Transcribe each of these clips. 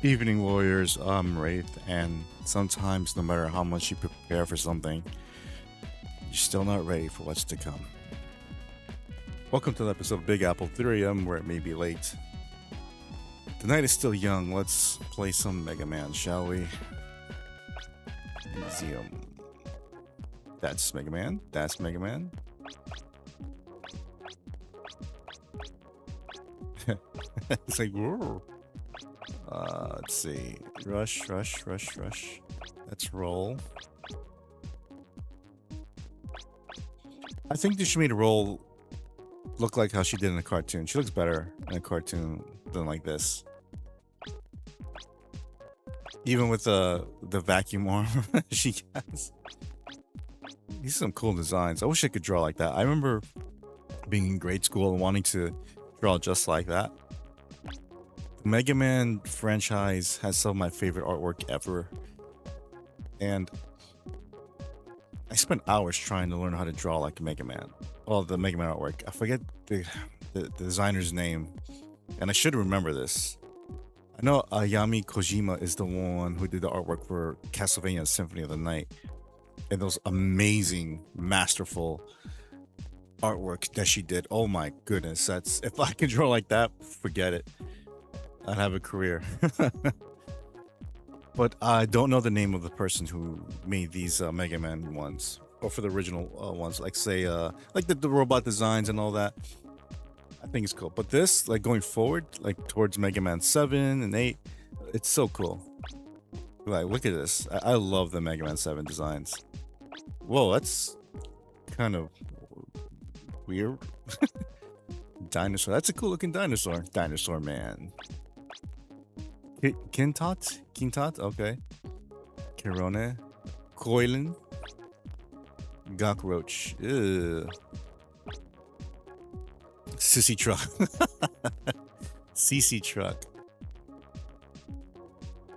Evening Warriors, I'm Wraith, and sometimes no matter how much you prepare for something, you're still not ready for what's to come. Welcome to the episode of Big Apple Therium, where it may be late. The night is still young, let's play some Mega Man, shall we? Museum. That's Mega Man, that's Mega Man. It's like, whoa. Let's see. Rush. Let's roll. I think they should make a roll look like how she did in the cartoon. She looks better in a cartoon than like this. Even with the vacuum arm she has. These are some cool designs. I wish I could draw like that. I remember being in grade school and wanting to draw just like that. The Mega Man franchise has some of my favorite artwork ever. And I spent hours trying to learn how to draw like Mega Man. Well, the Mega Man artwork. I forget the designer's name. And I should remember this. I know Ayami Kojima is the one who did the artwork for Castlevania Symphony of the Night. And those amazing, masterful artwork that she did. Oh my goodness. That's, if I could draw like that, forget it. I'd have a career. But I don't know the name of the person who made these Mega Man ones, or for the original ones, like say like the robot designs and all that. I think it's cool. But this, like going forward, like towards Mega Man 7 and 8, it's so cool. Like, look at this. I love the Mega Man 7 designs. Whoa, that's kind of weird. Dinosaur. That's a cool looking dinosaur. Dinosaur Man. Kintot? Okay. Kirone. Koilin. Gakroach. Ew. Sissy Truck. CC Truck.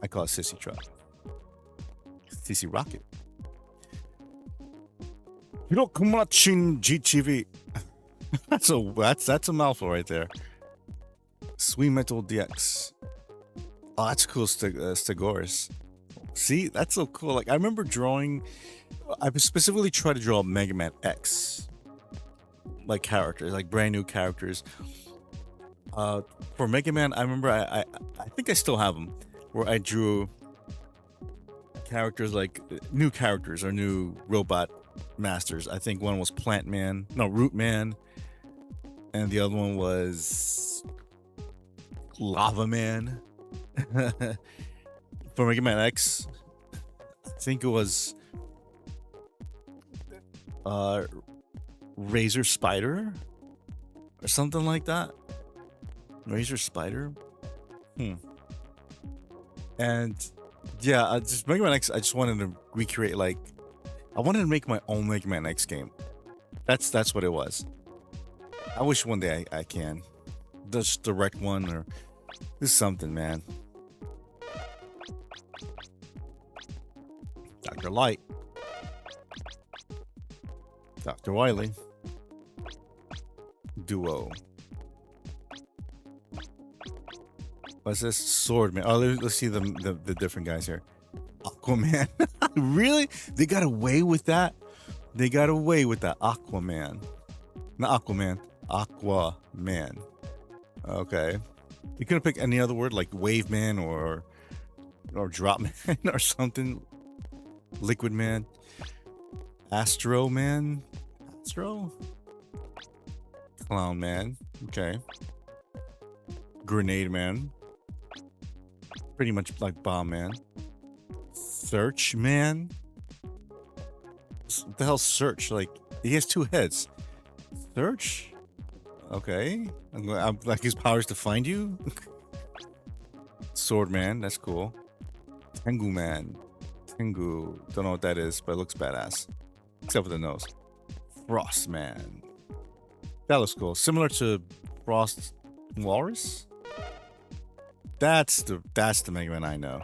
I call it Sissy Truck. CC Rocket. Hirokumachin GTV. That's a mouthful right there. Sweet Metal DX. Oh, that's cool, Stegoris. See, that's so cool. Like, I remember drawing. I specifically tried to draw Mega Man X, like characters, like brand new characters. For Mega Man, I remember I think I still have them, where I drew characters like new characters or new robot masters. I think one was Plant Man, no Root Man, and the other one was Lava Man. For Mega Man X, I think it was Razor Spider or something like that. Razor Spider. And yeah, just Mega Man X. I just wanted to recreate, like, I wanted to make my own Mega Man X game. That's what it was. I wish one day I can just direct one or do something, man. Dr. Light. Dr. Wily. Duo. What's this? Swordman. Oh, let's see the different guys here. Aquaman. Really? They got away with that? They got away with that. Aquaman. Not Aquaman. Aquaman. Okay. You couldn't pick any other word like Wave Man or Drop Man or something. Liquid Man. Astro Man. Astro? Clown Man. Okay. Grenade Man. Pretty much like Bomb Man. Search Man. What the hell, Search? Like, he has two heads. Search? Okay. I'm like his powers to find you. Sword Man. That's cool. Tengu Man. Tengu. Don't know what that is, but it looks badass. Except for the nose. Frost Man. That looks cool. Similar to Frost Walrus? That's the Mega Man I know.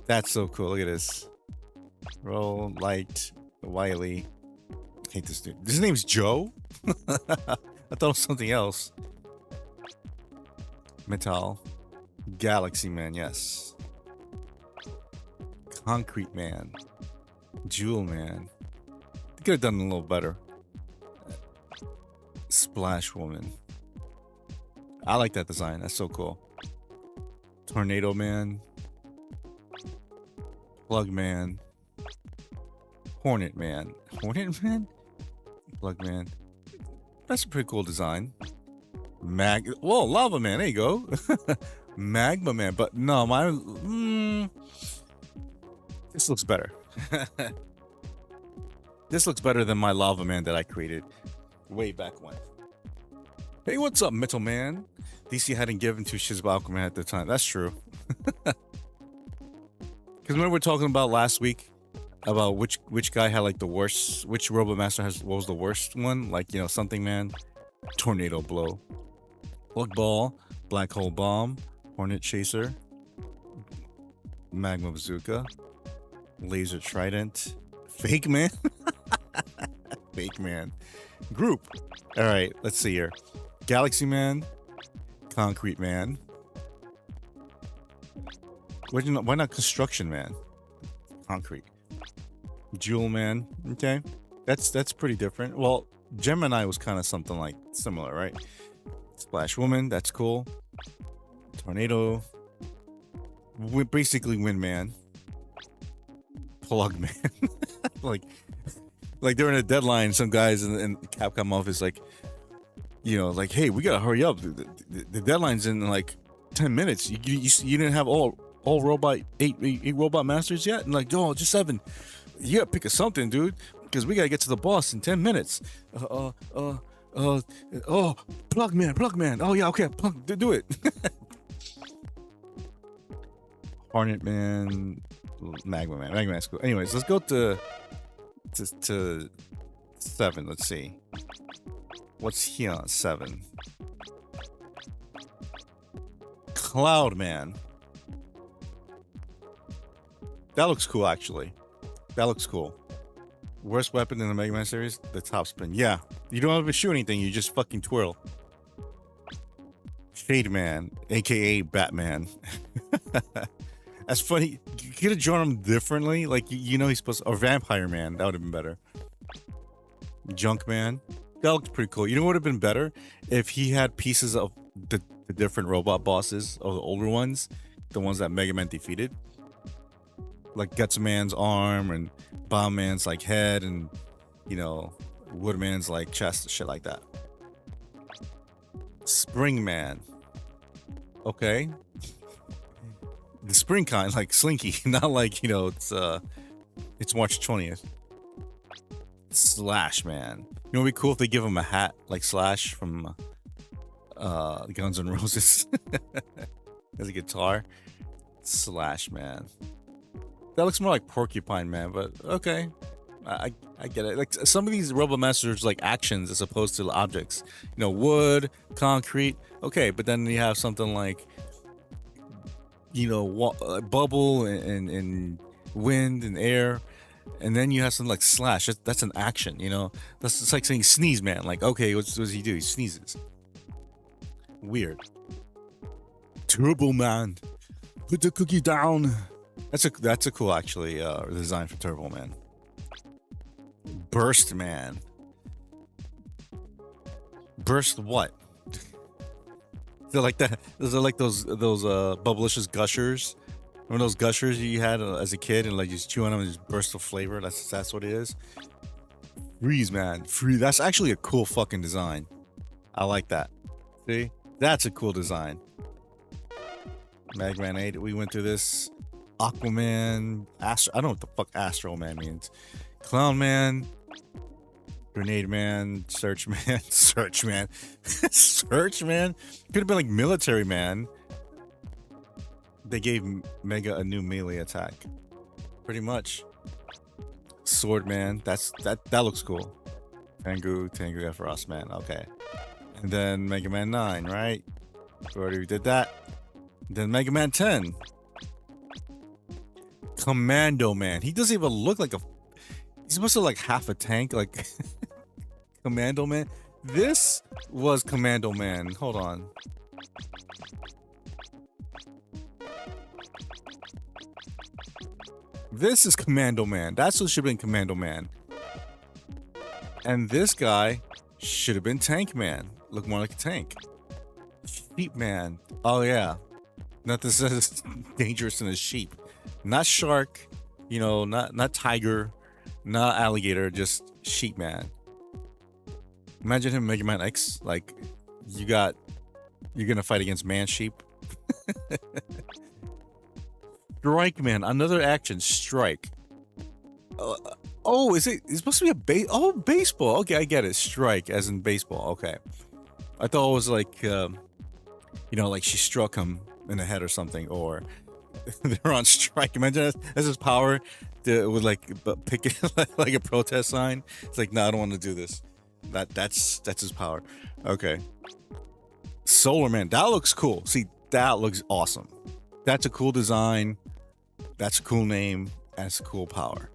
That's so cool. Look at this. Roll, Light, Wily. I hate this dude. His name's Joe? I thought it was something else. Metal. Galaxy Man, yes. Concrete Man. Jewel Man. They could have done a little better. Splash Woman. I like that design. That's so cool. Tornado Man. Plug Man. Hornet Man. Hornet Man? Plug Man. That's a pretty cool design. Whoa, Lava Man. There you go. Magma Man. But no, this looks better. This looks better than my Lava Man that I created way back when. Hey, what's up, Metal Man? DC hadn't given two shits about Aquaman at the time. That's true. Because remember we were talking about last week about which guy had like the worst, which Robot Master was the worst one, like, you know, something man, Tornado Blow, Plug Ball, Black Hole Bomb, Hornet Chaser, Magma Bazooka, Laser Trident, Fake Man. Fake Man. Group. All right, let's see here. Galaxy Man, Concrete Man. Why not Construction Man? Concrete. Jewel Man. Okay, that's pretty different. Well, Gemini was kind of something like similar, right? Splash Woman. That's cool. Tornado. Basically Wind Man. Plug Man. like during a deadline, some guys in Capcom office like, you know, like, hey, we gotta hurry up. The deadline's in like 10 minutes. You didn't have all robot eight robot masters yet, and like, oh, just 7. You gotta pick a something, dude, because we gotta get to the boss in 10 minutes. Plug Man. Oh yeah, okay, do it. Hornet Man, Magma Man's cool. Anyways, let's go to 7. Let's see. What's here on 7? Cloud Man. That looks cool, actually. That looks cool. Worst weapon in the Mega Man series? The top spin. Yeah. You don't have to shoot anything, you just fucking twirl. Shade Man, aka Batman. That's funny. You could have drawn him differently. Like, you know he's supposed to... Or Vampire Man. That would have been better. Junk Man. That looks pretty cool. You know what would have been better? If he had pieces of the different robot bosses, or the older ones. The ones that Mega Man defeated. Like Guts Man's arm, and Bomb Man's like head, and, you know, Wood Man's like chest, shit like that. Spring Man. Okay. The spring kind, like Slinky, not like, you know, it's March 20th. Slash Man. You know, it'd be cool if they give him a hat like Slash from Guns N' Roses as a guitar. Slash Man. That looks more like Porcupine Man, but okay. I get it. Like some of these Robot Masters like actions as opposed to objects. You know, wood, concrete. Okay, but then you have something like, you know, bubble and wind and air, and then you have something like Slash. That's an action, you know. That's it's like saying Sneeze Man. Like, okay, what does he do? He sneezes. Weird. Turbo Man, put the cookie down. That's a cool actually design for Turbo Man. Burst Man. Burst what? They're like that. Those are like those bubblicious gushers. Remember those gushers you had as a kid, and like you just chew on them and just burst of flavor. That's what it is. Freeze Man. That's actually a cool fucking design. I like that. See, that's a cool design. Magman 8. We went through this. Aquaman. I don't know what the fuck Astro Man means. Clown Man. Grenade Man, Search Man, Search Man, Search Man. Could have been like Military Man. They gave Mega a new melee attack, pretty much. Sword Man. That looks cool. Tengu Frost Man. Okay, and then Mega Man 9, right? We already did that. Then Mega Man 10. Commando Man. He doesn't even look like a. He's supposed to look like half a tank, like. Commando Man. This was Commando Man. Hold on. This is Commando Man. That's what should have been Commando Man. And this guy should have been Tank Man. Look more like a tank. Sheep Man. Oh yeah. Nothing says dangerous than a sheep. Not shark, you know, not tiger, not alligator, just sheep man. Imagine him Mega Man X, like you're gonna fight against man sheep. Strike Man, another action, strike. Oh, it's supposed to be baseball. Okay, I get it. Strike as in baseball. Okay. I thought it was like like she struck him in the head or something, or they're on strike. Imagine that's his power with like pick it like a protest sign. It's like, no, I don't want to do this. That's his power. Okay. Solar Man, that looks cool. See, that looks awesome. That's a cool design. That's a cool name. That's a cool power.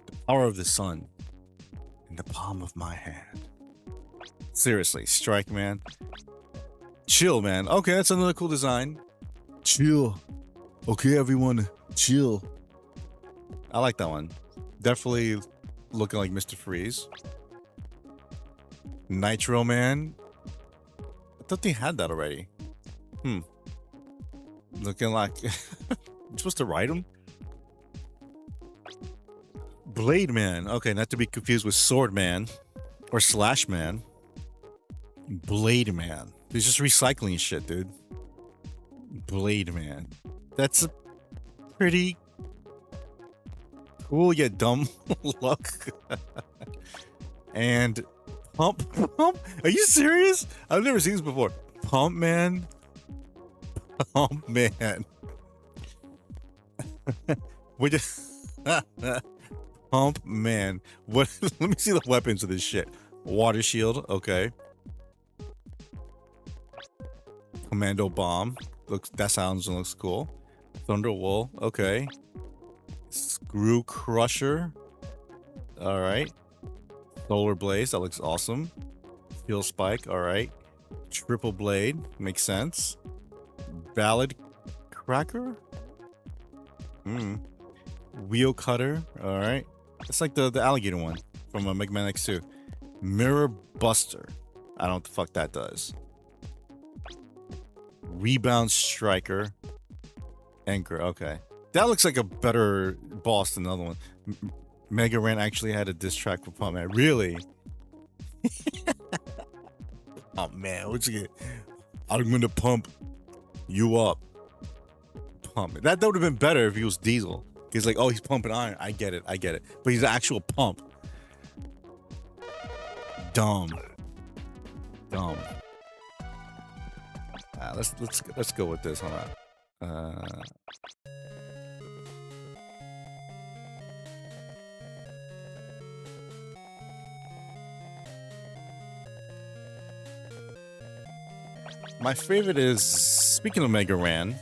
The power of the sun in the palm of my hand. Seriously, Strike Man. Chill Man. Okay, that's another cool design. Chill. Okay, everyone, chill. I like that one. Definitely looking like Mr. Freeze. Nitro Man. I thought they had that already. Looking like you're supposed to ride him. Blade Man. Okay, not to be confused with Sword Man or Slash Man. Blade Man. They're just recycling shit, dude. Blade Man. That's a pretty cool yet dumb look. And Pump. Are you serious? I've never seen this before. Pump Man. Pump Man. Pump Man. What? Let me see the weapons of this shit. Water shield. Okay. Commando bomb. Looks cool. Thunder Wool. Okay. Screw Crusher. All right. Solar Blaze. That looks awesome. Steel Spike. All right. Triple Blade. Makes sense. Ballad Cracker. Wheel Cutter. All right. It's like the alligator one from Mega Man X2. Mirror Buster. I don't know what the fuck that does. Rebound Striker. Anchor. Okay. That looks like a better boss than the other one. Mega Ran actually had a diss track for Pump Man. Really? Oh man, what's it? I'm gonna pump you up. Pump. That would have been better if he was Diesel. He's like, oh, he's pumping iron. I get it. But he's an actual pump. Dumb. Let's go with this. Hold on. My favorite is, speaking of Mega Ran.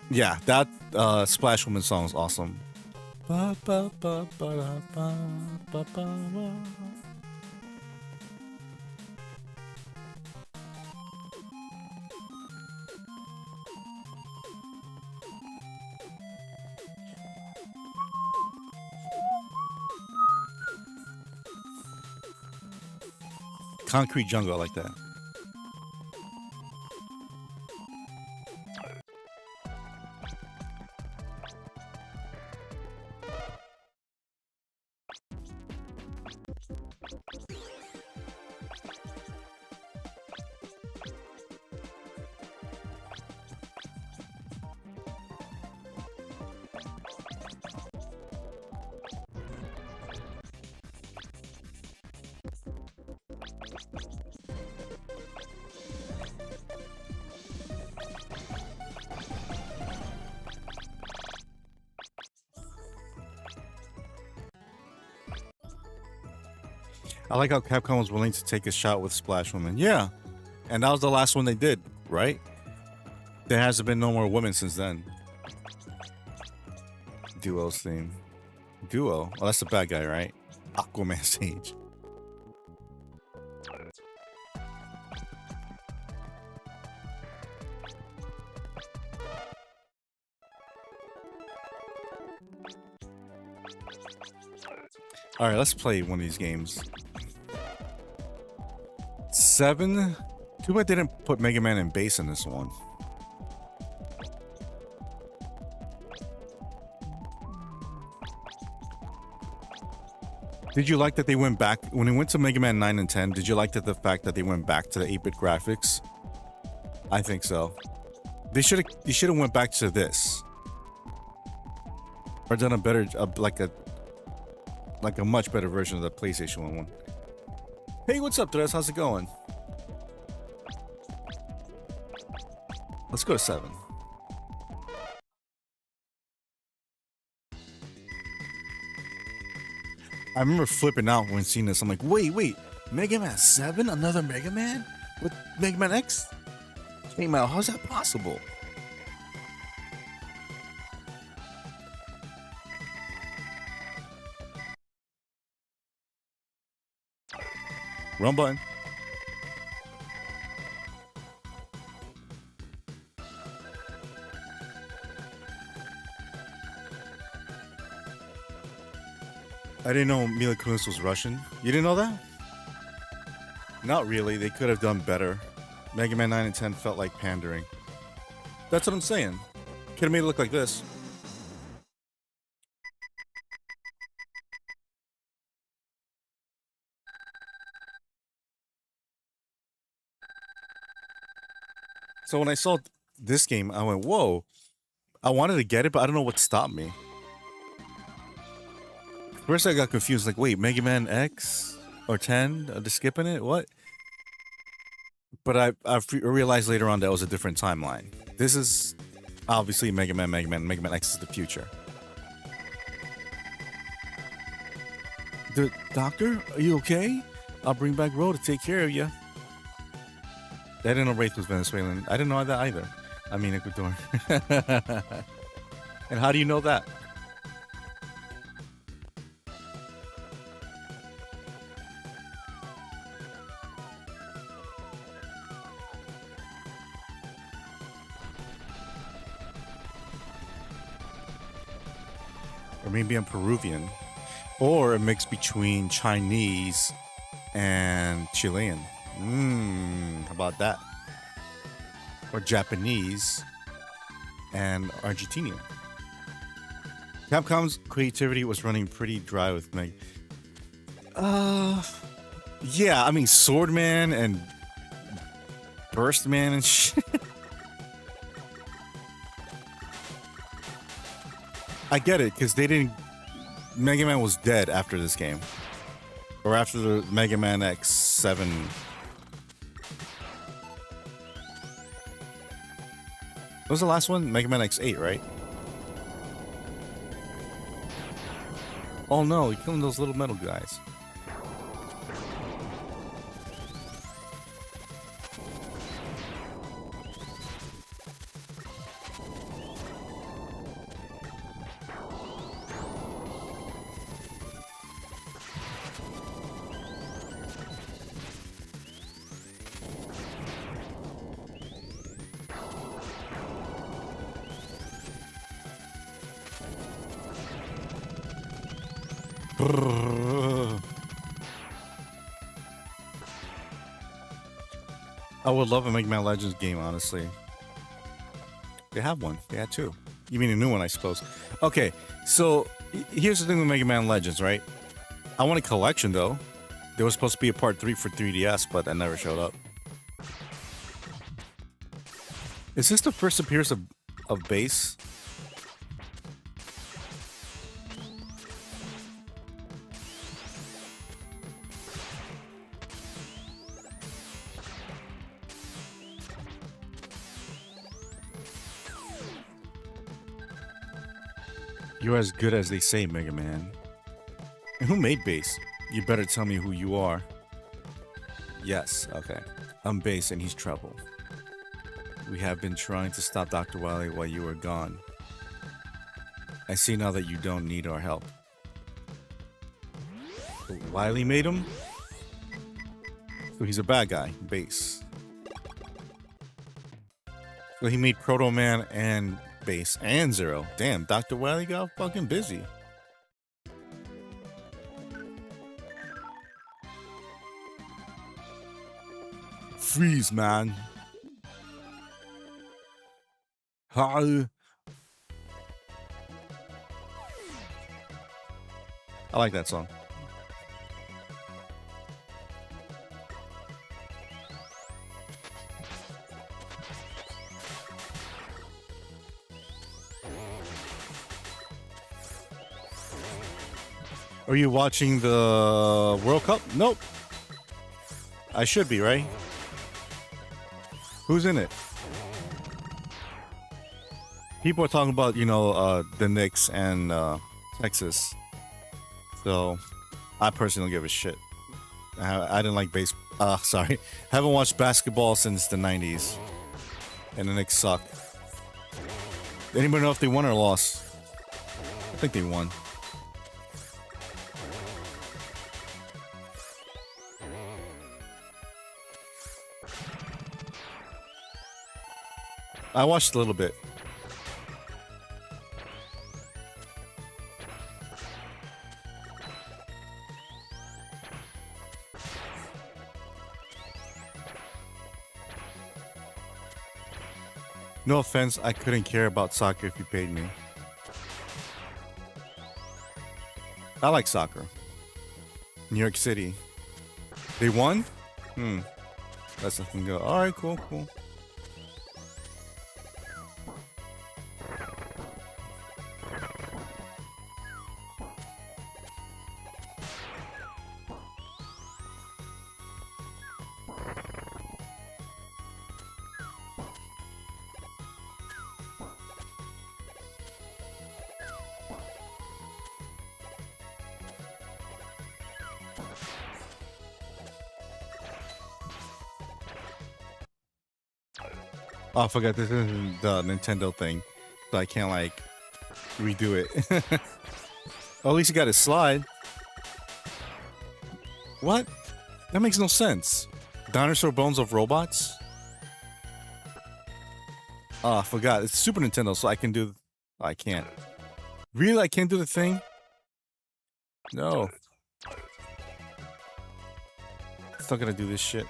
Yeah, that Splash Woman song is awesome. Concrete Jungle, I like that. I like how Capcom was willing to take a shot with Splash Woman. Yeah. And that was the last one they did, right? There hasn't been no more women since then. Duo's theme. Duo? Oh, that's the bad guy, right? Aquaman stage. All right, let's play one of these games. 7. Too bad they didn't put Mega Man and Bass in this one. Did you like that they went back when it went to Mega Man 9 and 10? Did you like that the fact that they went back to the 8-bit graphics? I think so. They should have went back to this, or done a better, like a much better version of the PlayStation 1. Hey, what's up, Dres? How's it going? Let's go to 7. I remember flipping out when seeing this. I'm like, wait, Mega Man 7? Another Mega Man? With Mega Man X? Came out. How's that possible? Wrong button. I didn't know Mila Kunis was Russian. You didn't know that? Not really. They could have done better. Mega Man 9 and 10 felt like pandering. That's what I'm saying. Could have made it look like this. So when I saw this game, I went, whoa. I wanted to get it, but I don't know what stopped me. First I got confused, like, wait, Mega Man X or 10? Are they skipping it? What? But I realized later on that was a different timeline. This is obviously Mega Man X is the future. The doctor, are you okay? I'll bring back Ro to take care of you. I didn't know Wraith was Venezuelan. I didn't know that either. I mean, Ecuador. And how do you know that? Or maybe I'm Peruvian. Or a mix between Chinese and Chilean. How about that? Or Japanese and Argentinian. Capcom's creativity was running pretty dry with Meg. Yeah, I mean Swordman and Burstman and shit. I get it, because they didn't... Mega Man was dead after this game. Or after the Mega Man X 7. What was the last one? Mega Man X8, right? Oh no, you're killing those little metal guys. I would love a Mega Man Legends game, honestly. They have one. They had 2. You mean a new one, I suppose. Okay, so here's the thing with Mega Man Legends, right? I want a collection, though. There was supposed to be a part 3 for 3DS, but that never showed up. Is this the first appearance of Bass? You're as good as they say, Mega Man. And who made Bass? You better tell me who you are. Yes, okay. I'm Bass and he's Trouble. We have been trying to stop Dr. Wily while you were gone. I see now that you don't need our help. But Wily made him? So he's a bad guy, Bass. So he made Proto Man and Bass and Zero. Damn, Dr. Wily got fucking busy. freeze, man. Hi. I like that song. Are you watching the World Cup? Nope. I should be, right? Who's in it? People are talking about, the Knicks and Texas. So, I personally don't give a shit. I didn't like sorry. Haven't watched basketball since the 90s. And the Knicks suck. Anybody know if they won or lost? I think they won. I watched a little bit. No offense, I couldn't care about soccer if you paid me. I like soccer. New York City. They won? That's nothing good. Alright, cool. Oh, I forgot this isn't the Nintendo thing, so I can't redo it. Oh, at least you got a slide. What? That makes no sense. Dinosaur Bones of Robots? Oh, I forgot. It's Super Nintendo, so I can do... I can't. Really? I can't do the thing? No. Still gonna do this shit.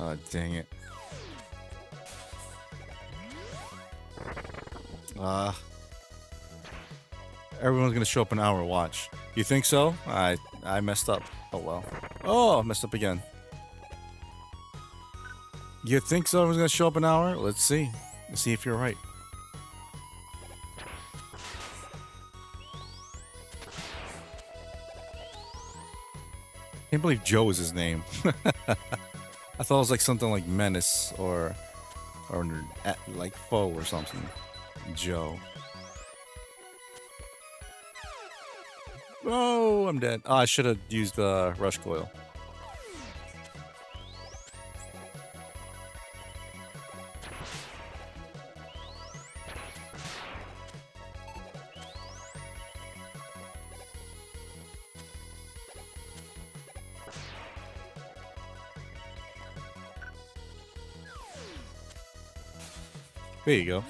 Oh, dang it. Everyone's gonna show up an hour watch. You think so? I messed up. Oh well. Oh, I messed up again. You think so? Everyone's gonna show up an hour? Let's see. Let's see if you're right. Can't believe Joe is his name. I thought it was like something like Menace or like Foe or something. Joe. Oh, I'm dead. Oh, I should have used the rush coil. There you go.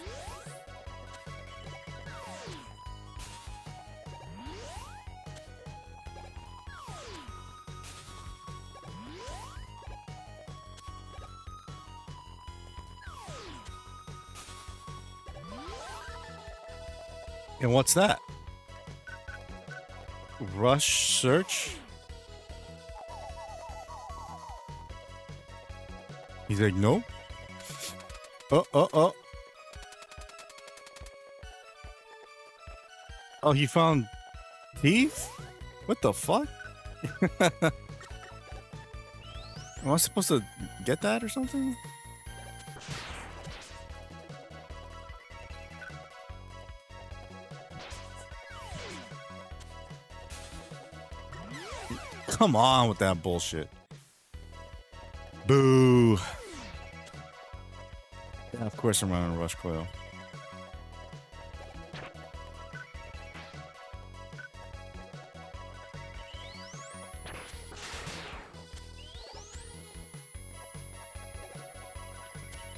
And what's that? Rush search? He's like, nope. Oh. Oh, he found teeth? What the fuck? Am I supposed to get that or something? Come on with that bullshit. Boo. Yeah, of course I'm running a rush coil.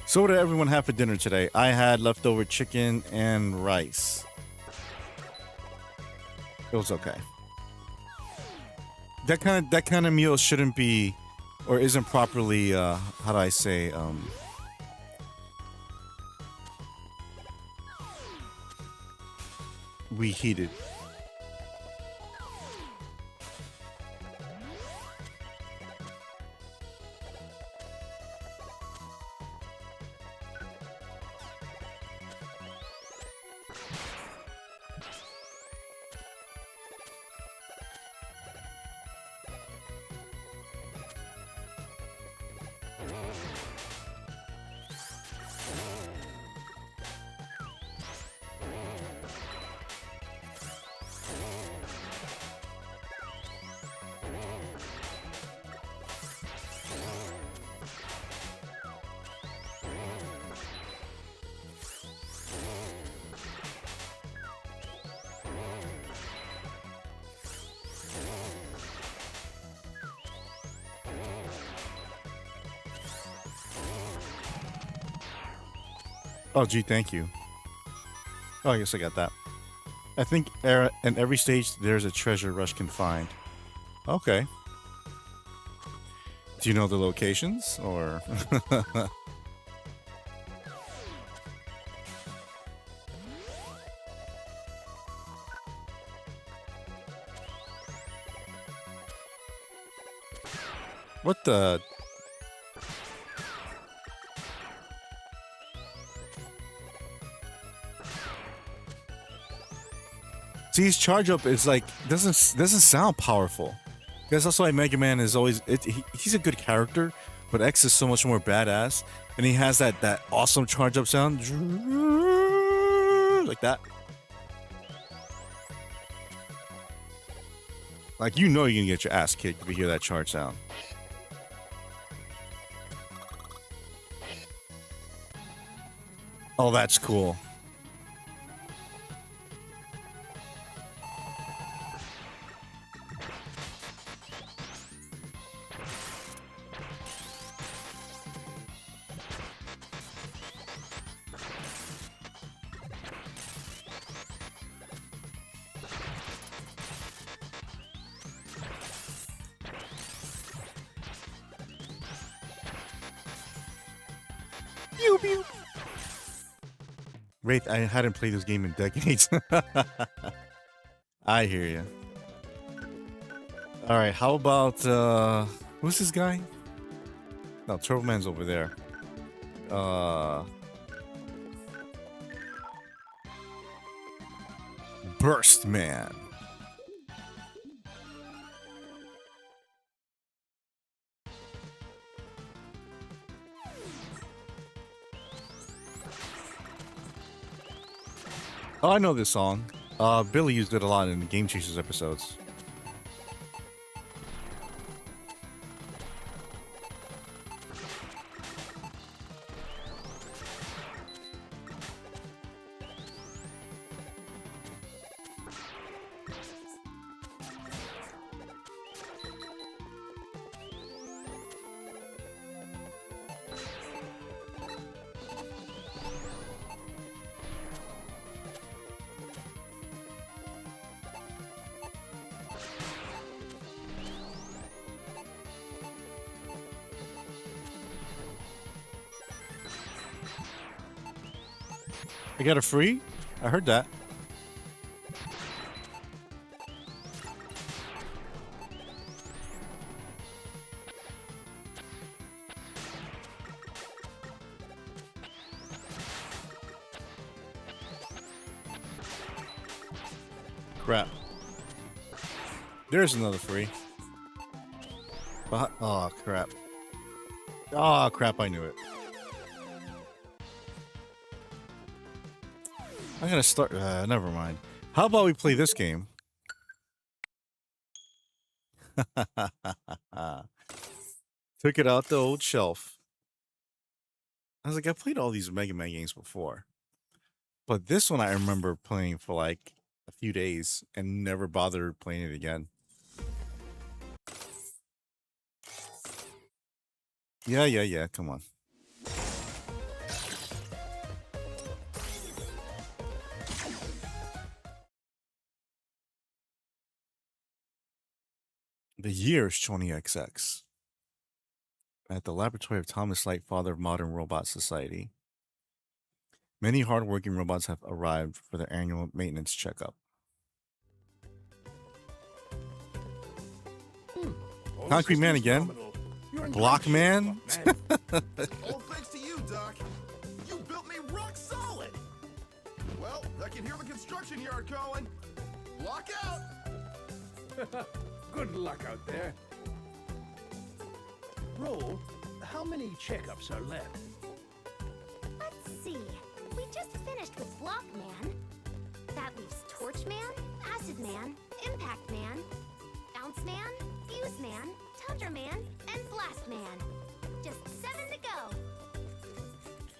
So what did everyone have for dinner today? I had leftover chicken and rice. It was okay. That kind of meal shouldn't be, or isn't properly. How do I say? Reheated. Oh, gee, thank you. Oh, I guess I got that. I think in every stage there's a treasure Rush can find. Okay. Do you know the locations or? What the? See, his charge up is like doesn't sound powerful. Because that's why Mega Man is always he's a good character, but X is so much more badass, and he has that awesome charge up sound like that. Like you know you're gonna get your ass kicked if you hear that charge sound. Oh, that's cool. Pew, pew. Wraith, I hadn't played this game in decades. I hear you. All right, how about who's this guy? No, Turbo Man's over there. Burst Man. Oh, I know this song. Billy used it a lot in the Game Chasers episodes. I got a free? I heard that. Crap. There's another free. Oh, crap. Oh, crap, I knew it. I'm gonna start. Never mind. How about we play this game? Took it out the old shelf. I was like, I played all these Mega Man games before, but this one I remember playing for like a few days and never bothered playing it again. Yeah. Come on. The year is 20XX. At the laboratory of Thomas Light, father of modern robot society. Many hardworking robots have arrived for their annual maintenance checkup. Concrete Man again. Block Man? All thanks to you, Doc. You built me rock solid. Well, I can hear the construction yard calling. Lock out. Good luck out there. Roll, how many checkups are left? Let's see. We just finished with Block Man. That leaves Torch Man, Acid Man, Impact Man, Bounce Man, Fuse Man, Tundra Man, and Blast Man. Just 7 to go.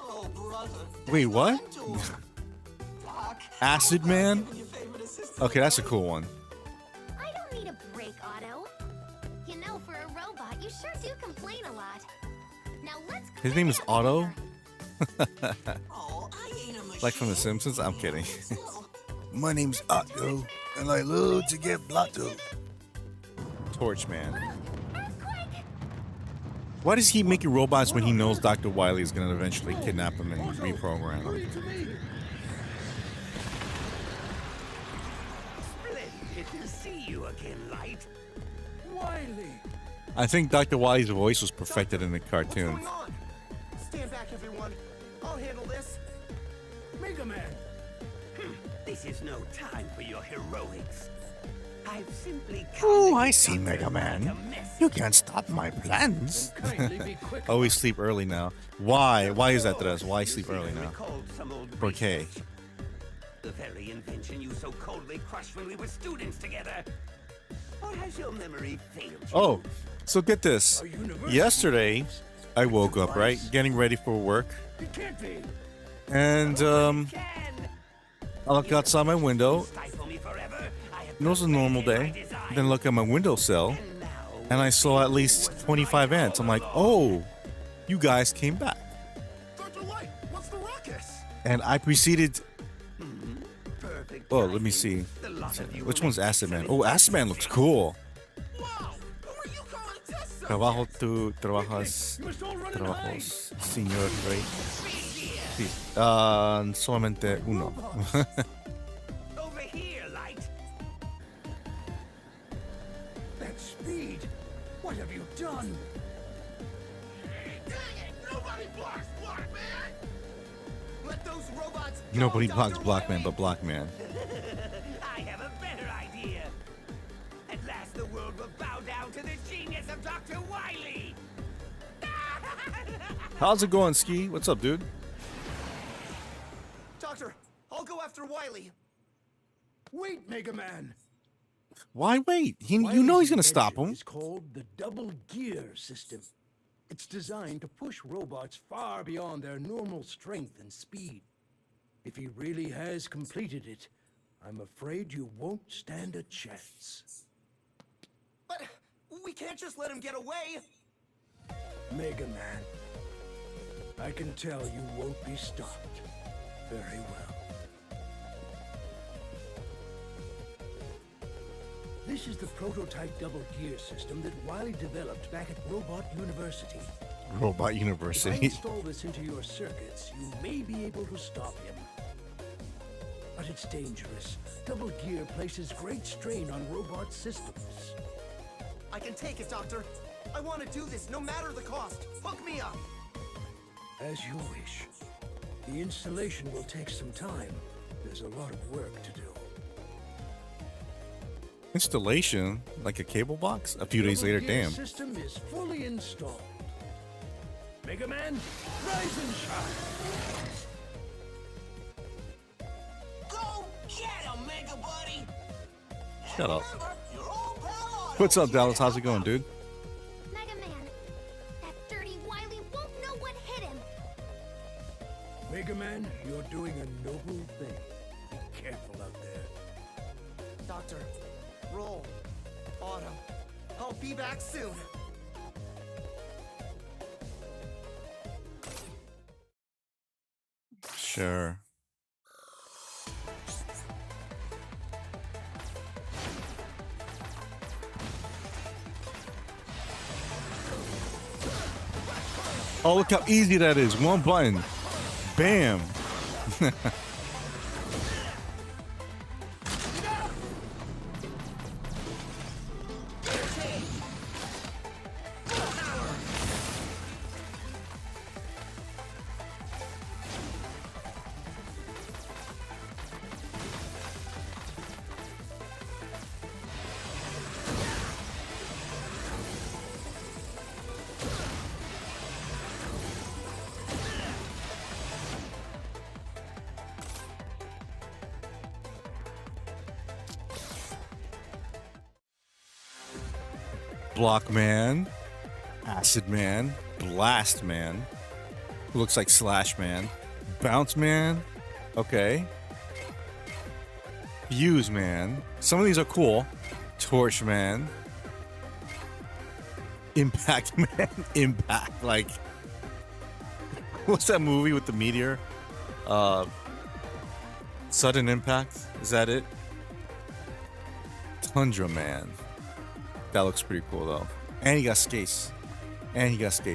Oh, brother. Wait, what? Doc, Acid Man? even your favorite assistant Okay, that's a away. cool one. I don't need a break, Otto. You know, for a robot, you sure do complain a lot. Now let's His name is clean up Otto? here. Oh, I ain't a machine. Like from The Simpsons? I'm kidding. Well, My name's Otto, and I love to get blotto. Torch Man. Earthquake! Why does he make robots when he knows Dr. Wily is going to eventually kidnap him and reprogram him? Hurry to me! Splendid to see you again, Light. Wiley! I think Dr. Wily's voice was perfected in the What's cartoon. going on? Stand back, everyone. I'll handle this. Mega Man! This is no time for your heroics. I've simply Oh, come I to see, Dr. Mega Man. Like a mess. You can't stop my plans. Kindly be quick. Always sleep early now. Why? Why is that, Tres? Why You sleep seem early to now? recall some old Okay. research. The very invention you so coldly crushed when we were students together. Or has your memory failed you? Oh, so get this. A university. Yesterday, I woke up, right? Getting ready for work. It can't be. And, Can. I look outside my window. Stifle me forever. I have It was a normal perfected my day. design. Then look at my windowsill, And now and I saw at least 25 ants. I'm like, oh, you guys came back. Dr. Light, what's the ruckus? And I proceeded. perfect Oh, let me timing. see. The lot of you Which will one's make Acid Man? excellent Oh, Acid Man looks cool. Wow, who are you calling test Trabajo subjects? tu trabajas. You must all run and hide. Trabajos, señor Rey. Sí. Solamente uno. Over here, Light. That speed! What have you done? Dang it! Nobody blocks Block Man! Let those robots go, Nobody Dr. blocks Blockman Wily. but Blockman. I have a better idea. At last the world will bow down to the genius of Dr. Wily. How's it going, Ski? What's up, dude? Doctor, I'll go after Wily. Wait, Mega Man! Why wait? You know Wily's he's gonna stop invention him. is called the double gear system. It's designed to push robots far beyond their normal strength and speed. If he really has completed it, I'm afraid you won't stand a chance. But we can't just let him get away. Mega Man, I can tell you won't be stopped. Very well. This is the prototype double gear system that Wily developed back at Robot University. Robot If I University. install this into your circuits, you may be able to stop him. But it's dangerous. Double gear places great strain on robot systems. I can take it, Doctor. I want to do this no matter the cost. Hook me up. As you wish. The installation will take some time. There's a lot of work to do. Installation? Like a cable box? A few days Double later, gear damn. system is fully installed. Mega Man, rise and shine. go get him, Mega Buddy. Shut up. Remember, your old pal Otto What's up, here Dallas? to How's it help going, out. dude? Mega Man, that dirty Wily won't know what hit him. Mega Man, you're doing a noble thing. Be careful out there. Doctor, roll. Auto. I'll be back soon. Sure. Oh, look how easy that is. One button. Bam. Block Man, Acid Man, Blast Man, who looks like Slash Man, Bounce Man, okay, Fuse Man. Some of these are cool. Torch Man, Impact Man, Impact. Like, what's that movie with the meteor? Sudden Impact. Is that it? Tundra Man. That looks pretty cool though. And he got skates.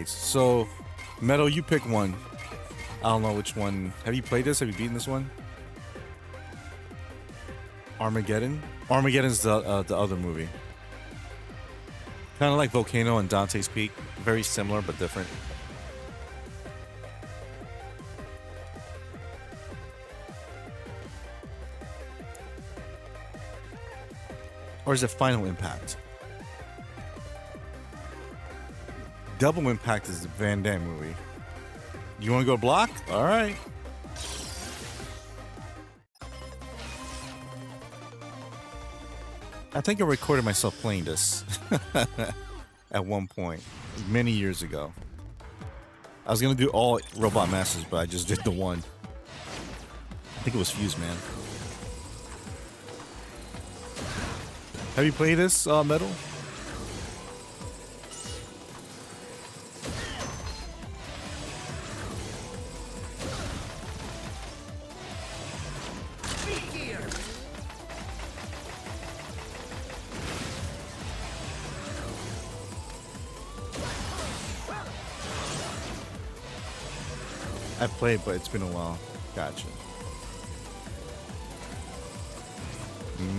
So, Metal, you pick one. I don't know which one. Have you played this? Have you beaten this one? Armageddon? Armageddon's the other movie. Kind of like Volcano and Dante's Peak. Very similar but different. Or is it Final Impact? Double Impact is the Van Damme movie. You want to go block? All right. I think I recorded myself playing this at one point, many years ago. I was going to do all Robot Masters, but I just did the one. I think it was Fuse Man. Have you played this, Metal? I played, but it's been a while. Gotcha.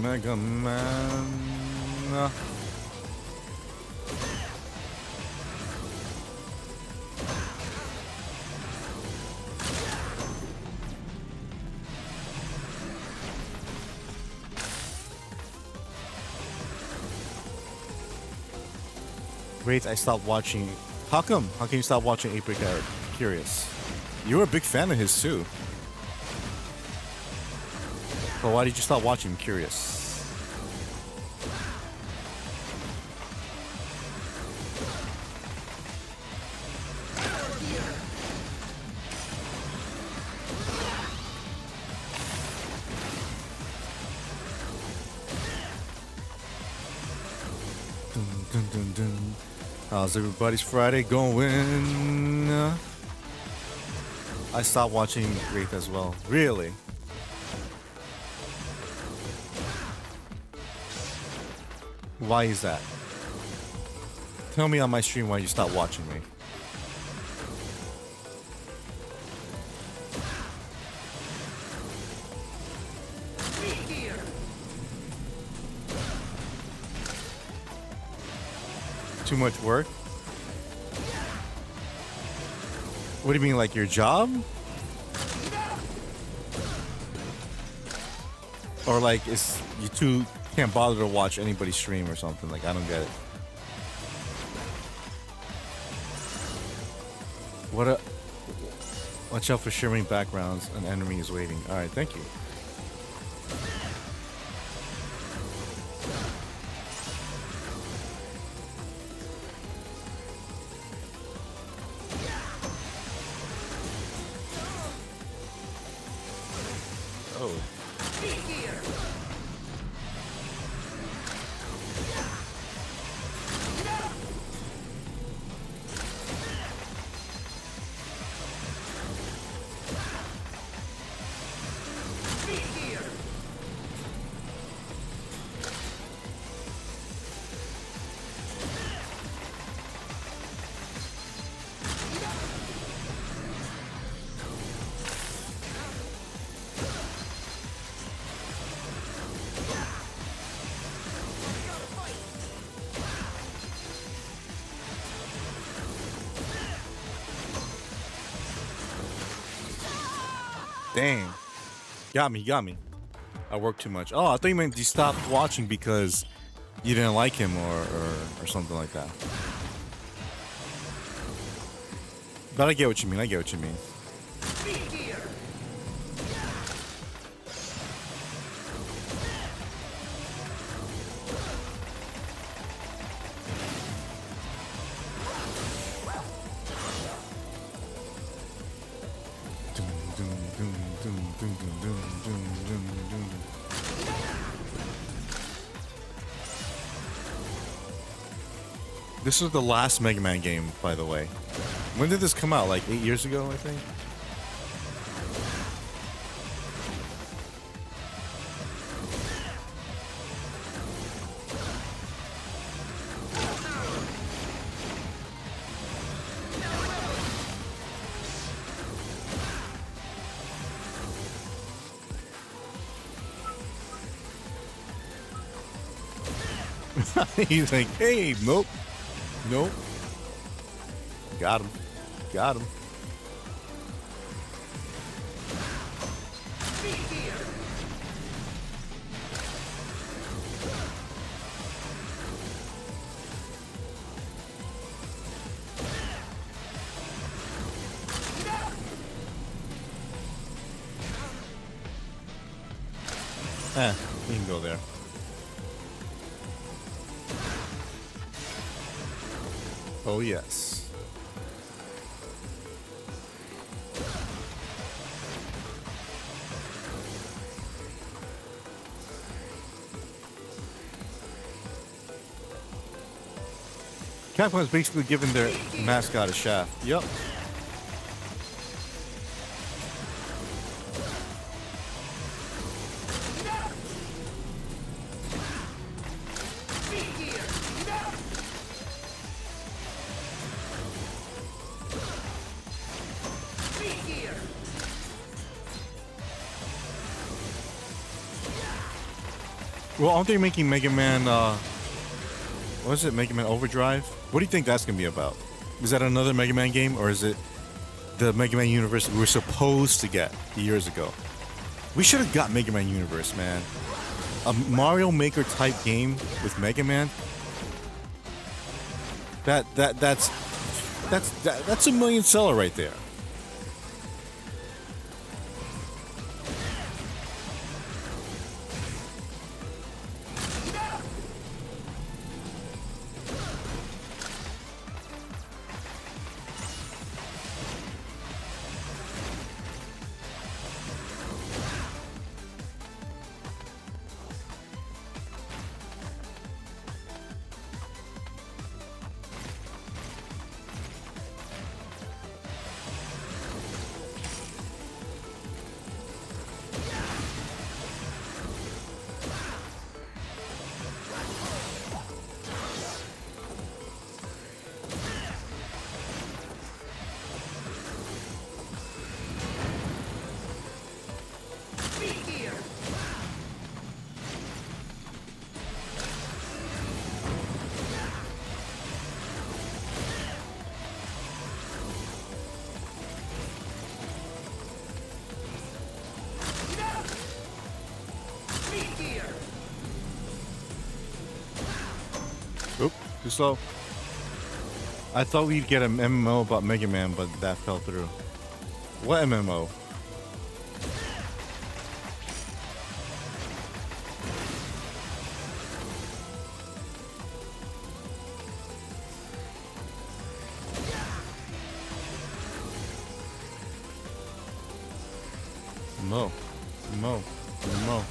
Mega Man. Great, I stopped watching. How come? How can you stop watching April Eric? Curious. You were a big fan of his too. But why did you stop watching? I'm curious. Dun, dun, dun, dun. How's everybody's Friday going? I stopped watching Wraith as well. Really? Why is that? Tell me on my stream why you stopped watching me. Too much work? What do you mean, like your job? Or like it's you two can't bother to watch anybody stream or something? Like, I don't get it. What a... Watch out for shimmering backgrounds. An enemy is waiting. Alright, thank you. Oh. Dang. Got me, got me. I work too much. Oh, I thought you meant you stopped watching because you didn't like him or something like that. But I get what you mean. I get what you mean. This was the last Mega Man game, by the way. When did this come out? Like 8 years ago, I think? He's like, hey, nope. Nope. Got him. Got him. You can go there. Oh, yes. Capcom's basically given their mascot a shaft. Yep. Well, aren't they making Mega Man, what is it, Mega Man Overdrive? What do you think that's going to be about? Is that another Mega Man game, or is it the Mega Man Universe we were supposed to get years ago? We should have got Mega Man Universe, man. A Mario Maker type game with Mega Man. That's a million seller right there. Oop, too slow. I thought we'd get an MMO about Mega Man, but that fell through. What MMO? Mo. Mo. Mo.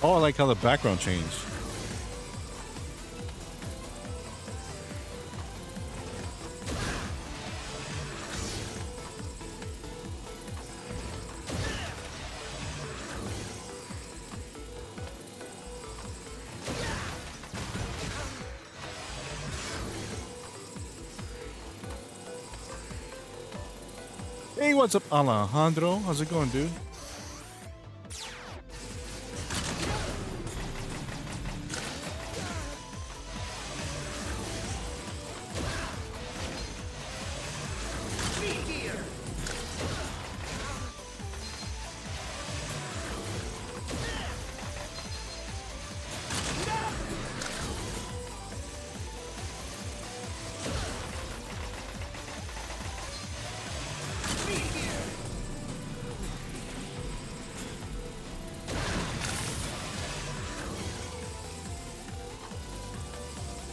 Oh, I like how the background changed. Hey, what's up, Alejandro? How's it going, dude?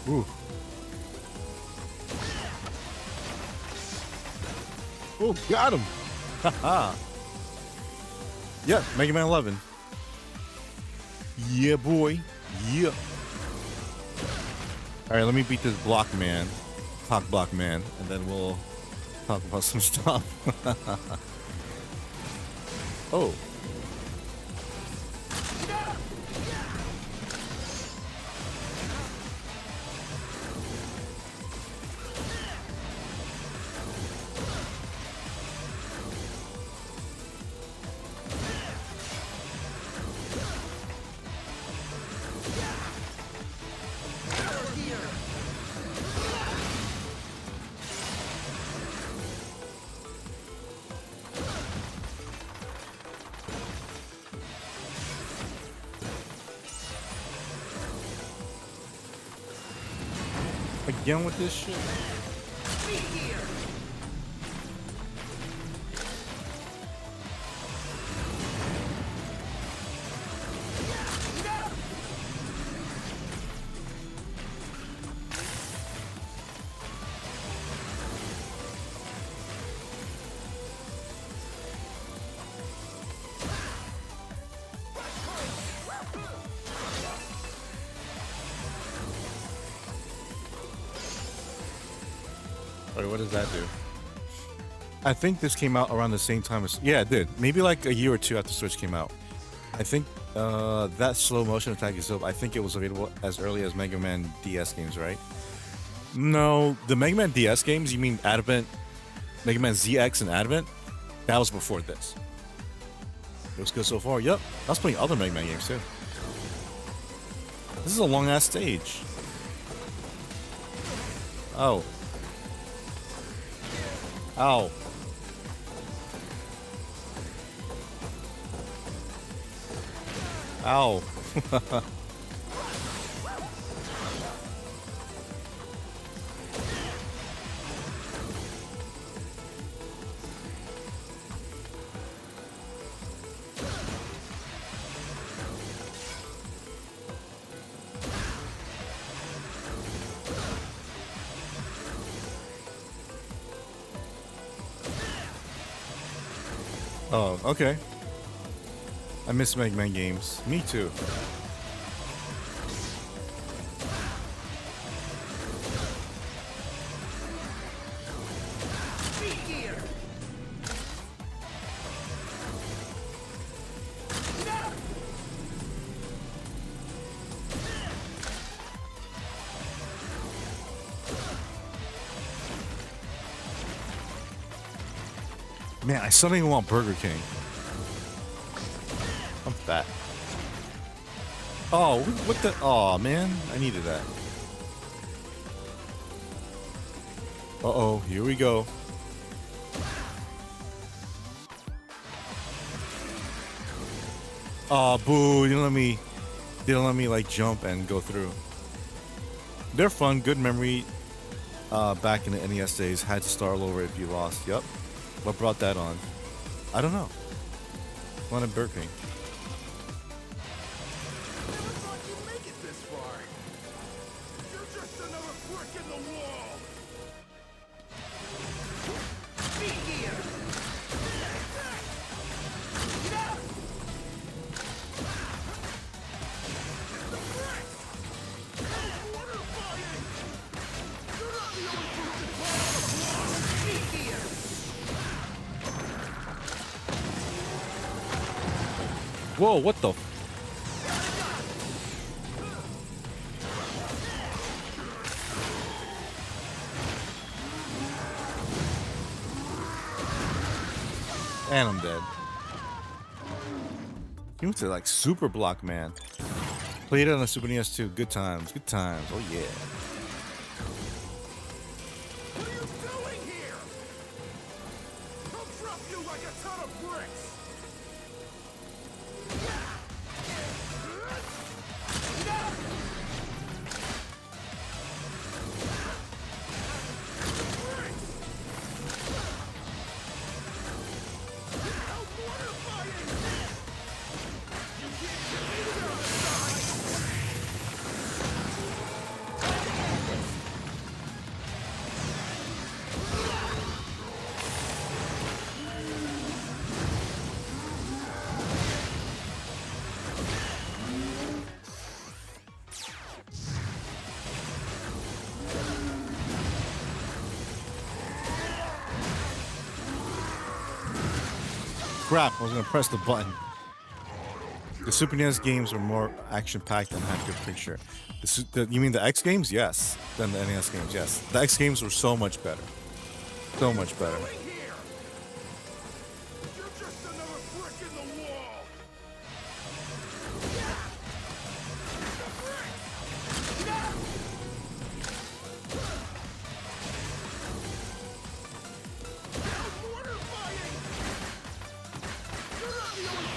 Ooh. Oh, got him. Haha. Yeah, Mega Man 11. Yeah, boy. Yeah. All right, let me beat this block man, cock block man, and then we'll talk about some stuff. Oh. Again with this shit? Wait, what does that do? I think this came out around the same time as... Yeah, it did. Maybe like a year or two after Switch came out. I think that slow motion attack is up. I think it was available as early as Mega Man DS games, right? No, the Mega Man DS games, you mean Advent, Mega Man ZX and Advent? That was before this. It was good so far. Yep. I was playing other Mega Man games too. This is a long ass stage. Oh. Ow. Ow. Oh, okay. I miss Mega Man games. Me too. Man, I suddenly want Burger King. I'm fat. Oh, what the? Oh, man. I needed that. Uh-oh, here we go. Oh, boo. They don't let me like jump and go through. They're fun, good memory. Back in the NES days, had to start all over if you lost. Yep. What brought that on? I don't know. Wanted Burger King. Never thought you'd make it this far. You're just another brick in the wall. Whoa, what the? And I'm dead. He went to like Super Block Man. Played it on the Super NES too. Good times. Good times. Oh yeah. What are you doing here? I'll drop you like a ton of bricks. Crap, I was gonna press the button. The Super NES games were more action-packed and had a good picture. You mean the X games? Yes. Than the NES games, yes. The X games were so much better. So much better. Doing here? You're just another brick in the wall. Mortar fighting. You're not the only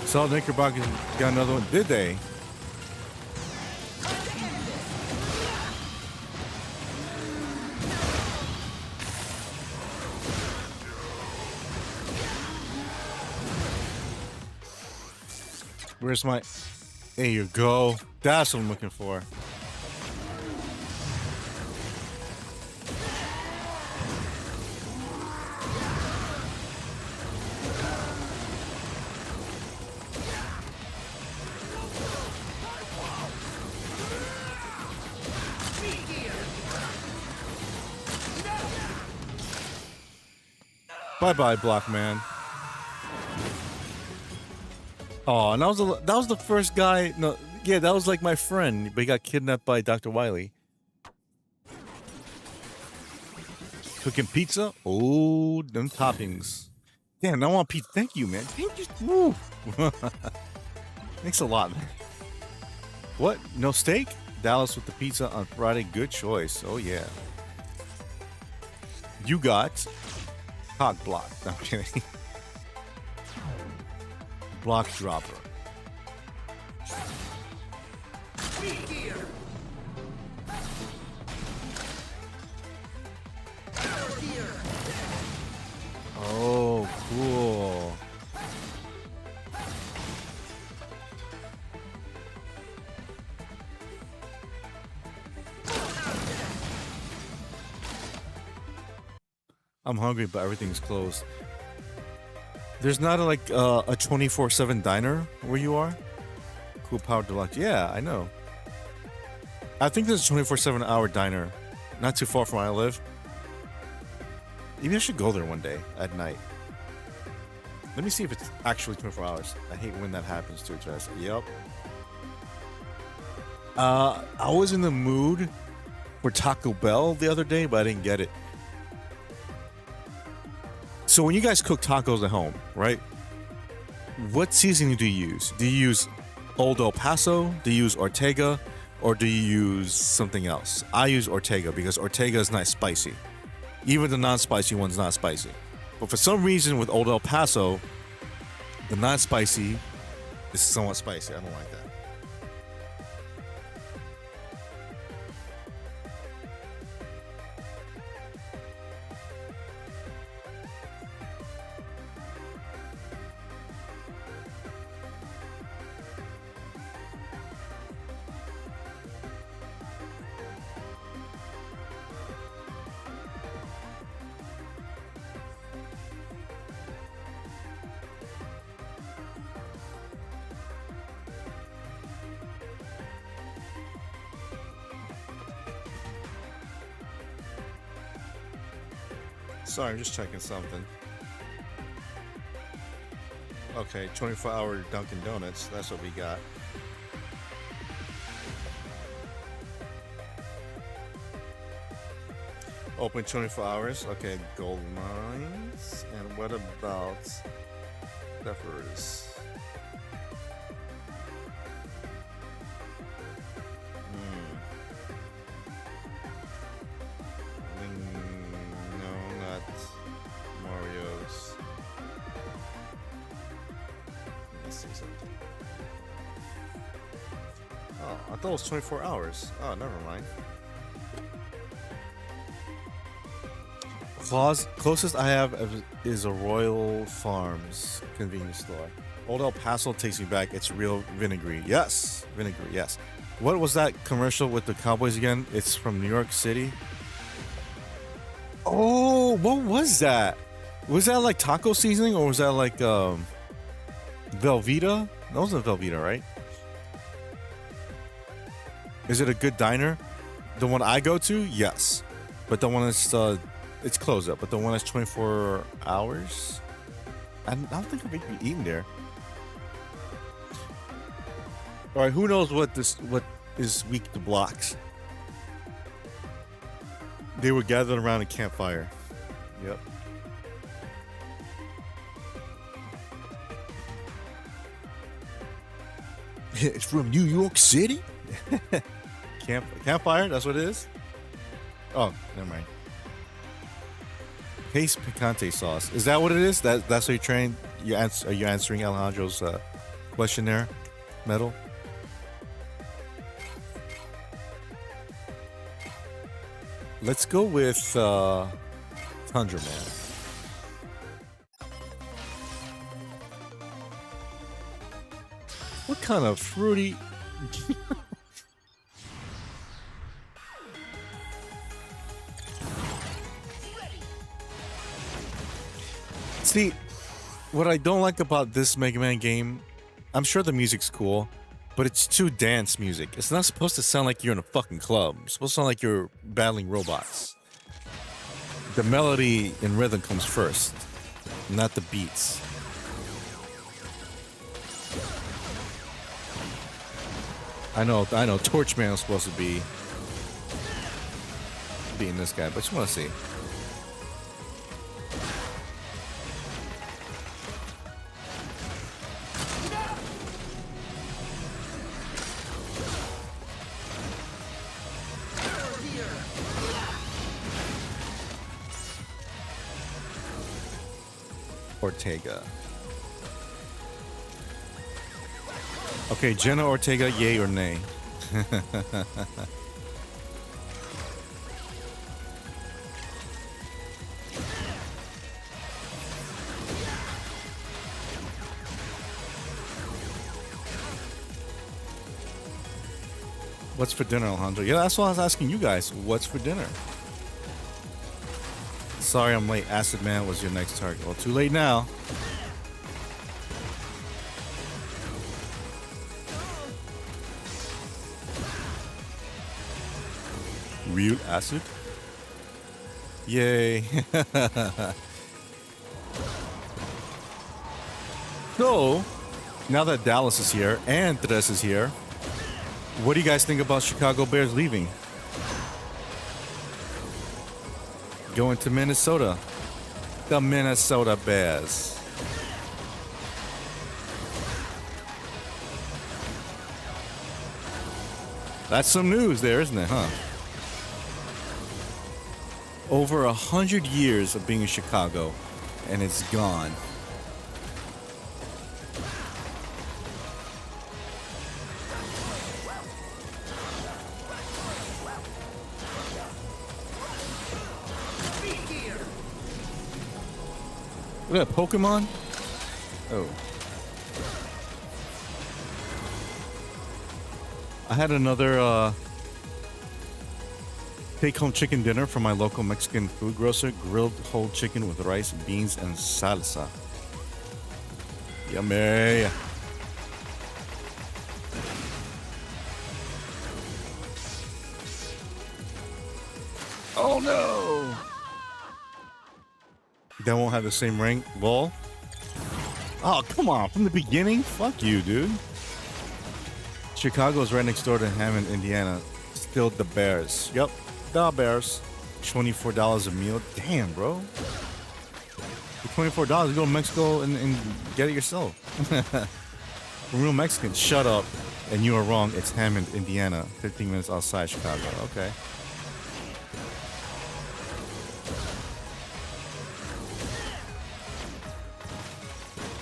person. Saw Knickerbocker got another one. Did they? Where's my... There you go. That's what I'm looking for. Bye-bye, Blockman. Oh, and that was the first guy. No, yeah, that was like my friend, but he got kidnapped by Dr. Wily. Cooking pizza. Oh, them toppings. Damn, I want pizza. Thank you, man. Thank you. Woo. Thanks a lot, man. What? No steak? Dallas with the pizza on Friday. Good choice. Oh yeah. You got cock block. No, I'm kidding. Block dropper. Oh, cool. I'm hungry, but everything's closed. There's not a 24/7 diner where you are? Cool Power Deluxe. Yeah, I know. I think there's a 24/7 hour diner not too far from where I live. Maybe I should go there one day at night. Let me see if it's actually 24 hours. I hate when that happens to Jess. Yep. I was in the mood for Taco Bell the other day, but I didn't get it. So when you guys cook tacos at home, right? What seasoning do you use? Do you use Old El Paso? Do you use Ortega? Or do you use something else? I use Ortega because Ortega is not spicy. Even the non-spicy one's not spicy. But for some reason with Old El Paso, the non-spicy is somewhat spicy. I don't like that. Sorry, I'm just checking something. Okay, 24-hour Dunkin' Donuts. That's what we got. Open 24 hours. Okay, gold mines. And what about Zephyrus? No, not Mario's. Let me see something. Oh, I thought it was 24 hours. Oh, never mind. Closest I have is a Royal Farms convenience store. Old El Paso takes me back. It's real vinegary. Yes, vinegary. Yes. What was that commercial with the Cowboys again? It's from New York City. Oh, what was that? Was that like taco seasoning or was that like Velveeta? That wasn't Velveeta, right? Is it a good diner? The one I go to, yes. But the one that's it's closed up. But the one that's 24 hours, I don't think I've eaten there. All right, who knows what is weak to blocks? They were gathered around a campfire. Yep. It's from New York City. Campfire. That's what it is. Oh, never mind. Paste picante sauce. Is that what it is? That's what you're trying. Are you answering Alejandro's question there, Metal? Let's go with Tundra Man. What kind of fruity? See, what I don't like about this Mega Man game, I'm sure the music's cool, but it's too dance music. It's not supposed to sound like you're in a fucking club. It's supposed to sound like you're battling robots. The melody and rhythm comes first, not the beats. I know, Torchman is supposed to be beating this guy, but I just want to see. Ortega. Okay, Jenna Ortega, yay or nay? What's for dinner, Alejandro? Yeah, that's what I was asking you guys. What's for dinner? Sorry I'm late. Acid Man was your next target. Well, too late now. Real acid? Yay. So, now that Dallas is here and Tres is here, what do you guys think about Chicago Bears leaving? Going to Minnesota. The Minnesota Bears. That's some news there, isn't it, huh? Over 100 years of being in Chicago, and it's gone. Look at that Pokemon. Oh. I had another take-home chicken dinner from my local Mexican food grocer. Grilled whole chicken with rice, beans, and salsa. Yummy. Oh no! That won't have the same rank ball. Oh, come on. From the beginning? Fuck you, dude. Chicago's right next door to Hammond, Indiana. Still the Bears. Yep, the Bears. $24 a meal. Damn, bro. For $24, you go to Mexico and get it yourself. Real Mexicans, shut up. And you are wrong. It's Hammond, Indiana, 15 minutes outside Chicago. Okay.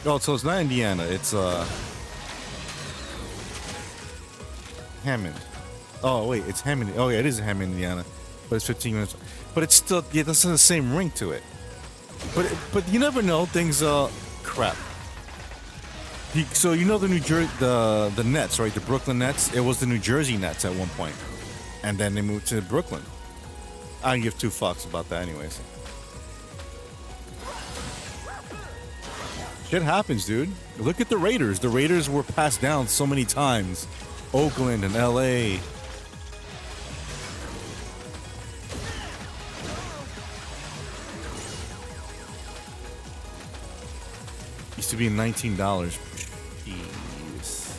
Oh, so it's not Indiana. It's Hammond. Oh wait, it's Hammond. Oh yeah, it is Hammond, Indiana, but it's 15 minutes. But it's still, yeah, that's the same ring to it. But you never know. Things crap. So you know the the Nets, right? The Brooklyn Nets. It was the New Jersey Nets at one point, and then they moved to Brooklyn. I don't give two fucks about that, anyways. Shit happens, dude. Look at the Raiders. The Raiders were passed down so many times. Oakland and LA. Used to be $19. Jeez.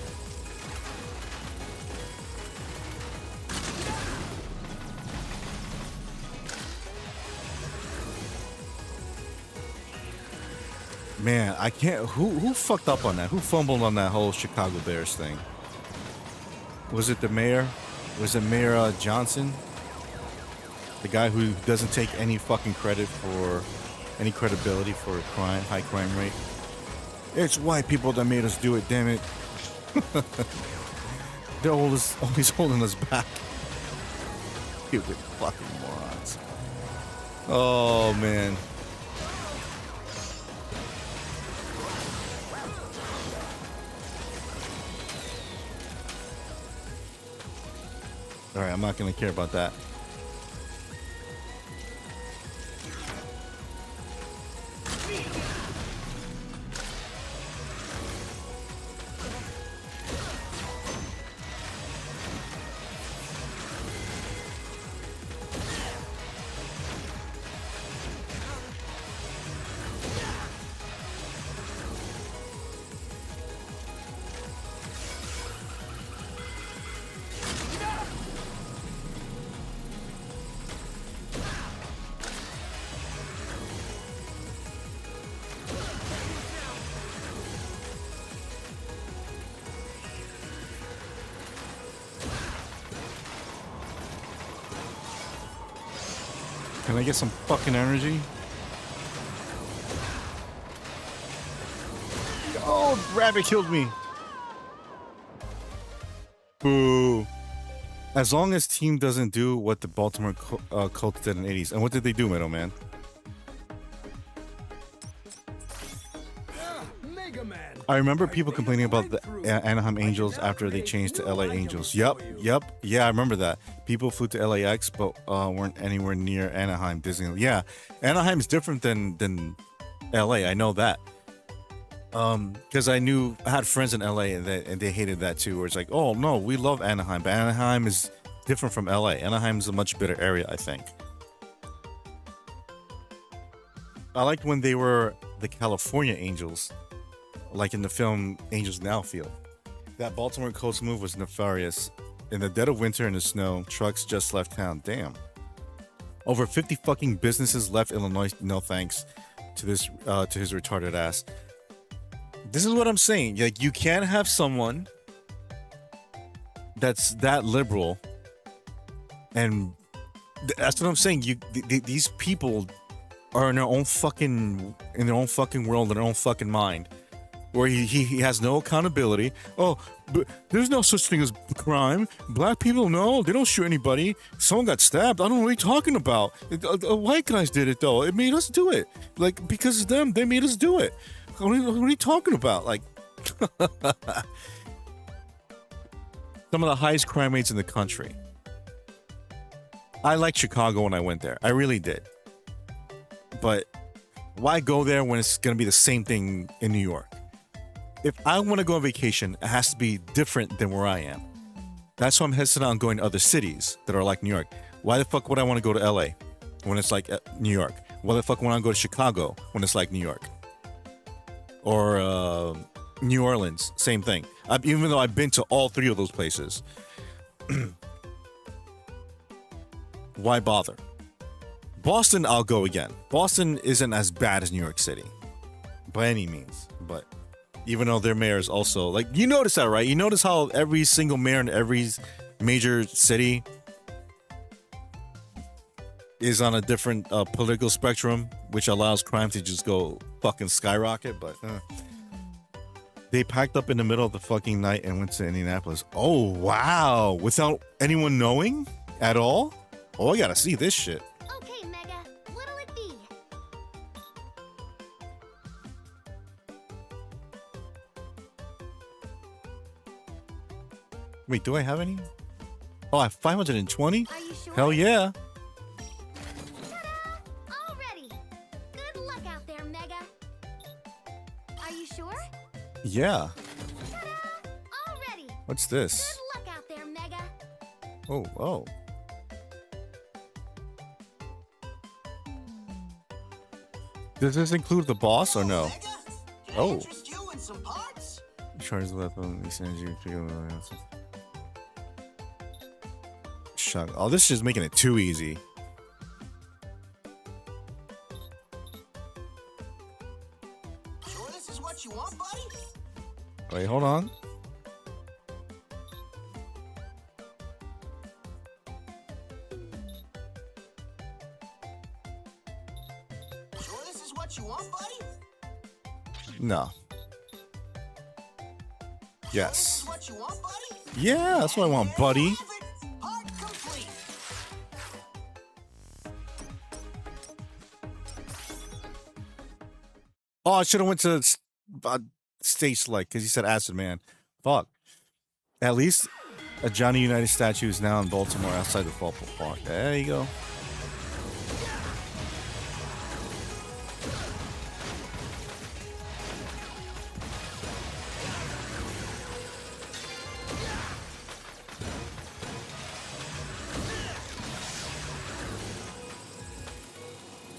Man, I can't. Who fucked up on that? Who fumbled on that whole Chicago Bears thing? Was it the mayor? Was it Mayor Johnson? The guy who doesn't take any fucking credit for any credibility for crime, high crime rate. It's white people that made us do it, damn it. They're always holding us back. Stupid fucking morons. Oh, man. Alright, I'm not gonna care about that. Can I get some fucking energy? Oh, rabbit killed me. Boo. As long as team doesn't do what the Baltimore Colts did in the 80s. And what did they do, Middle Man? Mega Man. I remember people complaining about the Anaheim Angels after they changed to LA Angels. Yep. Yeah, I remember that. People flew to LAX but weren't anywhere near Anaheim Disneyland. Yeah, Anaheim's different than LA. I know that. Because I had friends in LA and they hated that too. Where it's like, oh no, we love Anaheim, but Anaheim is different from LA. Anaheim's a much better area, I think. I liked when they were the California Angels. Like in the film Angels in the Outfield. That Baltimore Colts move was nefarious. In the dead of winter in the snow, trucks just left town. Damn. Over 50 fucking businesses left Illinois. No thanks to this to his retarded ass. This is what I'm saying. Like, you can't have someone that's that liberal, and that's what I'm saying. These people are in their own fucking world, in their own fucking mind. Where he has no accountability. Oh, but there's no such thing as crime. Black people, no, they don't shoot anybody. Someone got stabbed. I don't know what you're talking about. White guys did it, though. It made us do it. Like, because of them, they made us do it. What are you talking about? Like, some of the highest crime rates in the country. I liked Chicago when I went there. I really did. But why go there when it's going to be the same thing in New York? If I want to go on vacation, it has to be different than where I am. That's why I'm hesitant on going to other cities that are like New York. Why the fuck would I want to go to LA when it's like New York? Why the fuck would I go to Chicago when it's like New York? Or New Orleans, same thing. Even though I've been to all three of those places. Why bother? Boston, I'll go again. Boston isn't as bad as New York City, by any means. But even though their mayor is also like, you notice that, right? You notice how every single mayor in every major city is on a different political spectrum, which allows crime to just go fucking skyrocket. But they packed up in the middle of the fucking night and went to Indianapolis. Oh, wow. Without anyone knowing at all? Oh, I gotta see this shit. Okay, Mega, what'll it be? Wait, do I have any? Oh, I have 520? Are you sure? Hell yeah. Ta-da! All ready. Good luck out there, Mega. Are you sure? Yeah. Ta-da! All ready. What's this? Good luck out there, Mega. Oh, oh. Does this include the boss or no? Mega, can I Oh. interest you in some parts? Charge the weapon, these energy, Shut. Oh, this is making it too easy. Sure this is what you want, buddy? Wait, hold on. Sure this is what you want, buddy? No. This Yes. is what you want, buddy? Yeah, that's what I want, buddy. Have it. Part complete. Oh, I should have went to stage select because he said Acid Man. Fuck. At least a Johnny United statue is now in Baltimore outside the football park. There you go.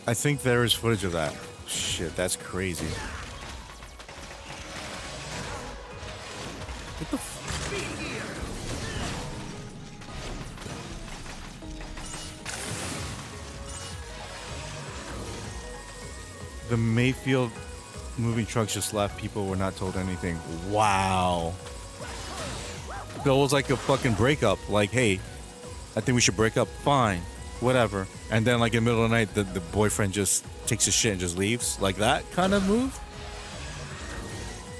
I think there is footage of that. Shit, that's crazy. What the The Mayfield moving trucks just left. People were not told anything. Wow. So it was like a fucking breakup. Like, hey, I think we should break up. Fine. Whatever. And then, like, in the middle of the night, the boyfriend just takes his shit and just leaves. Like that kind of move.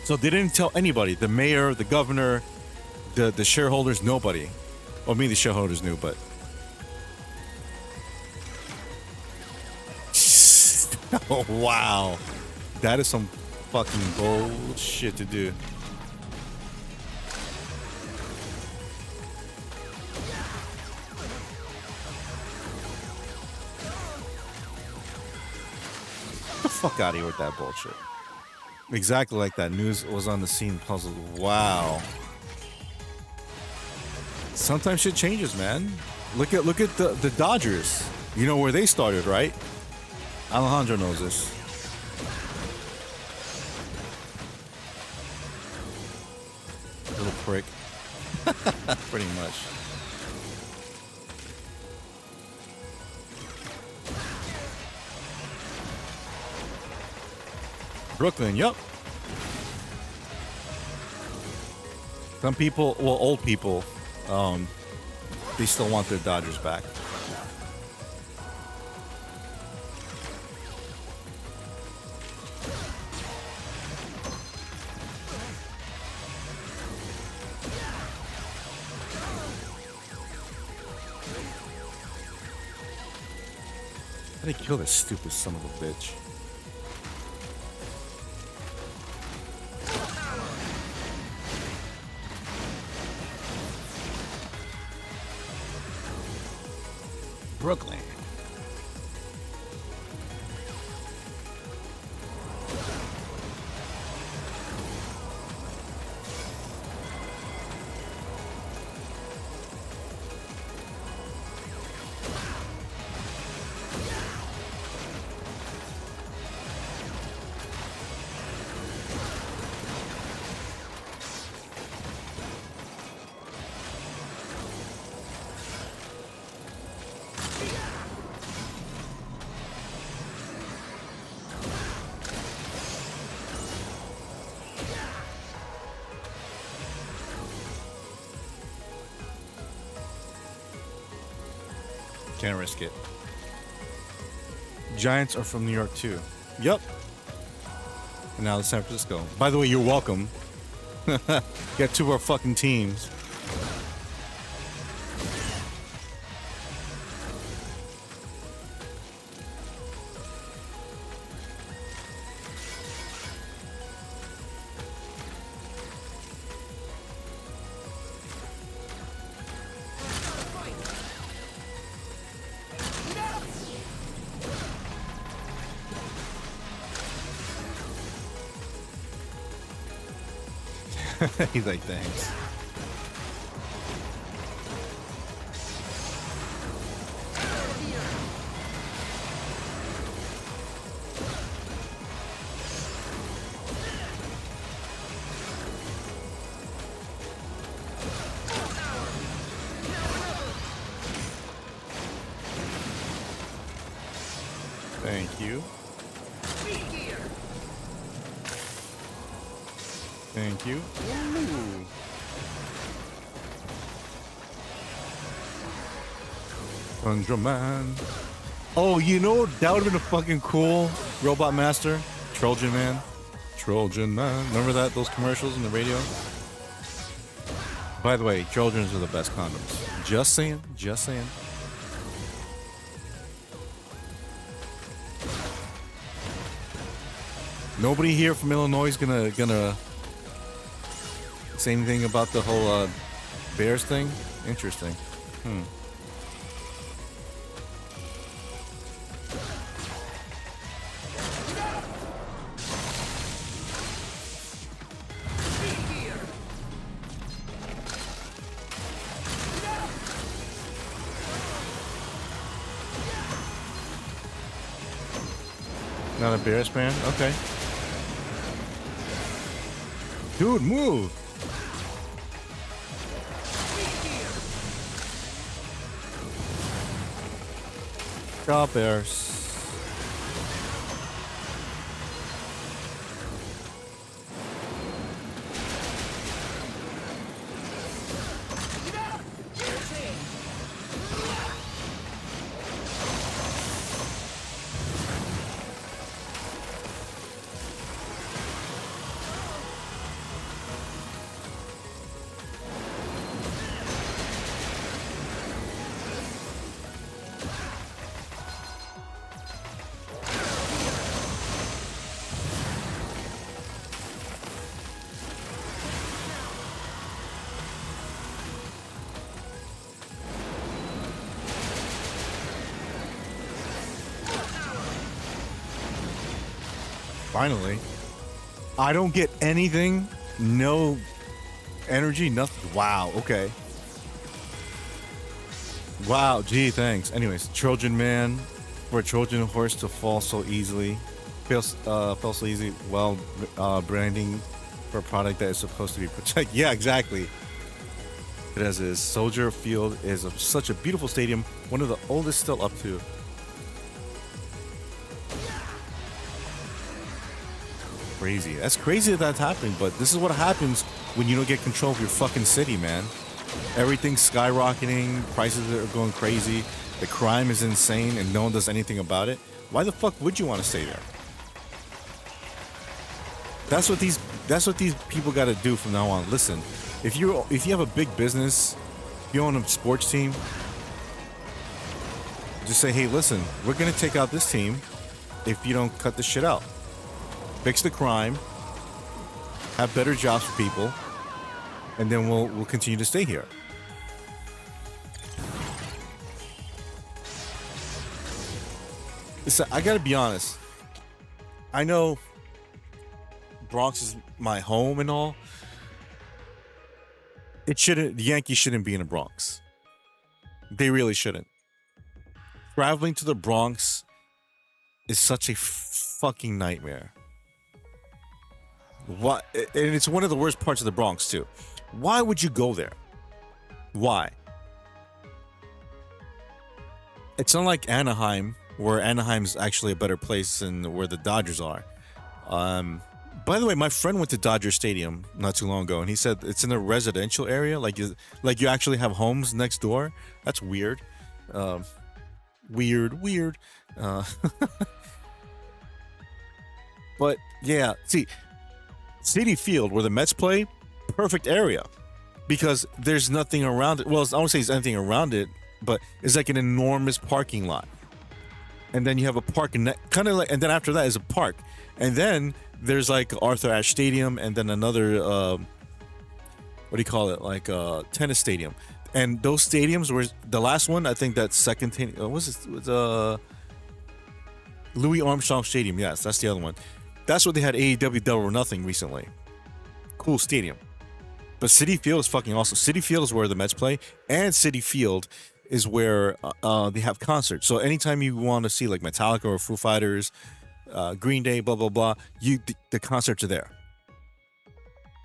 So they didn't tell anybody. The mayor, the governor, the shareholders, nobody. Or maybe the shareholders knew, but... Oh, wow. That is some fucking bullshit to do. Get the fuck out of here with that bullshit. Exactly like that. News was on the scene. Puzzle. Wow. Sometimes shit changes, man. Look at the Dodgers. You know where they started, right? Alejandro knows this. Little prick. Pretty much. Brooklyn, yup. Some people, well, old people, they still want their Dodgers back. How did they kill this stupid son of a bitch? Brooklyn. Can't risk it. Giants are from New York too. Yep. And now it's San Francisco. By the way, you're welcome. Got two of our fucking teams. He's like, thanks. Thank you. Thank you. Ooh. Tundra Man. Oh, you know, that would have been a fucking cool Robot Master. Trojan Man. Trojan Man. Remember that? Those commercials on the radio? By the way, Trojans are the best condoms. Just saying. Just saying. Nobody here from Illinois is gonna say anything about the whole Bears thing? Interesting. Not a Bears fan? Okay. Dude, move! Go Bears. Finally. I don't get anything. No energy, nothing. Wow, okay. Wow, gee, thanks. Anyways, Trojan Man. For a Trojan horse to fall so easily. Fell so easy while branding for a product that is supposed to be protected. Yeah, exactly. It has a Soldier Field is such a beautiful stadium. One of the oldest still up to. Crazy. That's crazy that that's happening, but this is what happens when you don't get control of your fucking city, man. Everything's skyrocketing, prices are going crazy, the crime is insane, and no one does anything about it. Why the fuck would you want to stay there? That's what these people got to do from now on. Listen, if you have a big business, if you own a sports team, just say, hey, listen, we're gonna take out this team if you don't cut this shit out. Fix the crime, have better jobs for people, and then we'll continue to stay here. Listen, I gotta be honest. I know Bronx is my home and all. The Yankees shouldn't be in the Bronx. They really shouldn't. Traveling to the Bronx is such a fucking nightmare. Why? And it's one of the worst parts of the Bronx too. Why would you go there? Why? It's not like Anaheim, where Anaheim's actually a better place than where the Dodgers are. By the way, my friend went to Dodger Stadium not too long ago, and he said it's in a residential area, like you actually have homes next door. That's weird. weird. Uh, but yeah, see, Citi Field where the Mets play, perfect area because there's nothing around it. Well, I don't say there's anything around it, but it's like an enormous parking lot. And then you have a park, and kind of like, and then after that is a park, and then there's like Arthur Ashe Stadium, and then another, what do you call it, like tennis stadium. And those stadiums were the last one. I think that second, was Louis Armstrong Stadium. Yes, that's the other one. That's what they had AEW Double or Nothing recently. Cool stadium. But Citi Field is fucking awesome. Citi Field is where the Mets play, and Citi Field is where they have concerts. So anytime you want to see like Metallica or Foo Fighters, Green Day, blah blah blah, the concerts are there.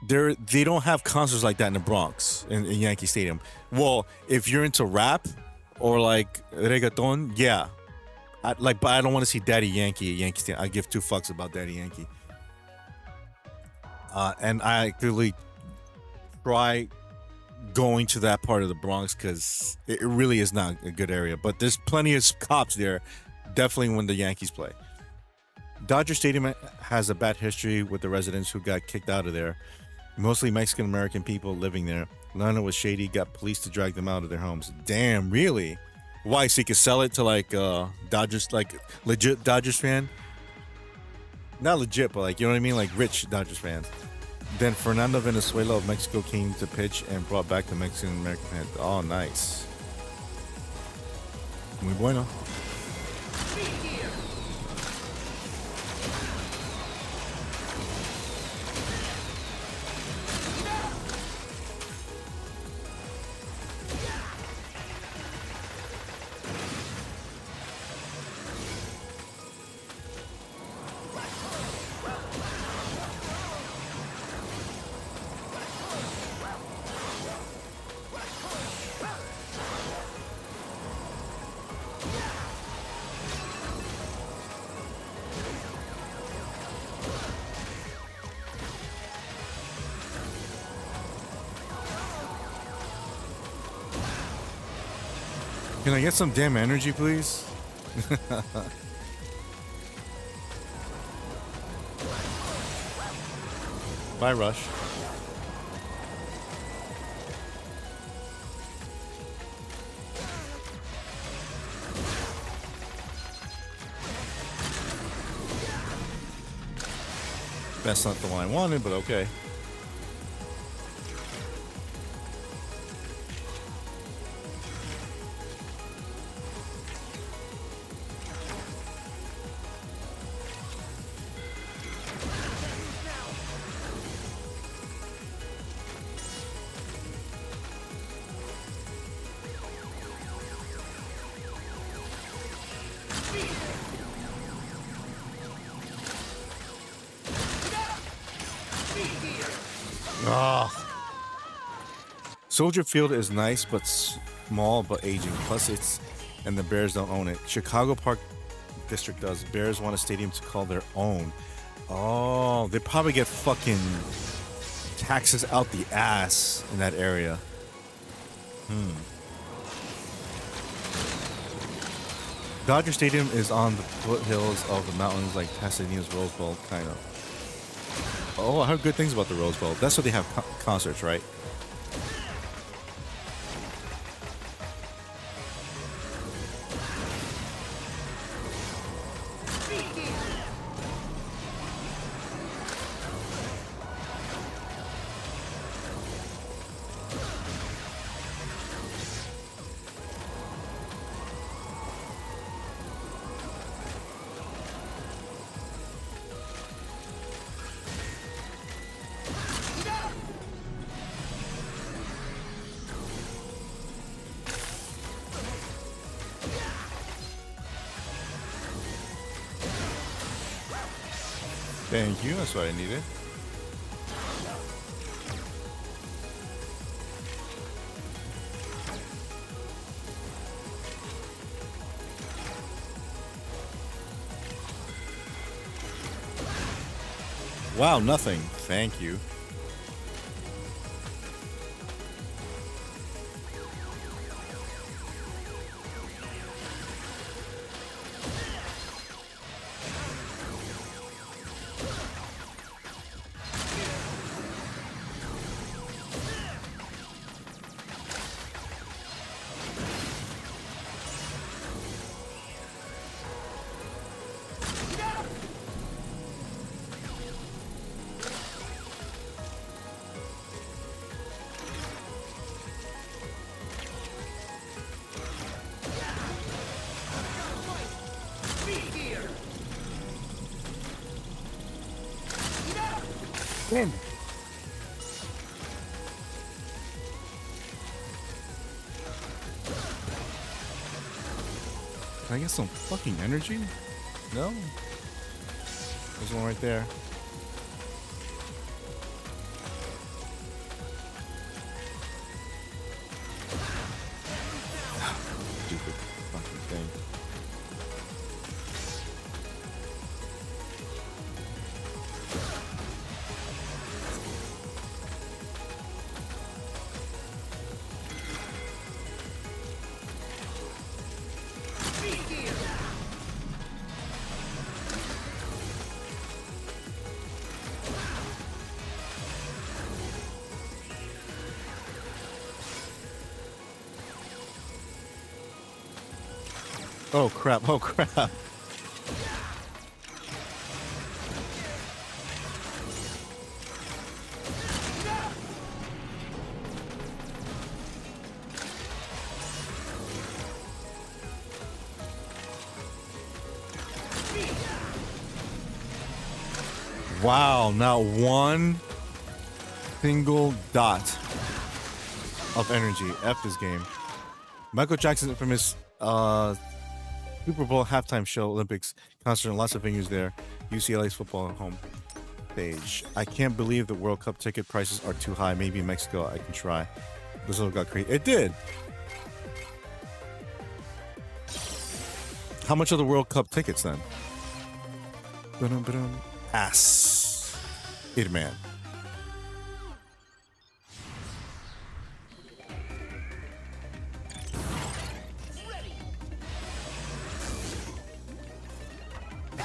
They don't have concerts like that in the Bronx in Yankee Stadium. Well, if you're into rap or like reggaeton, yeah, but I don't want to see Daddy Yankee at Yankee Stadium. I give two fucks about Daddy Yankee. And I actually try going to that part of the Bronx because it really is not a good area. But there's plenty of cops there, definitely when the Yankees play. Dodger Stadium has a bad history with the residents who got kicked out of there. Mostly Mexican American people living there. Lana was shady, got police to drag them out of their homes. Damn, really? Why? So you could sell it to like Dodgers, like legit Dodgers fan? Not legit, but like, you know what I mean? Like rich Dodgers fans. Then Fernando Venezuela of Mexico came to pitch and brought back the Mexican American fans. Oh, nice. Muy bueno. Can I get some damn energy, please? Bye, Rush. That's not the one I wanted, but okay. Soldier Field is nice but small but aging. Plus and the Bears don't own it. Chicago Park District does. Bears want a stadium to call their own. Oh, they probably get fucking taxes out the ass in that area. Dodger Stadium is on the foothills of the mountains like Pasadena's Rose Bowl, kind of. Oh, I heard good things about the Rose Bowl. That's where they have concerts, right? Thank you, that's what I needed. Wow, nothing. Thank you. Damn it. Can I get some fucking energy? No? There's one right there. Stupid fucking thing. Oh crap, oh crap. Wow, not one single dot of energy. F this game. Michael Jackson's infamous Super Bowl halftime show, Olympics concert, and lots of venues there. UCLA's football home stage. I can't believe the World Cup ticket prices are too high. Maybe in Mexico I can try. Brazil got crazy. It did. How much are the World Cup tickets then? Ba-dum-ba-dum. Ass. It man.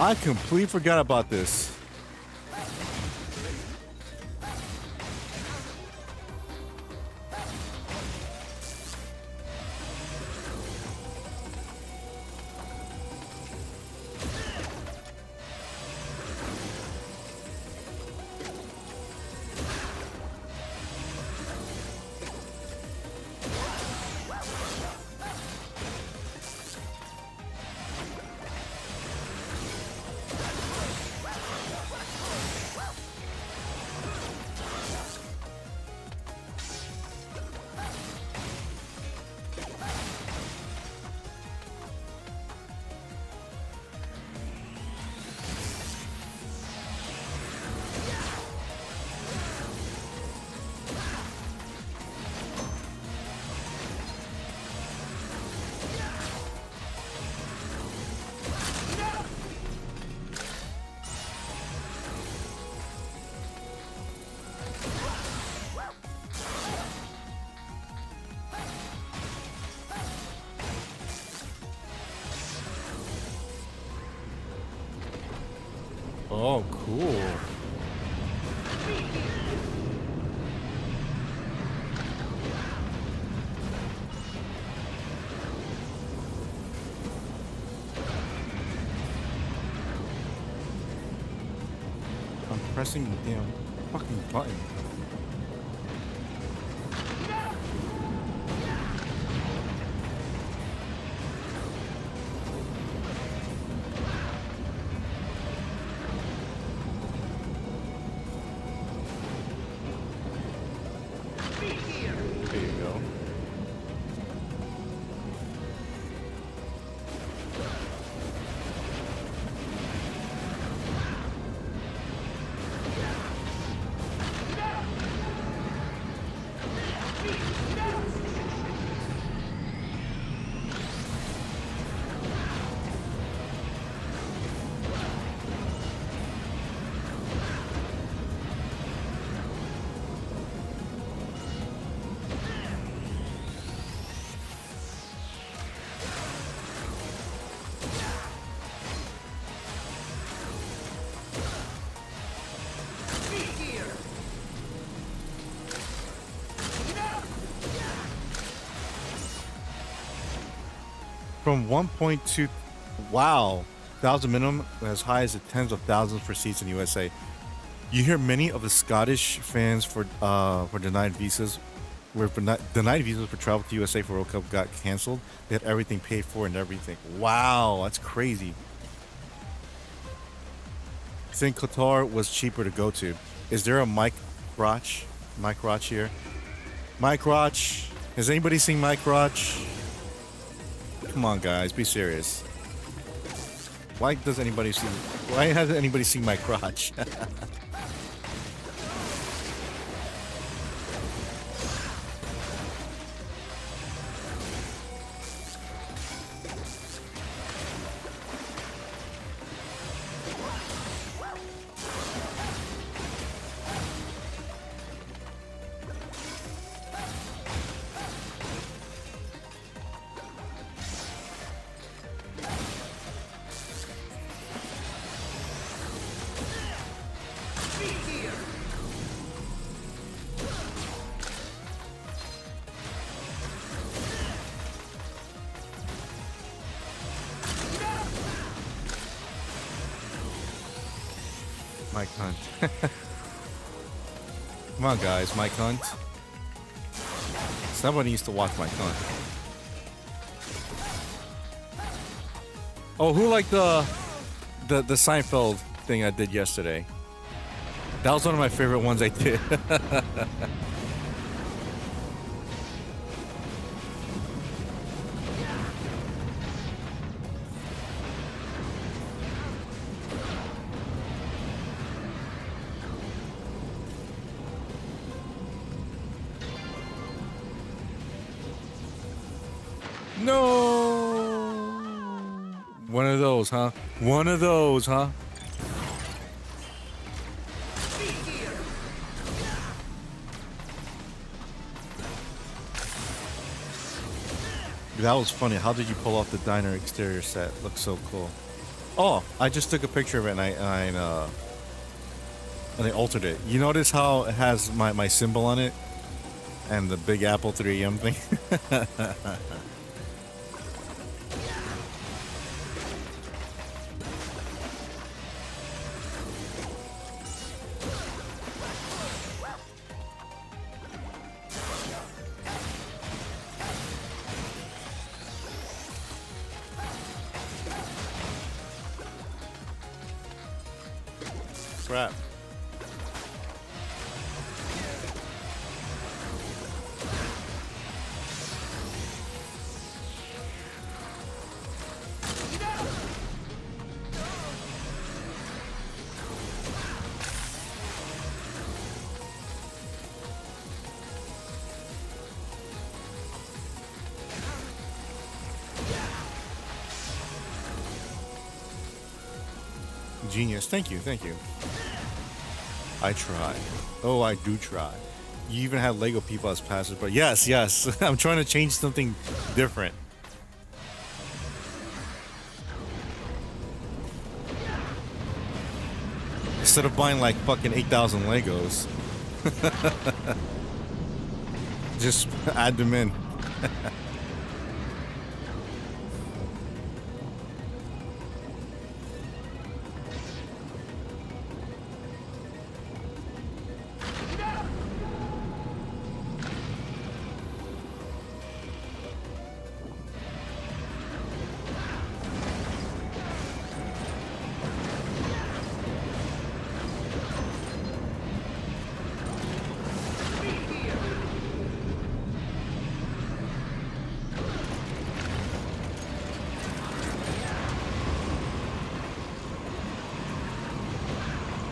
I completely forgot about this. Oh, cool. I'm pressing the damn fucking button. There you go. From 1.2, wow, thousand minimum as high as the tens of thousands for seats in the USA. You hear many of the Scottish fans for denied visas, denied visas for travel to USA for World Cup got canceled. They had everything paid for and everything. Wow, that's crazy. I think Qatar was cheaper to go to. Is there a Mike Roch? Mike Roch here? Mike Roch. Has anybody seen Mike Roch? Come on, guys, be serious. Why does anybody see? Why has anybody seen Mike Roch? Mike Hunt. Come on, guys, Mike Hunt. Somebody needs to watch Mike Hunt. Oh, who liked the Seinfeld thing I did yesterday? That was one of my favorite ones I did. No! One of those, huh? One of those, huh? That was funny. How did you pull off the diner exterior set? Looks so cool. Oh, I just took a picture of it and I altered it. You notice how it has my symbol on it? And the big Apple 3M thing? Crap. Genius. Thank you. Thank you. I try. Oh, I do try. You even had Lego people as passive, but yes, yes. I'm trying to change something different. Instead of buying like fucking 8,000 Legos, just add them in.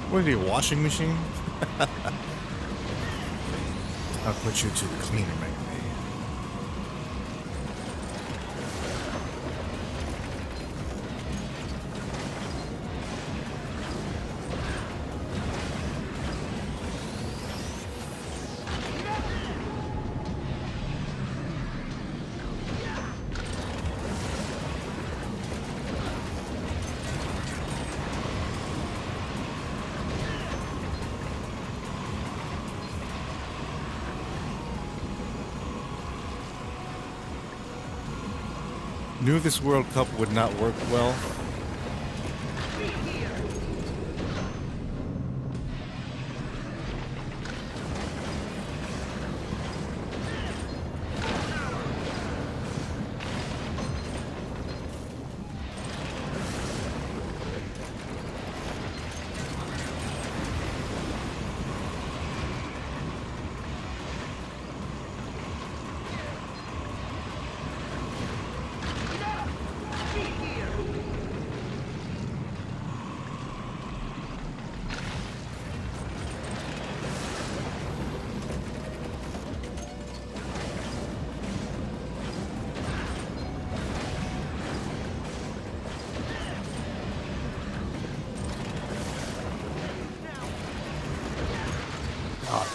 What are you, a washing machine? I'll put you to the cleaner, maybe. Knew this World Cup would not work well.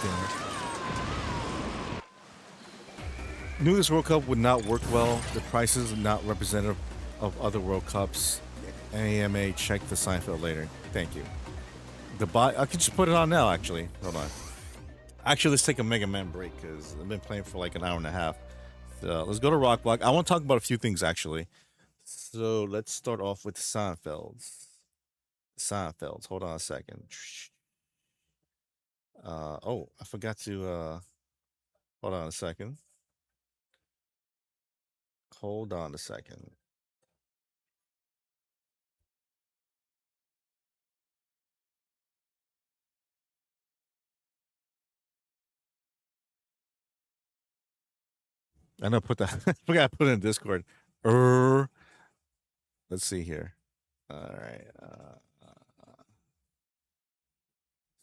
dinner. Knew this World Cup would not work well. The prices are not representative of other World Cups. AMA, check the Seinfeld later. Thank you. I could just put it on now, actually. Hold on. Actually, let's take a Mega Man break because I've been playing for like an hour and a half. So let's go to Rock Block. I want to talk about a few things, actually. So let's start off with Seinfelds. Seinfelds. Hold on a second. Oh, I forgot to hold on a second. Hold on a second. I know put that I forgot to put it in Discord. Let's see here. All right.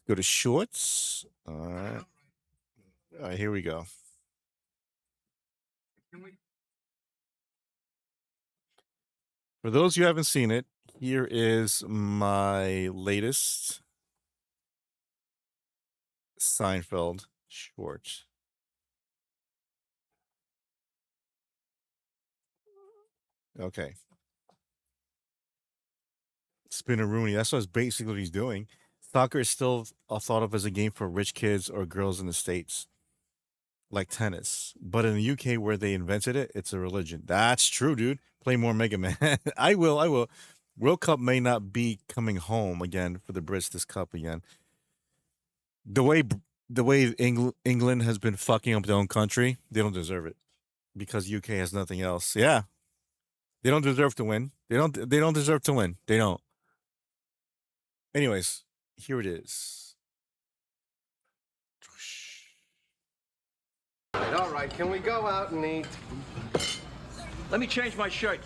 Go to shorts. All right. All right, here we go. For those who haven't seen it, here is my latest Seinfeld short. Okay. Spinner Rooney. That's basically what he's doing. Soccer is still thought of as a game for rich kids or girls in the States, like tennis. But in the UK, where they invented it, it's a religion. That's true, dude. Play more Mega Man. I will. World Cup may not be coming home again for the Brits this cup again. The way England has been fucking up their own country, they don't deserve it because UK has nothing else. Yeah, they don't deserve to win. They don't deserve to win. They don't. Anyways, here it is. All right, can we go out and eat? Let me change my shirt.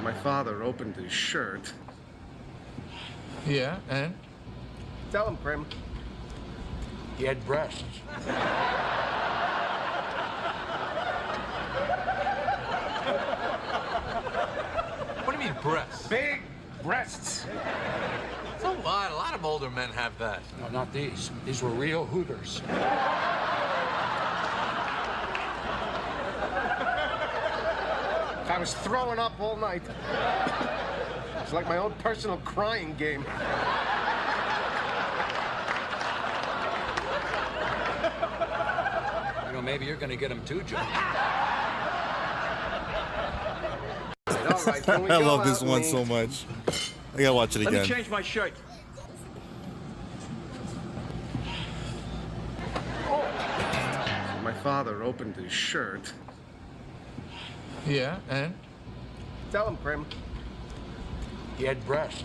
My father opened his shirt. Yeah, and? Tell him, Prim. He had breasts. What do you mean breasts? Big breasts. So what? A lot of older men have that. No, not these. These were real hooters. I was throwing up all night. It's like my own personal crying game. You know, maybe you're gonna get him too, Joe. All right, can we I go love out this and one eat? so much. I gotta watch it Let again. me change my shirt. My father opened his shirt. Yeah, and? Tell him, Prim. He had breasts.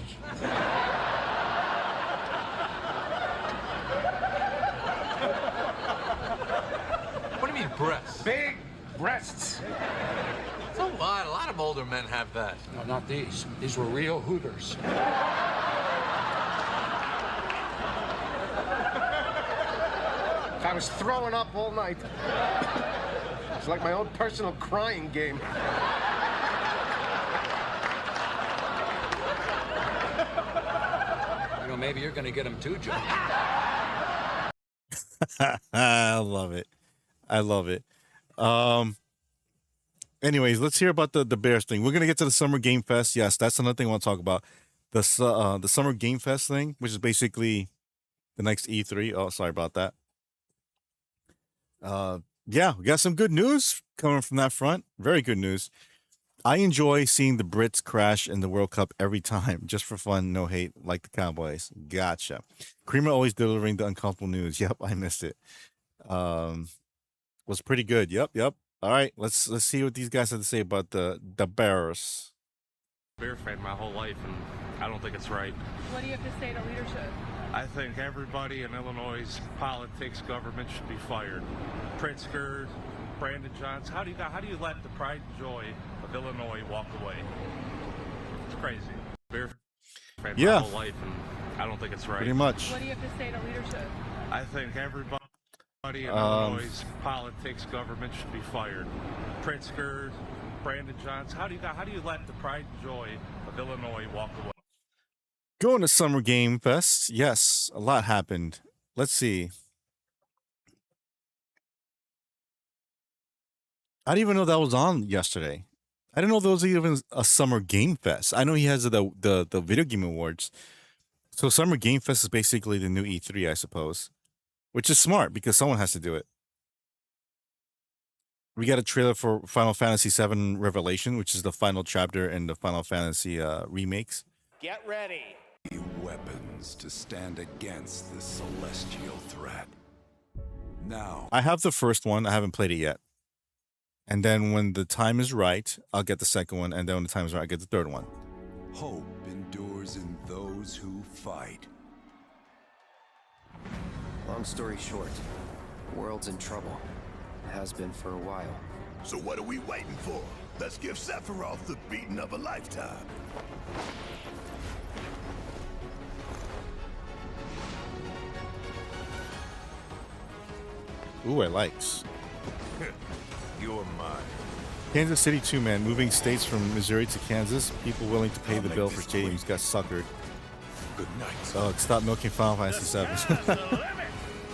What do you mean breasts? Big breasts. So what? A lot of older men have that. No, not these. These were real hooters. I was throwing up all night. It's like my own personal crying game. You know, maybe you're gonna get him too, Joe. I love it. I love it. Anyways, let's hear about the Bears thing. We're gonna get to the Summer Game Fest. Yes, that's another thing I want to talk about. The Summer Game Fest thing, which is basically the next E3. Oh, sorry about that. Yeah, we got some good news coming from that front. Very good news. I enjoy seeing the Brits crash in the World Cup every time, just for fun, no hate, like the Cowboys. Gotcha. Creamer always delivering the uncomfortable news. Yep, I missed it. Was pretty good. Yep. All right, let's see what these guys have to say about the Bears. Bear fan my whole life, and I don't think it's right. What do you have to say to leadership? I think everybody in Illinois' politics, government should be fired. Pritzker, Brandon Johns, how do you let the pride and joy of Illinois walk away? It's crazy. Bear fan my whole life, and I don't think it's right. Pretty much. What do you have to say to leadership? I think everybody in Illinois' politics, government should be fired. Pritzker, Brandon Johns, how do you let the pride and joy of Illinois walk away? Going to Summer Game Fest. Yes, a lot happened. Let's see. I didn't even know that was on yesterday. I didn't know there was even a Summer Game Fest. I know he has the Video Game Awards. So Summer Game Fest is basically the new E3, I suppose. Which is smart because someone has to do it. We got a trailer for Final Fantasy VII Revelation, which is the final chapter in the Final Fantasy remakes. Get ready. Weapons to stand against this celestial threat. Now, I have the first one. I haven't played it yet. And then when the time is right, I'll get the second one. And then when the time is right, I'll get the third one. hope endures in those who fight. Long story short, the world's in trouble. It has been for a while. So what are we waiting for? Let's give Sephiroth the beating of a lifetime. Ooh, I likes. You're mine. Kansas City 2, man. Moving states from Missouri to Kansas. People willing to pay the bill for stadiums got suckered. Good night. Oh, stop milking Final Fantasy VII.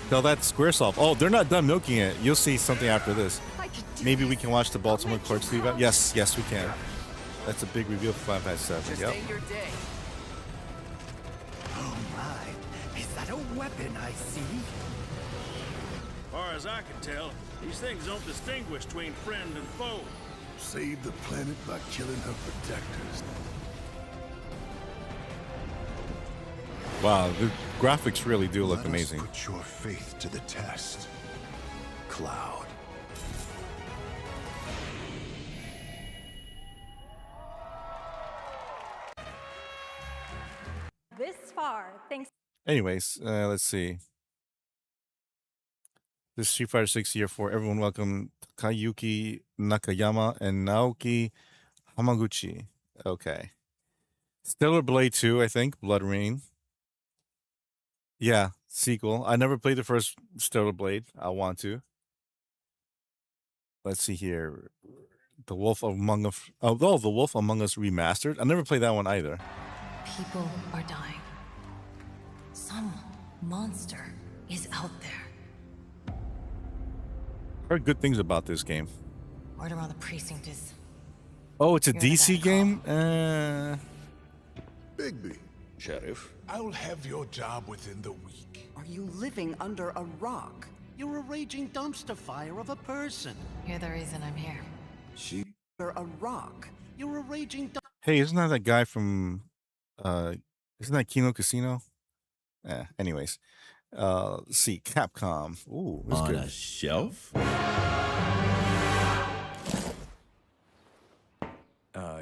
Tell that to Squaresoft. Oh, they're not done milking it. You'll see something after this. Maybe we can watch the Baltimore Courts leave out. Yes, yes, we can. That's a big reveal for Final Fantasy VII. Yep. Your day. Oh my, is that a weapon I see? As far as I can tell, these things don't distinguish between friend and foe. Save the planet by killing her protectors. Wow, the graphics really do look Let us amazing. put your faith to the test, Cloud. This far, thanks. Anyways, let's see. This is Street Fighter 6 Year 4. Everyone welcome Takayuki Nakayama and Naoki Hamaguchi. Okay. Stellar Blade 2, I think. Blood Rain. Yeah, sequel. I never played the first Stellar Blade. I want to. Let's see here. The Wolf Among Us. Oh, The Wolf Among Us Remastered. I never played that one either. People are dying. Some monster is out there. Heard good things about this game. Word around the precinct is... Oh, it's a You're the DC bad game? Bigby. Sheriff, I'll have your job within the week. Are you living under a rock? You're a raging dumpster fire of a person. You're the reason I'm here. she You're a rock. You're a raging dumpster. Hey, isn't that guy from isn't that Kino Casino? Anyways. Let's see, Capcom. Ooh, this is On good. a shelf?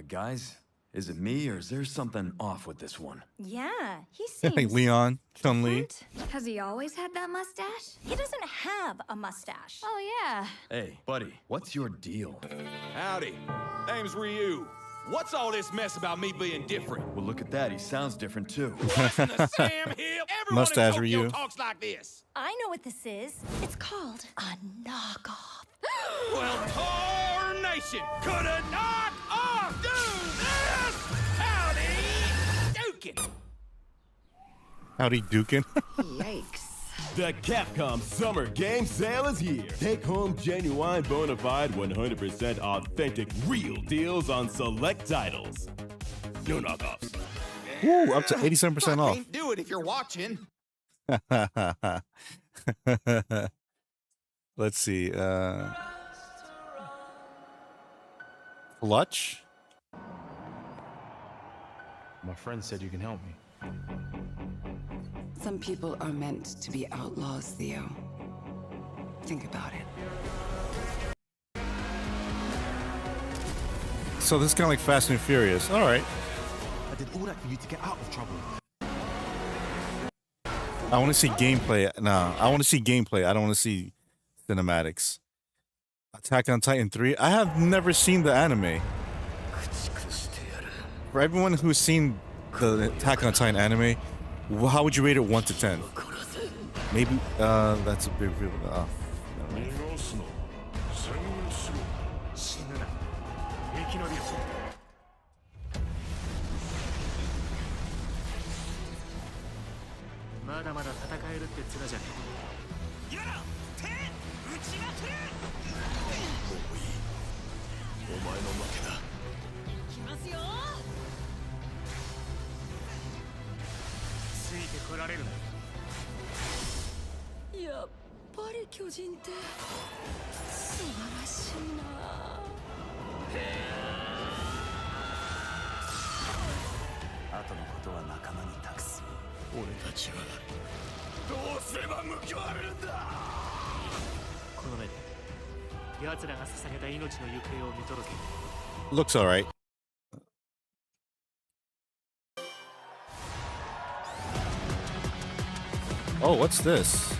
Guys, is it me or is there something off with this one? Yeah, he seems... Leon, Chun-Li. Has he always had that mustache? He doesn't have a mustache. Oh, yeah. Hey, buddy, what's your deal? Howdy. Name's Ryu. What's all this mess about me being different? Well, look at that. He sounds different too. Sam Hill. Everyone Mustache in Tokyo Ryu. talks like this. I know what this is. It's called a knockoff. Well, tarnation. Could a knock off do this? Howdy, Dukin. Howdy Dukin. Yikes. The Capcom Summer Game Sale is here. Take home genuine, bona fide, 100% authentic, real deals on select titles. No knockoffs. Ooh, up to 87% off. Can't do it if you're watching. Let's see. Clutch? My friend said you can help me. Some people are meant to be outlaws, Theo. Think about it. So this is kind of like Fast and Furious. All right. I did all that for you to get out of trouble. I want to see gameplay. Nah, I want to see gameplay. I don't want to see cinematics. Attack on Titan 3. I have never seen the anime. For everyone who's seen the Attack on Titan anime, how would you rate it 1 to 10? Maybe that's a big real. まだまだ戦えるって面じゃねえ。やら手打ちまくれ。もういい。お前の負けだ。行きますよ。ついてこられるな。やっぱり巨人って素晴らしいな。後のことは仲間に託す。俺たちはどうすれば報われるんだ。この目で奴らが捧げた命の行方を見届け。 Looks alright. Oh, what's this?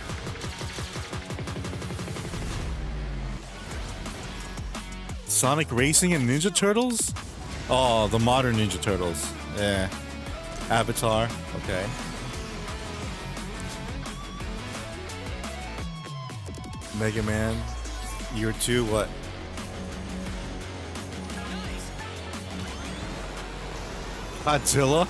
Sonic Racing and Ninja Turtles? Oh, the modern Ninja Turtles. Yeah. Avatar. Okay. Mega Man. Year 2, what? Godzilla?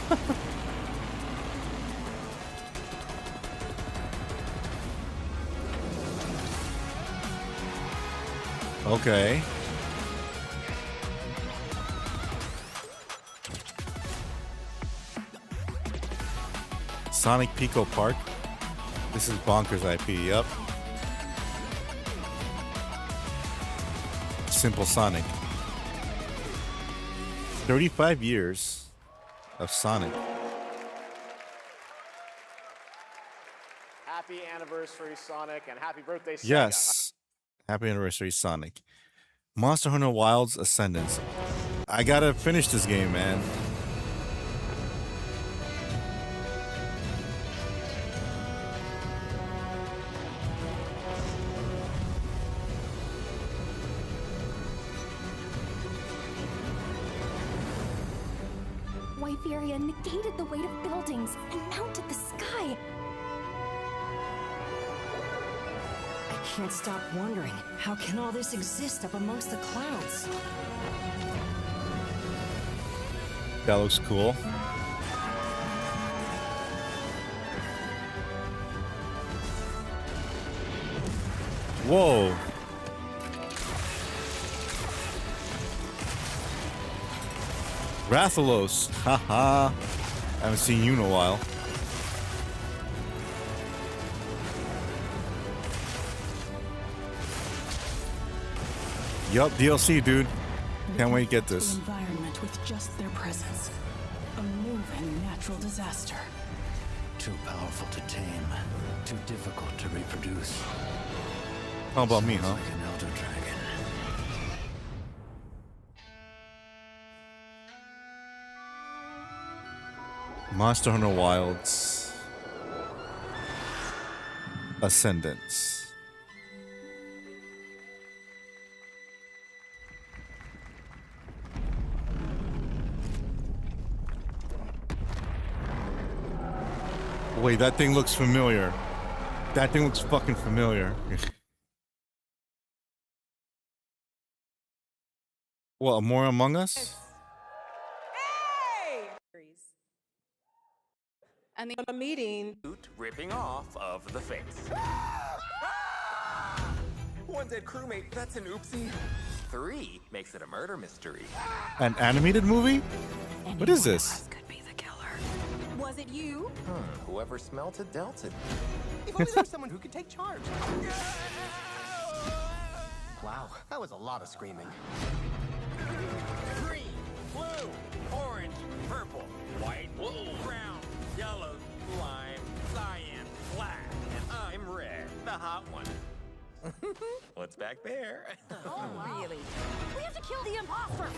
Okay. Sonic Pico Park. This is Bonkers IP, yep. Simple Sonic. 35 years of Sonic. Happy anniversary, Sonic, and happy birthday, Sega. Yes. Happy anniversary, Sonic. Monster Hunter Wilds Ascendance. I gotta finish this game, man. Wyveria negated the weight of buildings and mounted the sky. I can't stop wondering, how can all this exist up amongst the clouds? That looks cool. Whoa. Rathalos. Haha. Haven't seen you in a while. Yup, DLC, dude. Can't wait to get this. Environment with just their presence. A moving natural disaster. Too powerful to tame. Too difficult to reproduce. How about me, huh? Like an elder dragon. Monster Hunter Wilds Ascendance. Wait, that thing looks familiar. That thing looks fucking familiar. What, more Among Us? And the meeting. Ripping off of the face. One dead crewmate, that's an oopsie. 3 makes it a murder mystery. An animated movie? What is this? Was it you? Whoever smelt it dealt it. If only there was someone who could take charge. Wow, that was a lot of screaming. Green, blue, orange, purple, white, brown, yellow, lime, cyan, black, and I'm red, the hot one. What's back there? Oh, really? We have to kill the imposter!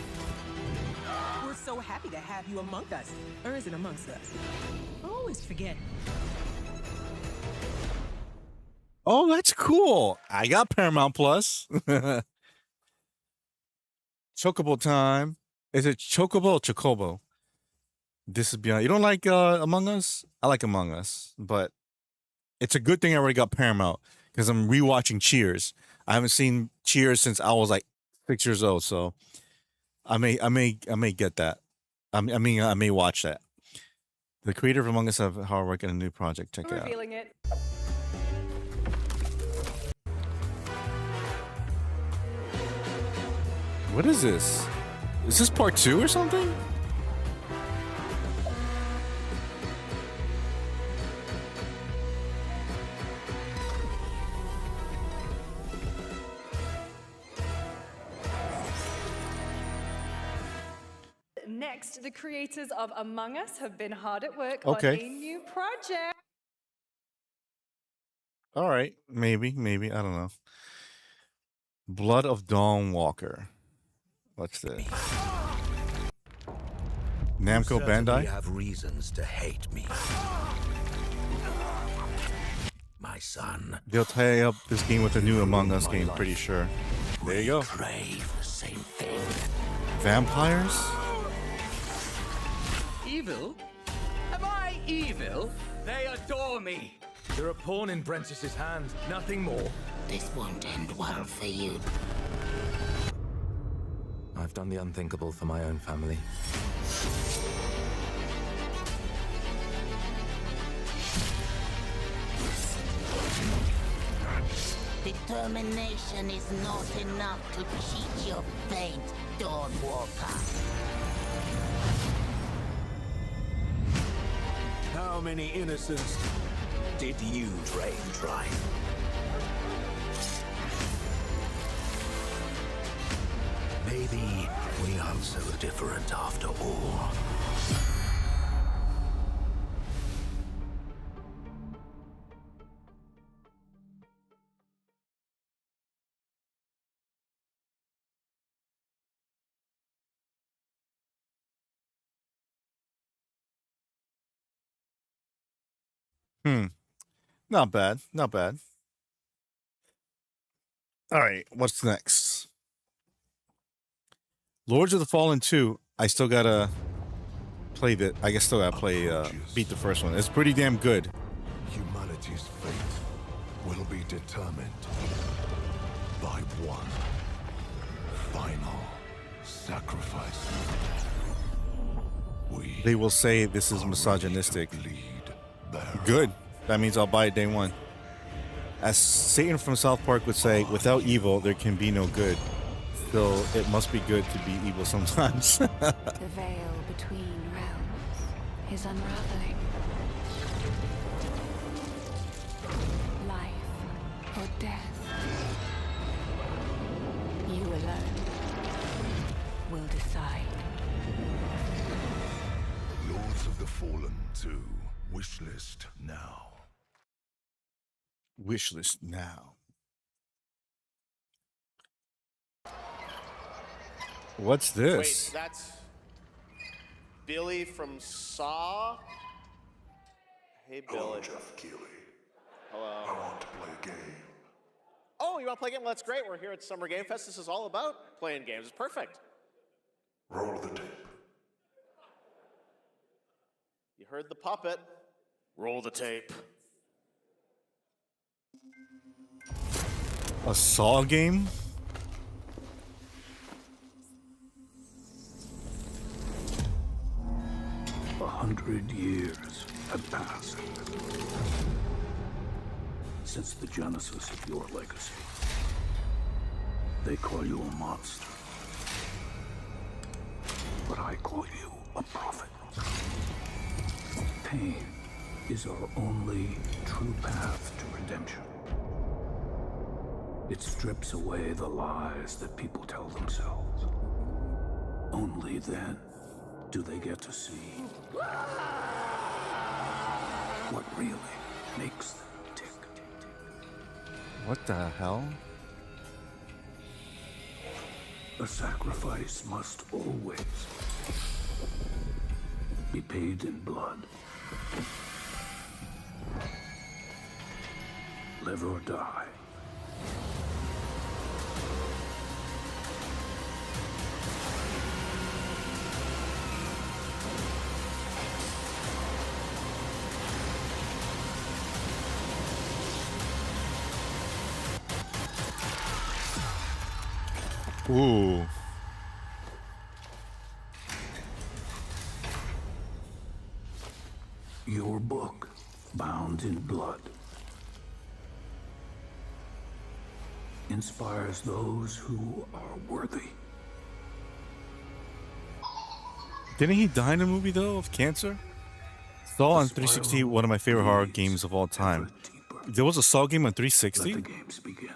We're so happy to have you among us. Or is it amongst us? I always forget. Oh, that's cool. I got Paramount Plus. Chocobo time. Is it Chocobo or Chocobo? This is beyond. You don't like Among Us? I like Among Us, but it's a good thing I already got Paramount because I'm rewatching Cheers. I haven't seen Cheers since I was like 6 years old, so I may get that. I may watch that. The creator of Among Us have hard work on a new project. Check it out. Revealing it. What is this? Is this part 2 or something? Next, the creators of Among Us have been hard at work Okay. on a new project. All right, maybe, I don't know. Blood of Dawn Walker. What's this? Namco You Bandai? have reasons to hate me. My son. They'll tie up this game with a new Among Us game, pretty sure. There you go. Crave the same thing. Vampires? Evil? Am I evil? They adore me. You're a pawn in Brentius's hand, nothing more. This won't end well for you. I've done the unthinkable for my own family. Determination is not enough to cheat your fate, Dawnwalker. How many innocents did you drain dry? Maybe we aren't so different after all. Not bad. Not bad. All right, what's next? Lords of the Fallen 2. I still gotta play that. I guess still gotta play, beat the first one. It's pretty damn good. Humanity's fate will be determined by one final sacrifice. They will say this is misogynistic. Good. That means I'll buy it day one. As Satan from South Park would say, without evil, there can be no good. So it must be good to be evil sometimes. The veil between realms is unraveling. Life or death. You alone will decide. Lords of the Fallen 2. Wishlist now. Wishlist now. What's this? Wait, that's Billy from Saw? Hey, Billy. Hello, Jeff Keighley. Hello. I want to play a game. Oh, you want to play a game? Well, that's great. We're here at Summer Game Fest. This is all about playing games. It's perfect. Roll the tape. You heard the puppet. Roll the tape. A Saw game? A 100 years have passed since the genesis of your legacy. They call you a monster, but I call you a prophet. Pain is our only true path to redemption. It strips away the lies that people tell themselves. Only then do they get to see what really makes them tick. What the hell? A sacrifice must always be paid in blood. Live or die. Your book, bound in blood, inspires those who are worthy. Didn't he die in the movie though of cancer? Saw on 360, one of my favorite horror games of all time. There was a Saw game on 360. Let the games begin.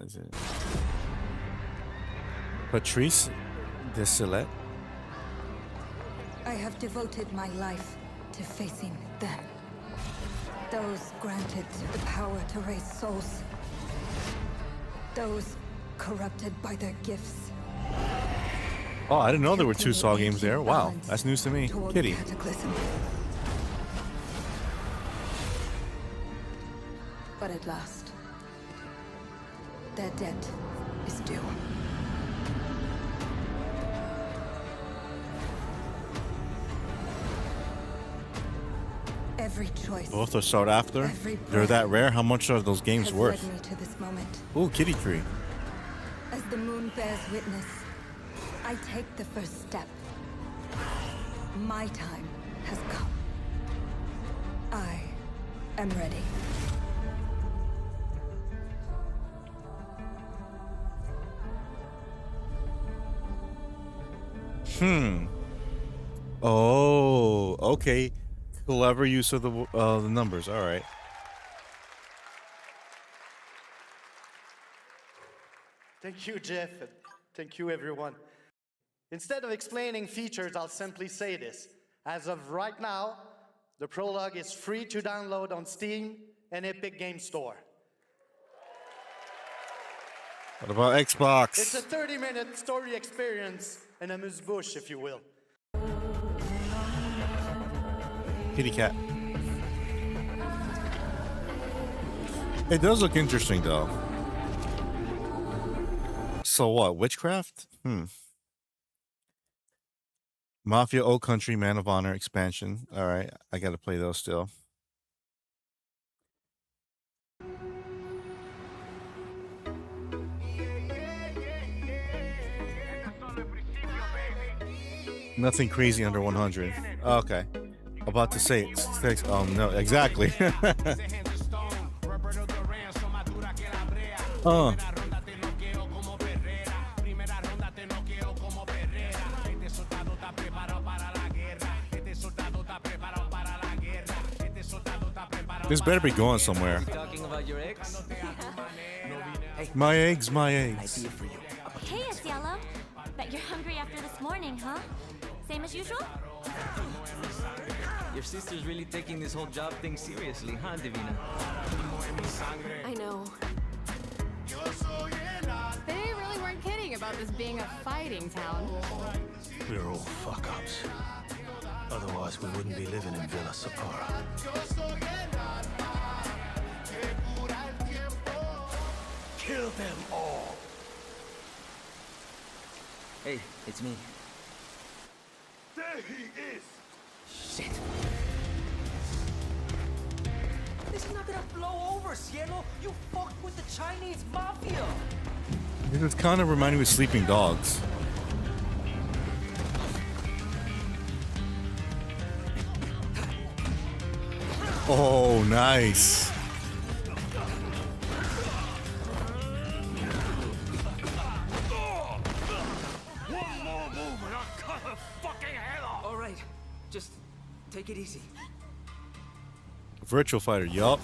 Is it Patrice Desilette? I have devoted my life to facing them. Those granted the power to raise souls. Those corrupted by their gifts. Oh, I didn't know there were two Saw games there. Wow, that's news to me. Kitty. Cataclysm. But at last, their debt is due. Every choice. Both are sought after. They're that rare. How much are those games worth? Led me to this moment. Ooh, kitty tree. As the moon bears witness, I take the first step. My time has come. I am ready. Oh, okay. Clever use of the numbers. All right. Thank you, Jeff. Thank you, everyone. Instead of explaining features, I'll simply say this. As of right now, the prologue is free to download on Steam and Epic Game Store. What about Xbox? It's a 30-minute story experience and amuse-bouche, if you will. Kitty cat. It does look interesting, though. So what? Witchcraft? Mafia, Old Country, Man of Honor expansion. All right, I gotta play those still. Nothing crazy under 100. Okay. About to say six. No, exactly. This better be going somewhere. Talking about your eggs? My eggs, my eggs. Hey, it's Yellow. Bet you're hungry after this morning, huh? Same as usual? Your sister's really taking this whole job thing seriously, huh, Divina? I know. They really weren't kidding about this being a fighting town. We're all fuck-ups. Otherwise, we wouldn't be living in Villa Sapara. Kill them all! Hey, it's me. There he is! Shit. This is not gonna blow over, Cielo! You fucked with the Chinese mafia! This is kind of reminding me of Sleeping Dogs. Oh, nice. One more move and I'll cut her fucking head off! Alright, just take it easy. Virtual Fighter, yup.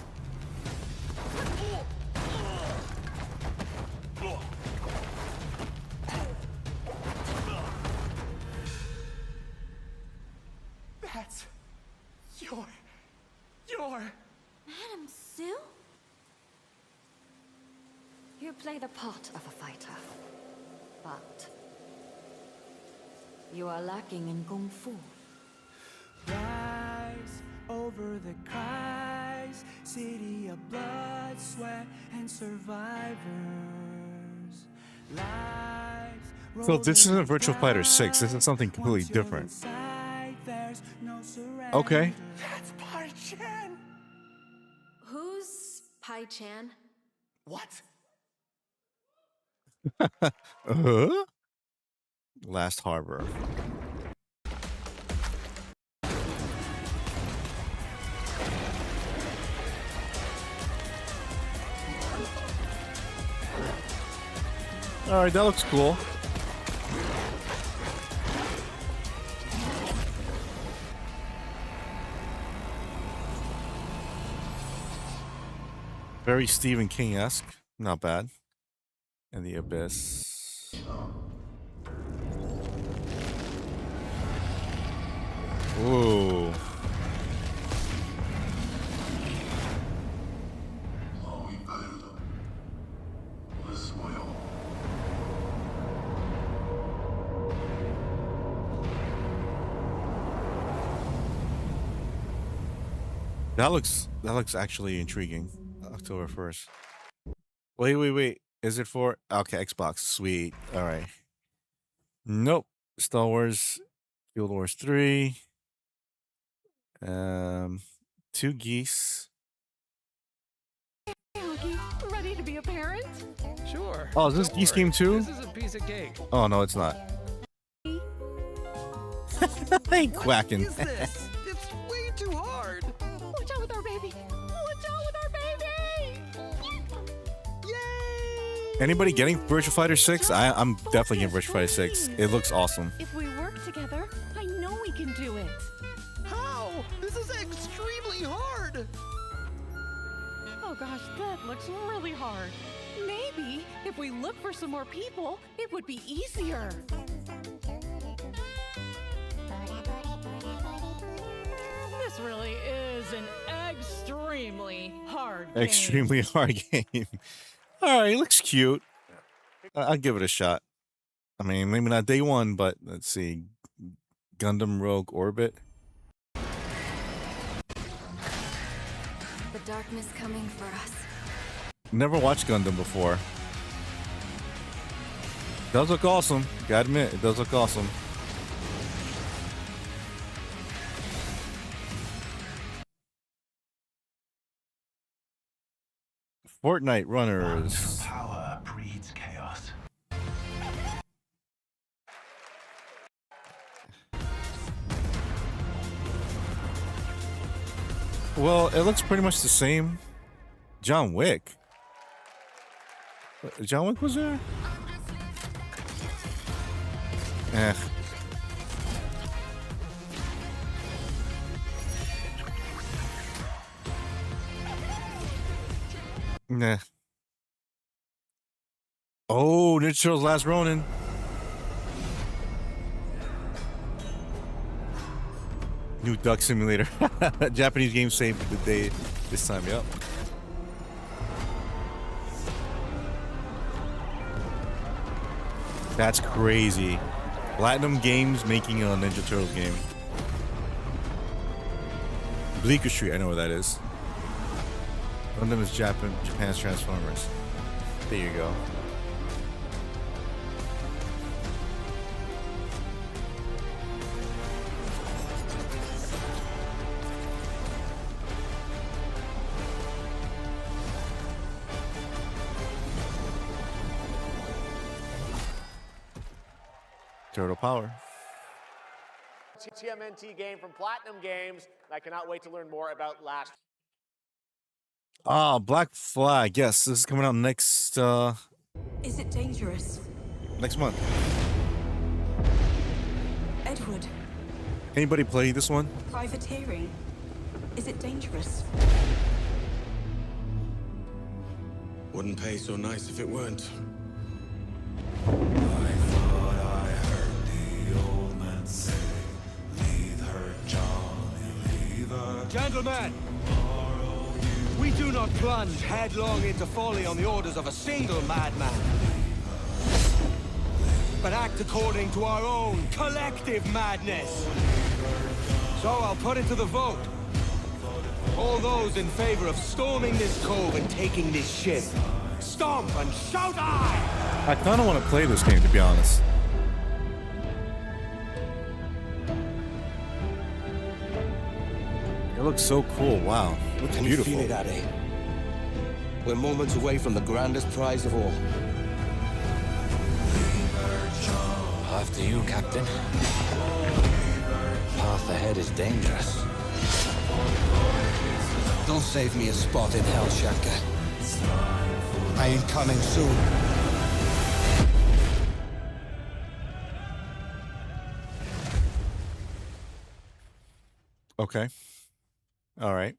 That's your... Madam Sue? You play the part of a fighter, but you are lacking in kung fu. Rise over the cries, city of blood, sweat, and survivors. Lives So this isn't Virtual Fighter 6. This is something completely different. Okay. That's Pai Chan! Who's Pai Chan? What? Last Harbor. All right, that looks cool. Very Stephen King-esque. Not bad. And the Abyss. Ooh. That looks actually intriguing. October 1st. Wait. Is it for okay, Xbox? Sweet. All right. Nope. Star Wars Guild Wars 3. 2 geese. Ready to be a parent? Sure. Oh, is this Geese Game too? This is a piece of cake. Oh no, it's not. I ain't quacking. What is this? It's way too hard. Watch out with our baby! Watch out with our baby! Yay! Anybody getting Virtua Fighter 6? I'm definitely getting Virtua Fighter 6. It looks awesome. If we work together, I know we can do it. How? This is extremely hard. Oh gosh, that looks really hard. Maybe if we look for some more people, it would be easier. This really is an extremely hard game. Extremely hard game. All right, it looks cute. I'll give it a shot. I mean, maybe not day one, but let's see. Gundam Rogue Orbit. The darkness coming for us. Never watched Gundam before. Does look awesome. Gotta admit, it does look awesome. Fortnite runners. Power breeds chaos. Well, it looks pretty much the same. John Wick. John Wick was there? Eh. Nah. Oh, Ninja Turtles Last Ronin. New Duck Simulator. Japanese game saved the day this time, yep. That's crazy. Platinum Games making a Ninja Turtles game. Bleecker Street, I know where that is. Gundam is Japan's Transformers. There you go. Turtle Power. TMNT game from Platinum Games. I cannot wait to learn more about last. Black Flag. Yes, this is coming out next Is it dangerous? next month. Edward, Anybody play this one? privateering. Is it dangerous? Wouldn't pay so nice if it weren't. Gentlemen, we do not plunge headlong into folly on the orders of a single madman, but act according to our own collective madness. So I'll put it to the vote. All those in favor of storming this cove and taking this ship, stomp and shout aye! I kind of want to play this game, to be honest. It looks so cool. Wow. It looks Can beautiful. you feel it, Addy? We're moments away from the grandest prize of all. After you, Captain. Path ahead is dangerous. Don't save me a spot in hell, Shaka. I ain't coming soon. Okay. All right.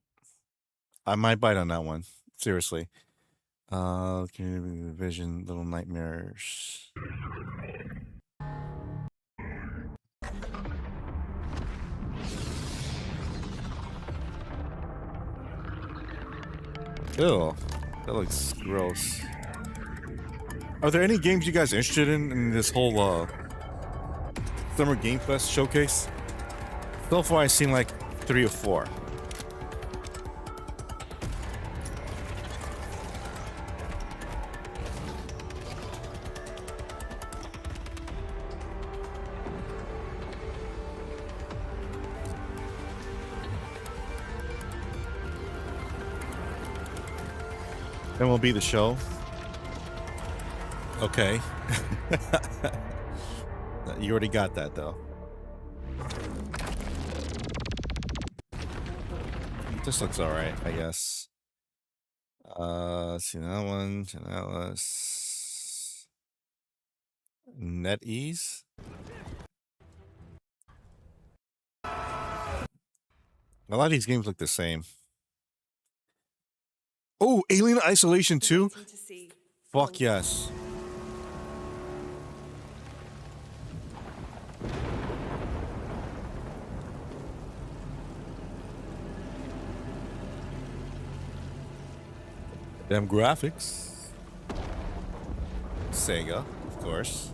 I might bite on that one. Seriously. Community vision, little nightmares. Ew, that looks gross. Are there any games you guys are interested in this whole Summer Game Fest showcase? So far, I've seen like 3 or 4. Then will be the show. Okay. You already got that though. This looks alright, I guess. Let's see that one. That was NetEase. A lot of these games look the same. Oh, Alien Isolation 2? Fuck yes. Them graphics. Sega, of course.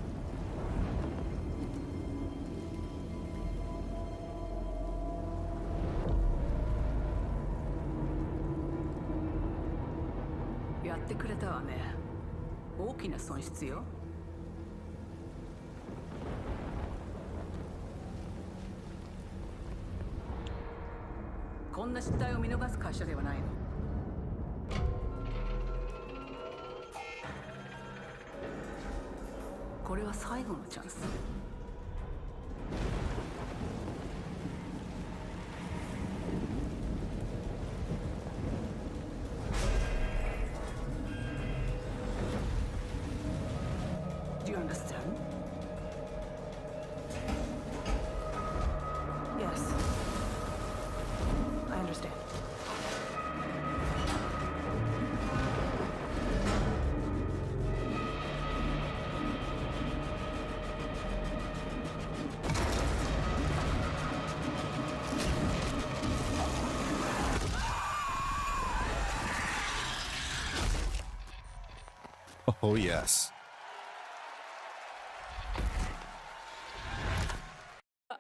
Do you understand? Yes. I understand. Oh, yes.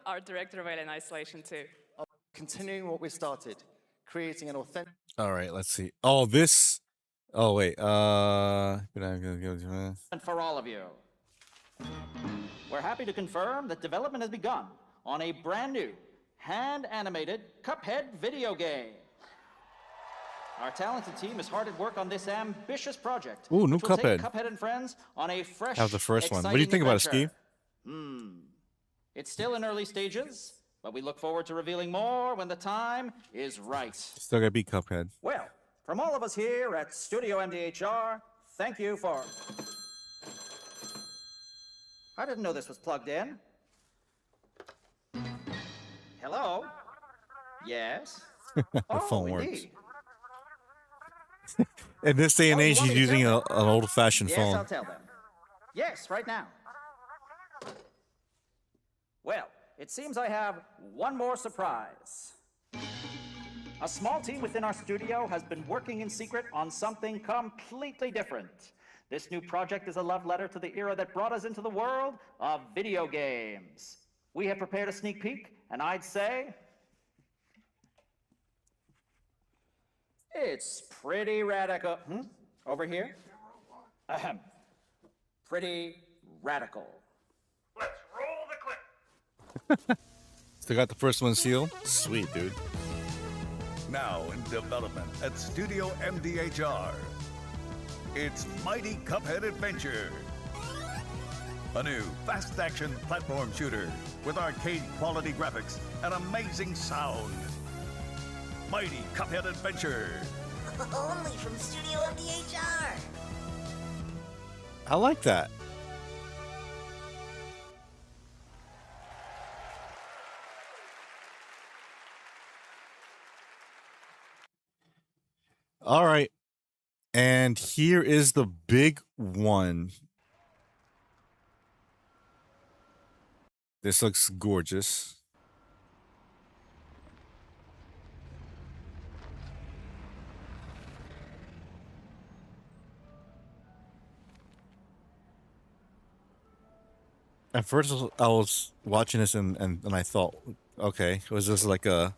Art director of Alien Isolation 2. Continuing what we started, creating an authentic. All right, let's see. Oh, this. Oh, wait. And for all of you, we're happy to confirm that development has begun on a brand new hand-animated Cuphead video game. Our talented team is hard at work on this ambitious project. Ooh, new which will take Cuphead. Cuphead and friends on a fresh, That was the first one. What do you think about it, Ski? It's still in early stages, but we look forward to revealing more when the time is right. Still gotta beat Cuphead. Well, from all of us here at Studio MDHR, thank you for... I didn't know this was plugged in. Hello? Yes? The phone works. indeed. In this day and age, want he's me to using tell an old-fashioned Yes, phone. I'll tell them. Yes, right now. Well, it seems I have one more surprise. A small team within our studio has been working in secret on something completely different. This new project is a love letter to the era that brought us into the world of video games. We have prepared a sneak peek, and I'd say it's pretty radical. Over here? Ahem. Pretty radical. Let's roll the clip. Still got the first one sealed? Sweet, dude. Now in development at Studio MDHR. It's Mighty Cuphead Adventure. A new fast-action platform shooter with arcade-quality graphics and amazing sound. Mighty Cuphead Adventure. Only from Studio MDHR. I like that. All right. And here is the big one. This looks gorgeous. At first, I was watching this and I thought, okay, was this like a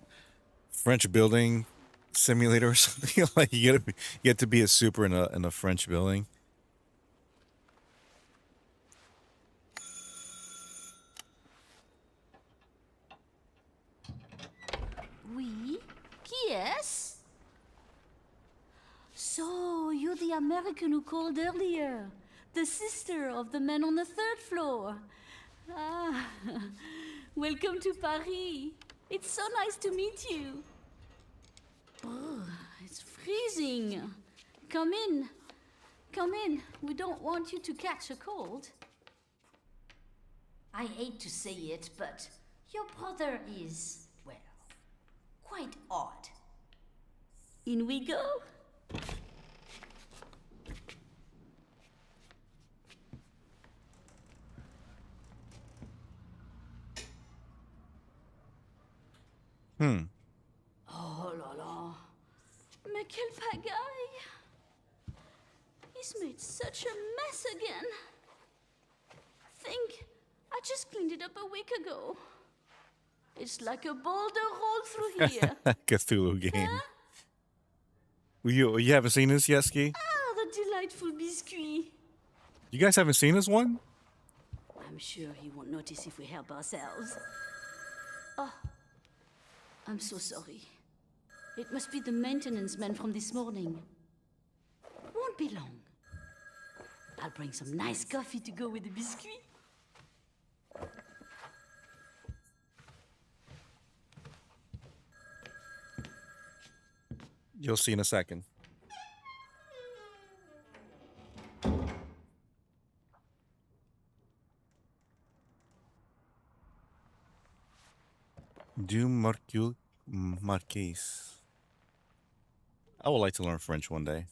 French building simulator or something? Like you get to be a super in a French building. Oui? Qui est-ce? So, you're the American who called earlier. The sister of the man on the third floor. Ah, welcome to Paris. It's so nice to meet you. Oh, it's freezing. Come in. Come in. We don't want you to catch a cold. I hate to say it, but your brother is, well, quite odd. In we go. Oh là là. Mais quelle pagaille. He's made such a mess again. Think, I just cleaned it up a week ago. It's like a boulder rolled through here. Cthulhu game. You haven't seen this yet, Ski? Ah, the delightful biscuit. You guys haven't seen this one? I'm sure he won't notice if we help ourselves. Oh, I'm so sorry. It must be the maintenance man from this morning. Won't be long. I'll bring some nice coffee to go with the biscuit. You'll see in a second. Du Marquise. I would like to learn French one day.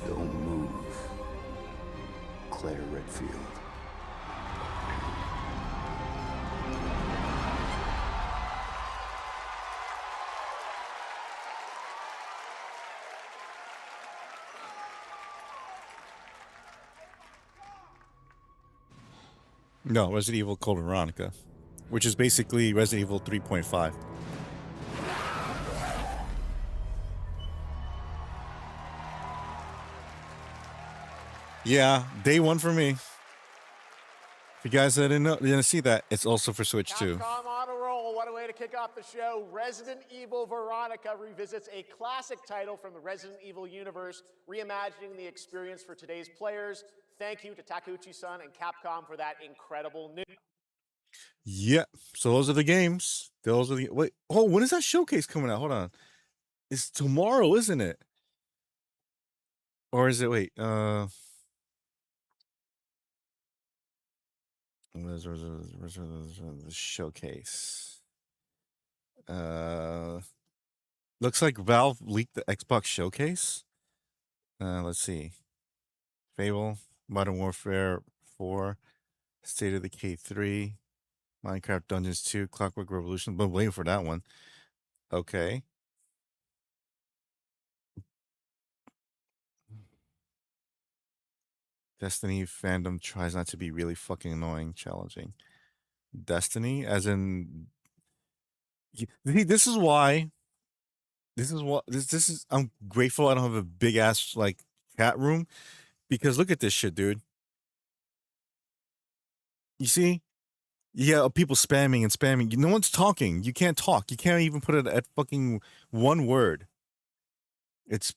Don't move. Claire Redfield. No, Resident Evil Code Veronica, which is basically Resident Evil 3.5. Yeah, day one for me. If you guys didn't see that, it's also for Switch too. Capcom on a roll. What a way to kick off the show. Resident Evil Veronica revisits a classic title from the Resident Evil universe, reimagining the experience for today's players. Thank you to Takeuchi-san and Capcom for that incredible news. Yeah, so those are the games. Those are the wait. Oh, when is that showcase coming out? Hold on, it's tomorrow, isn't it? Or is it? Wait, The showcase. Looks like Valve leaked the Xbox showcase. Let's see. Fable, Modern Warfare 4, State of Decay 3, Minecraft Dungeons 2, Clockwork Revolution. Been waiting for that one. Okay. Destiny fandom tries not to be really fucking annoying, challenging. Destiny, as in, see, this is why. This is what this is. I'm grateful I don't have a big ass like chat room, because look at this shit, dude. You see, yeah, people spamming and spamming. No one's talking. You can't talk. You can't even put it at fucking one word.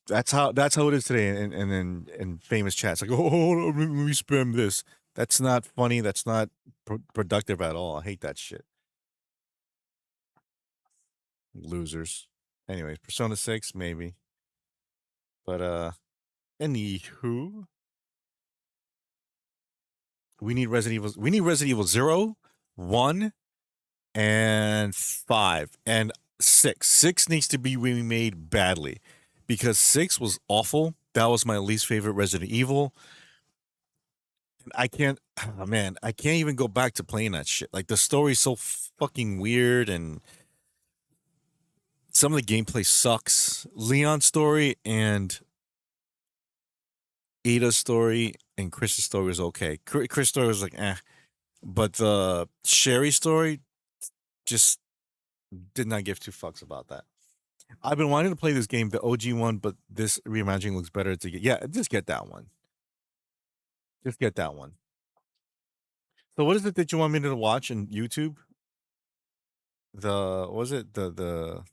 That's how it is today, and in famous chats like, oh, let me spam this. That's not funny. That's not productive at all. I hate that shit. Losers. Anyways, Persona 6 maybe, but anywho, we need Resident Evil. We need Resident Evil 0, 1, and 5, and 6. 6 needs to be remade badly, because 6 was awful. That was my least favorite Resident Evil. I can't, oh man, I can't even go back to playing that shit. Like, the story's so fucking weird, and some of the gameplay sucks. Leon's story and Ada's story and Chris's story was okay. Chris' story was like, eh. But the Sherry story, just did not give two fucks about that. I've been wanting to play this game, the OG one, but this reimagining looks better to get. Yeah, just get that one. Just get that one. So what is it that you want me to watch on YouTube? What was it? The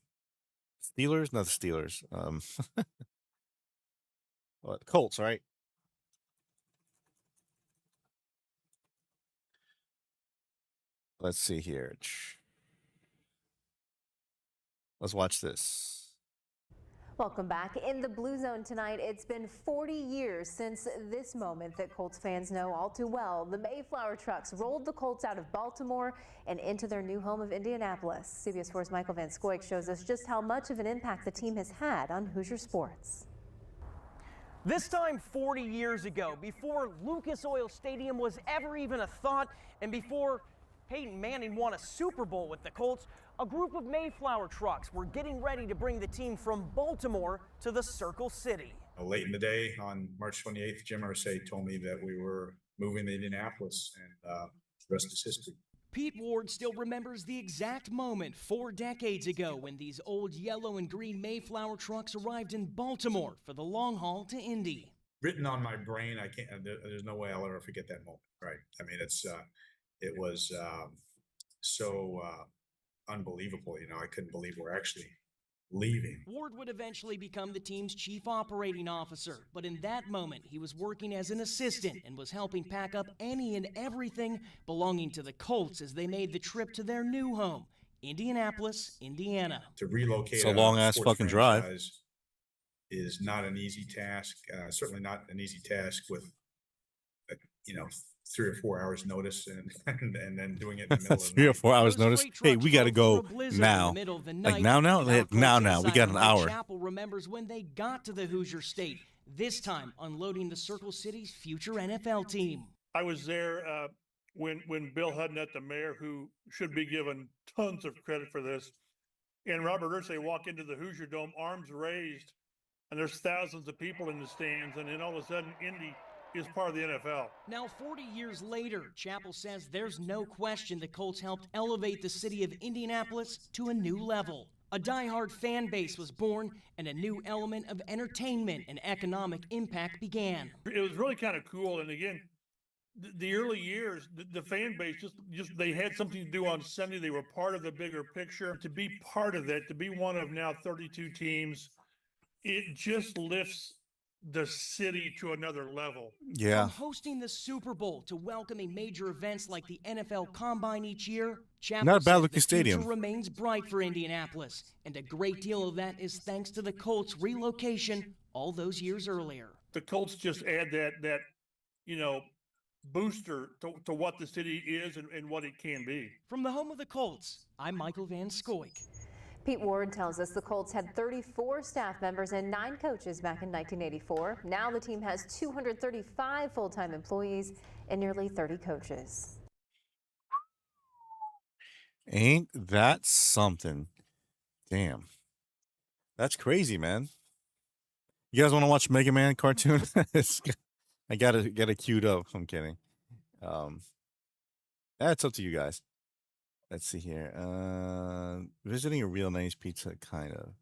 Steelers? Not the Steelers. What, Colts, right? Let's see here. Let's watch this. Welcome back. In the Blue Zone tonight, it's been 40 years since this moment that Colts fans know all too well. The Mayflower trucks rolled the Colts out of Baltimore and into their new home of Indianapolis. CBS 4's Michael Van Scoik shows us just how much of an impact the team has had on Hoosier sports. This time 40 years ago, before Lucas Oil Stadium was ever even a thought, and before Peyton Manning won a Super Bowl with the Colts, a group of Mayflower trucks were getting ready to bring the team from Baltimore to the Circle City. Late in the day on March 28th, Jim Irsay told me that we were moving to Indianapolis, and the rest is history. Pete Ward still remembers the exact moment 4 decades ago when these old yellow and green Mayflower trucks arrived in Baltimore for the long haul to Indy. Written on my brain, I can't. There's no way I'll ever forget that moment. Right? I mean, it was so unbelievable. You know, I couldn't believe we're actually leaving. Ward would eventually become the team's chief operating officer, but in that moment, he was working as an assistant and was helping pack up any and everything belonging to the Colts as they made the trip to their new home, Indianapolis, Indiana. To relocate it's a long-ass fucking drive is not an easy task. Certainly not an easy task with, 3 or 4 hours notice and then doing it in the middle of the 3 or 4 hours notice. Hey, we got to go now. Like now. Now. We got an hour. Chapel remembers when they got to the Hoosier State, this time unloading the Circle City's future NFL team. I was there when Bill Hudnett, the mayor, who should be given tons of credit for this, and Robert Irsay walk into the Hoosier Dome, arms raised, and there's thousands of people in the stands, and then all of a sudden, Indy is part of the NFL. Now, 40 years later, Chappell says there's no question the Colts helped elevate the city of Indianapolis to a new level. A diehard fan base was born, and a new element of entertainment and economic impact began. It was really kind of cool, and again, the early years, the fan base just they had something to do on Sunday. They were part of the bigger picture. To be part of that, to be one of now 32 teams, it just lifts the city to another level. Yeah. From hosting the Super Bowl to welcoming major events like the NFL Combine each year, Chappell not a bad looking the stadium. future remains bright for Indianapolis, and a great deal of that is thanks to the Colts' relocation all those years earlier. The Colts just add that booster to what the city is and what it can be. From the home of the Colts, I'm Michael Van Scoik. Pete Ward tells us the Colts had 34 staff members and 9 coaches back in 1984. Now the team has 235 full-time employees and nearly 30 coaches. Ain't that something? Damn. That's crazy, man. You guys want to watch Mega Man cartoon? I gotta get it queued up. I'm kidding. That's up to you guys. Let's see here. Visiting a real nice pizza, kind of.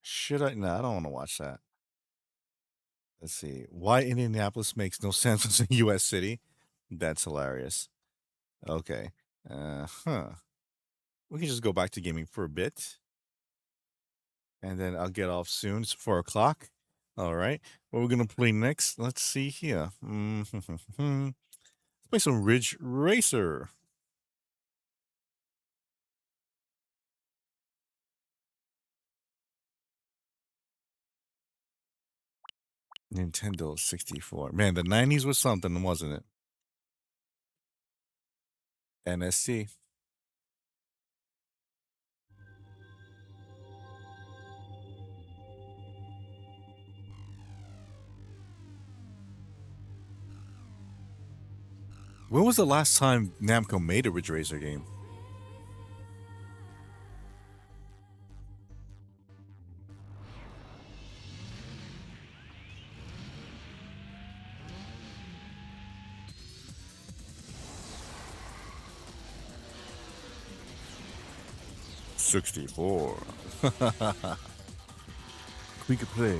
Should I? No, I don't want to watch that. Let's see. Why Indianapolis makes no sense as a U.S. city? That's hilarious. Okay. We can just go back to gaming for a bit. And then I'll get off soon. It's 4 o'clock. All right. What we're going to play next? Let's see here. Let's play some Ridge Racer. Nintendo 64. Man, the 90s was something, wasn't it? NSC. When was the last time Namco made a Ridge Racer game? '64. We could play.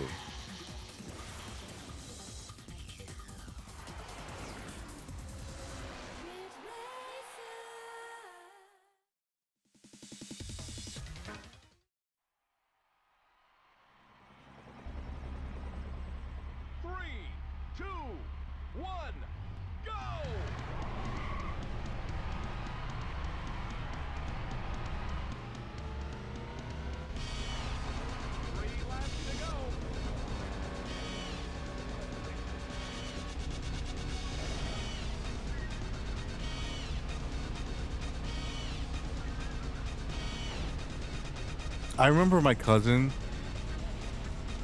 I remember my cousin,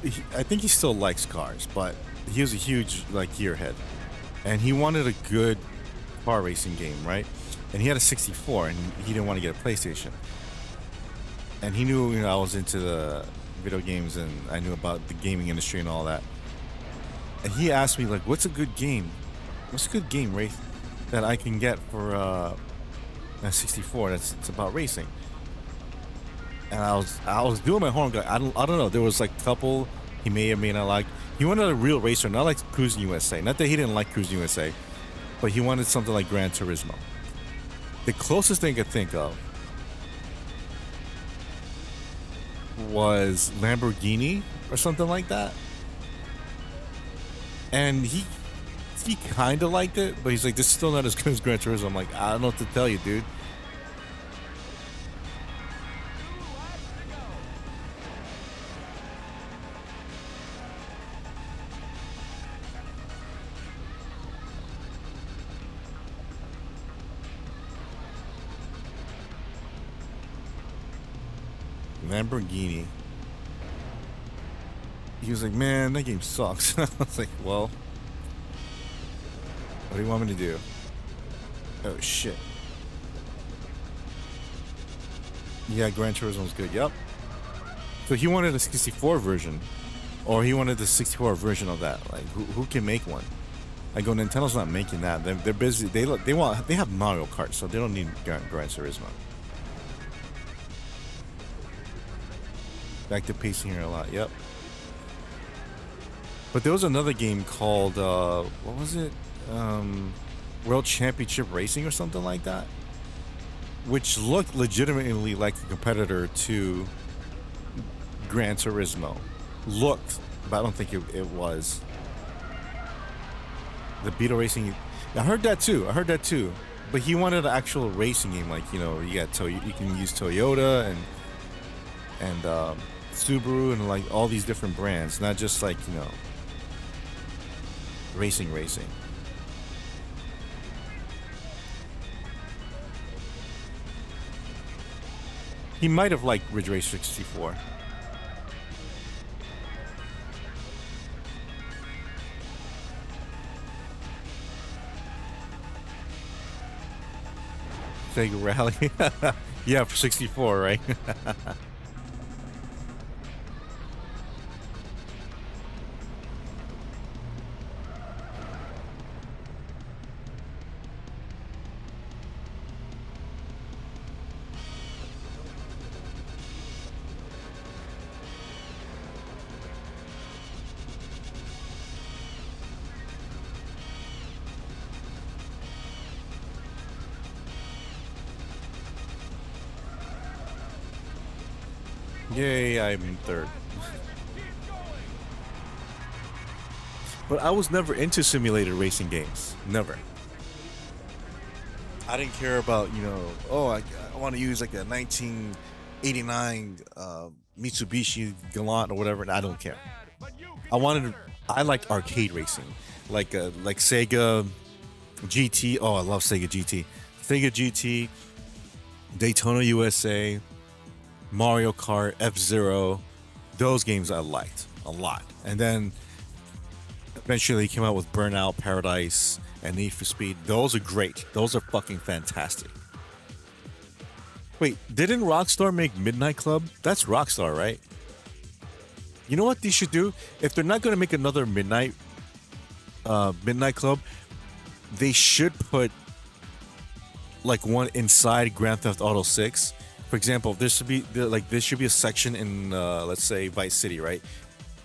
I think he still likes cars, but he was a huge like gearhead, and he wanted a good car racing game, right? And he had a 64, and he didn't want to get a PlayStation. And he knew, I was into the video games, and I knew about the gaming industry and all that. And he asked me like, "What's a good game? What's a good game, Wraith, that I can get for a 64? It's about racing." And I was doing my homework. I don't know. There was like a couple he may or may not like. He wanted a real racer, not like Cruising USA. Not that he didn't like Cruising USA, but he wanted something like Gran Turismo. The closest thing I could think of was Lamborghini or something like that. And he kind of liked it, but he's like, "This is still not as good as Gran Turismo." I'm like, "I don't know what to tell you, dude." Lamborghini. He was like, "Man, that game sucks." I was like, "Well, what do you want me to do?" Oh shit. Yeah, Gran Turismo's good. Yep. So he wanted a 64 version, or he wanted the 64 version of that. Like, who can make one? I go, Nintendo's not making that. They're busy. They have Mario Kart, so they don't need Gran Turismo. Back to pacing here a lot. Yep. But there was another game called what was it? World Championship Racing or something like that, which looked legitimately like a competitor to Gran Turismo. Looked, but I don't think it was. The Beetle Racing. I heard that too. But he wanted an actual racing game, like, you got you can use Toyota and Subaru and like all these different brands, not just like, you know, racing. He might have liked Ridge Racer 64. Sega Rally. Yeah, for 64, right? Yay, I'm in third. But I was never into simulated racing games. Never. I didn't care about, you know, oh, I want to use like a 1989 Mitsubishi Galant or whatever, and I don't care. I liked arcade racing. Like Sega GT. Oh, I love Sega GT. Sega GT, Daytona USA, Mario Kart, F-Zero, those games I liked a lot. And then eventually they came out with Burnout Paradise and Need for Speed. Those are great. Those are fucking fantastic. Wait, didn't Rockstar make Midnight Club? That's Rockstar, right? You know what they should do? If they're not going to make another Midnight Club, they should put like one inside Grand Theft Auto 6. For example, there should be a section in let's say Vice City, right,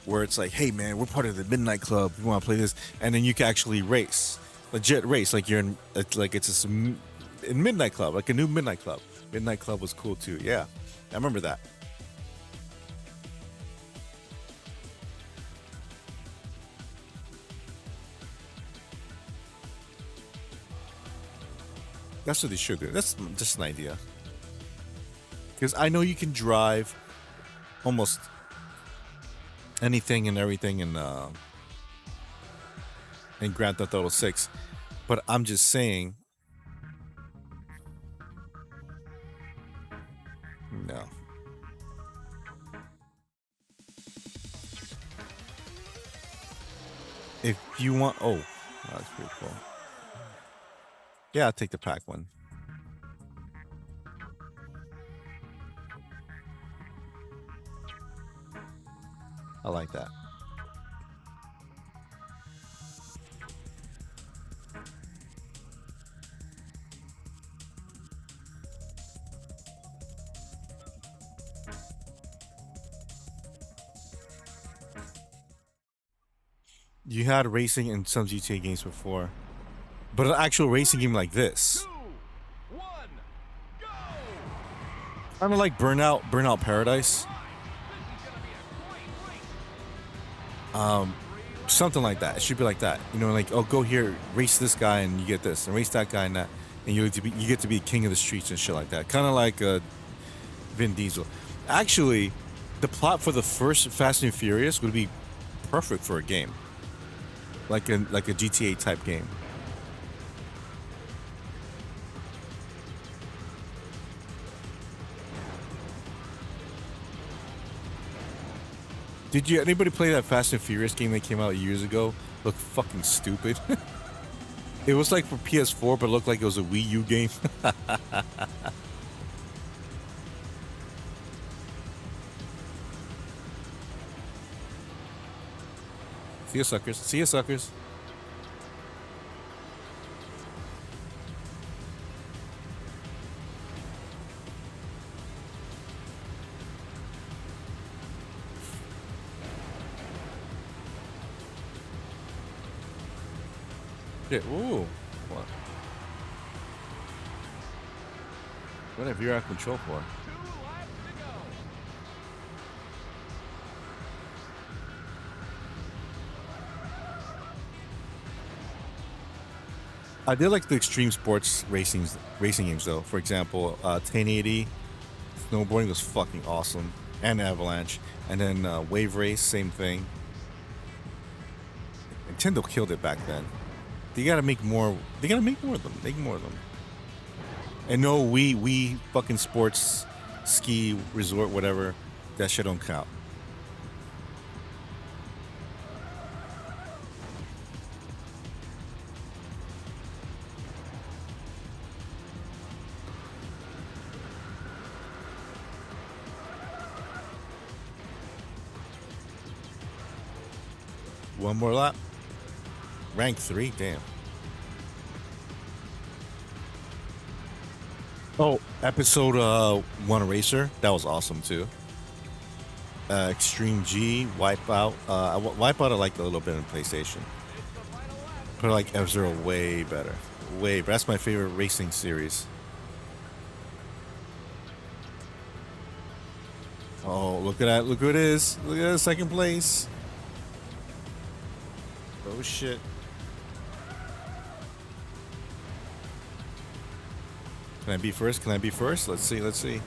where it's like, hey man, we're part of the Midnight Club. We want to play this, and then you can actually race, legit race, like you're in, it's in Midnight Club, like a new Midnight Club. Midnight Club was cool too. Yeah, I remember that. That's what they should do. That's just an idea. Because I know you can drive almost anything and everything in Grand Theft Auto 6, but I'm just saying, no. If you want, oh, that's pretty cool. Yeah, I'll take the pack one. I like that. You had racing in some GTA games before, but an actual racing game like this. Kind of like Burnout Paradise. Something like that. It should be like that. You know, like, oh, go here, race this guy, and you get this, and race that guy, and that, and you get to be king of the streets and shit like that. Kind of like Vin Diesel. Actually, the plot for the first Fast and Furious would be perfect for a game, like a GTA type game. Did anybody play that Fast and Furious game that came out years ago? Looked fucking stupid. It was like for PS4, but it looked like it was a Wii U game. See you, suckers. See you, suckers. Ooh, what? What have you out of control for? I did like the extreme sports racing games though. For example, 1080 snowboarding was fucking awesome. and Avalanche, and then Wave Race, same thing. Nintendo killed it back then. They gotta make more. They gotta make more of them. Make more of them. And no, we fucking sports, ski resort, whatever. That shit don't count. One more lap. Rank 3, damn. Oh, episode 1 Racer, that was awesome too. Extreme G, Wipeout. Wipeout I liked a little bit in PlayStation. But I like F-Zero way better. Way better. That's my favorite racing series. Oh, look at that. Look who it is. Look at that, second place. Oh shit. Can I be first? Can I be first? Let's see. Let's see.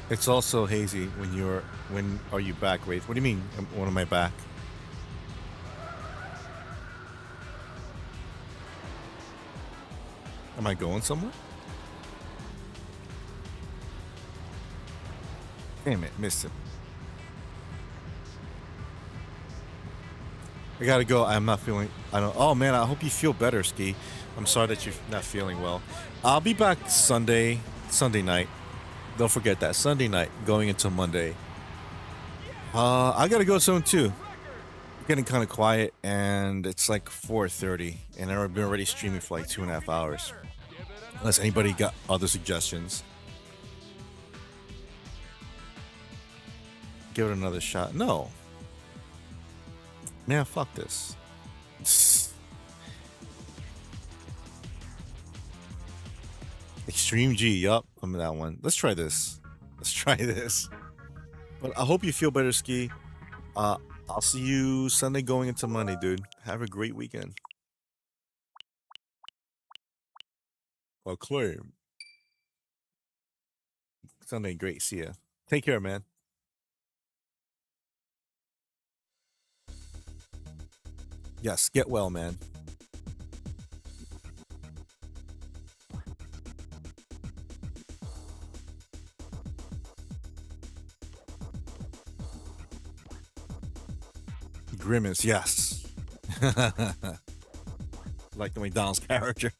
It's also hazy when are you back, Wraith? What do you mean? When am I back? Am I going somewhere? Damn it, missed it. I gotta go. I'm not feeling. Oh man, I hope you feel better, Ski. I'm sorry that you're not feeling well. I'll be back Sunday night. Don't forget that Sunday night, going into Monday. I gotta go soon too. Getting kind of quiet, and it's like 4:30, and I've been already streaming for like 2.5 hours. Unless anybody got other suggestions, give it another shot. No. Man, fuck this. Extreme G, yup, I'm that one. Let's try this. Let's try this. But I hope you feel better, Ski. I'll see you Sunday going into Monday, dude. Have a great weekend. Acclaim. Sunday, great. See ya. Take care, man. Yes, get well, man. Grimace, yes. Like the McDonald's character.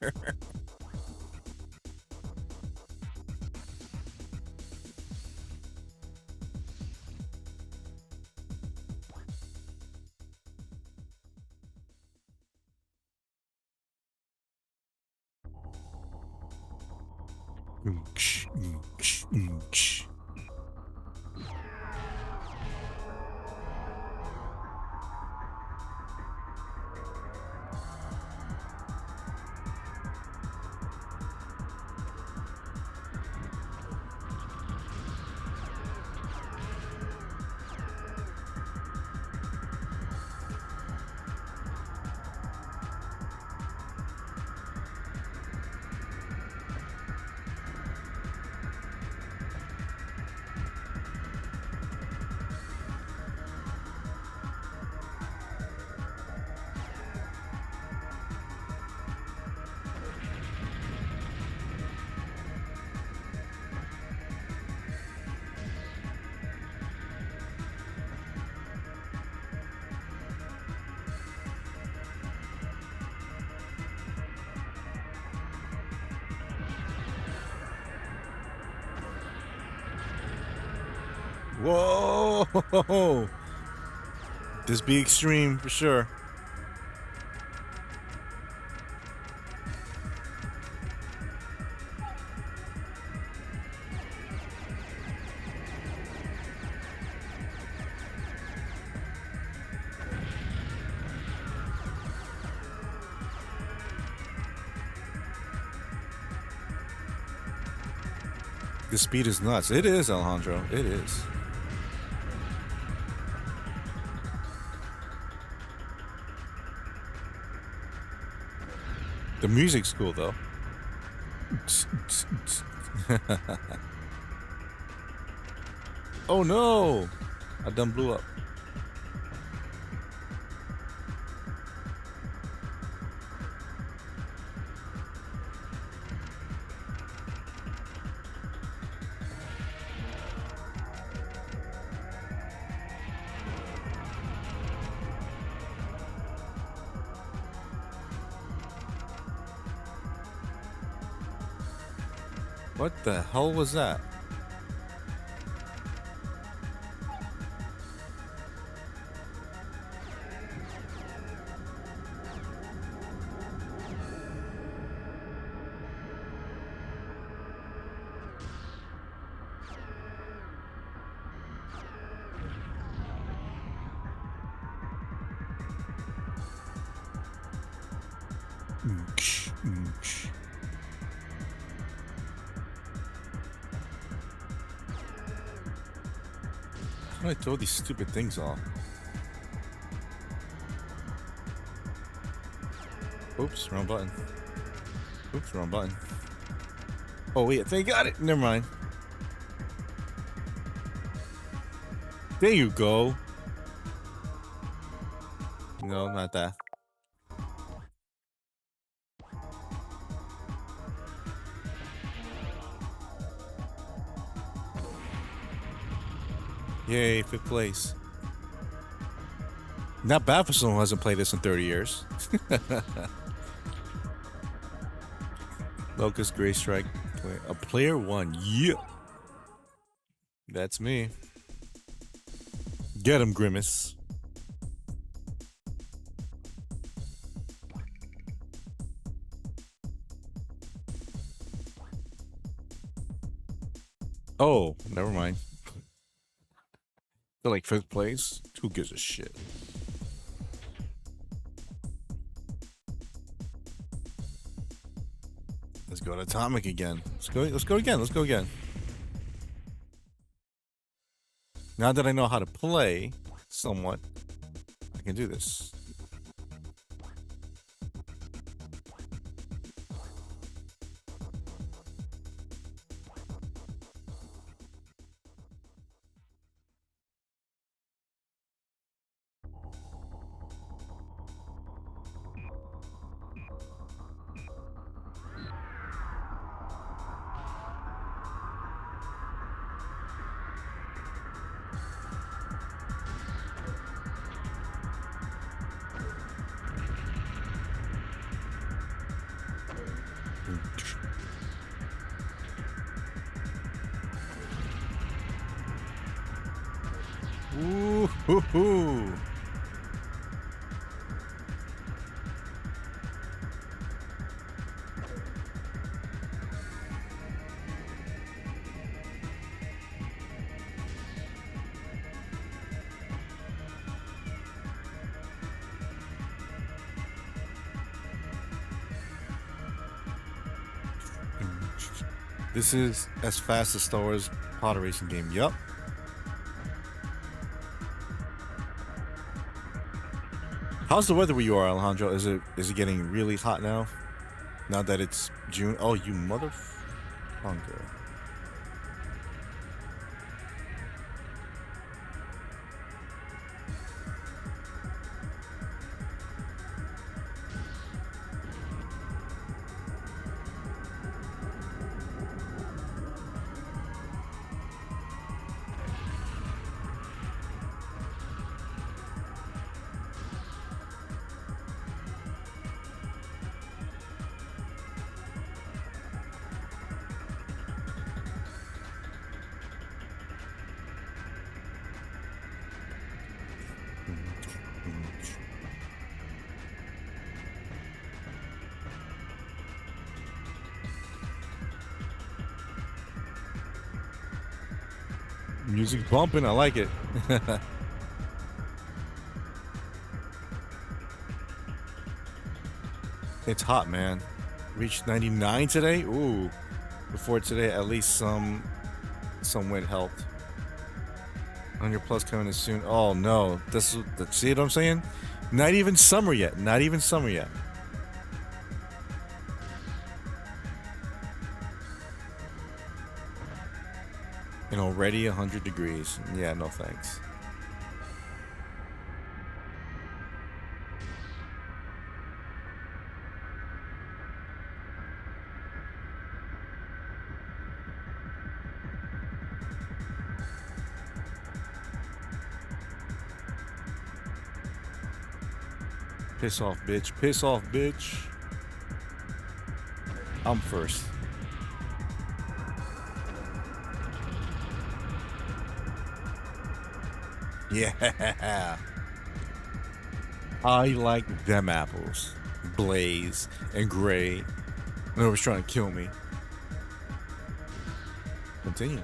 Whoa! This be extreme for sure. The speed is nuts. It is, Alejandro. It is. The music's cool though. Oh no! I done blew up. What the hell was that? How do I throw these stupid things off? Oops, wrong button. Oops, wrong button. Oh wait, I think I got it. Never mind. There you go. No, not that. Yay, 5th place. Not bad for someone who hasn't played this in 30 years. Locust, Gray Strike, a player 1. Yeah. That's me. Get him, Grimace. Oh, never mind. They're like 5th place. Who gives a shit? Let's go to Atomic again. Let's go again. Let's go again. Now that I know how to play somewhat, I can do this. Ooh, hoo, hoo. This is as fast as Star Wars pod racing game. Yup. How's the weather where you are, Alejandro? Is it getting really hot now? Now that it's June? Oh, you motherfucker. Music's bumping. I like it. It's hot, man. Reached 99 today. Ooh. Before today, at least some wind helped. 100 plus coming in soon. Oh no. See what I'm saying? Not even summer yet. Not even summer yet. And already 100 degrees. Yeah, no thanks. Piss off, bitch. Piss off, bitch. I'm first. Yeah. I like them apples. Blaze and Gray. Nobody's trying to kill me. Continue.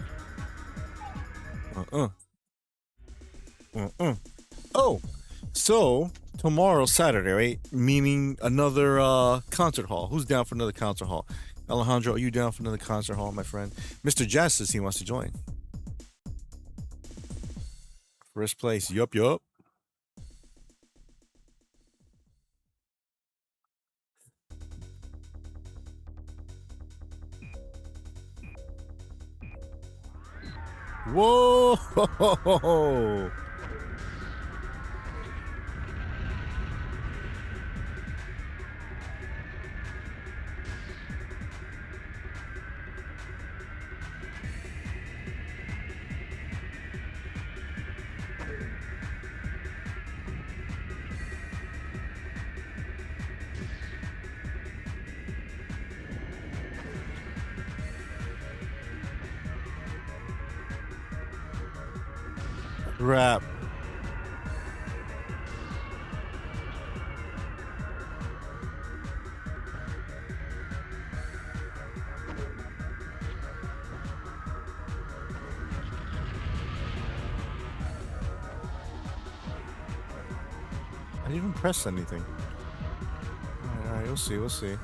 Oh, so tomorrow, Saturday, right? Meaning another concert hall. Who's down for another concert hall? Alejandro, are you down for another concert hall, my friend? Mr. Justice, he wants to join. First place. Yup. Whoa! Rap. I didn't even press anything. All right, we'll see.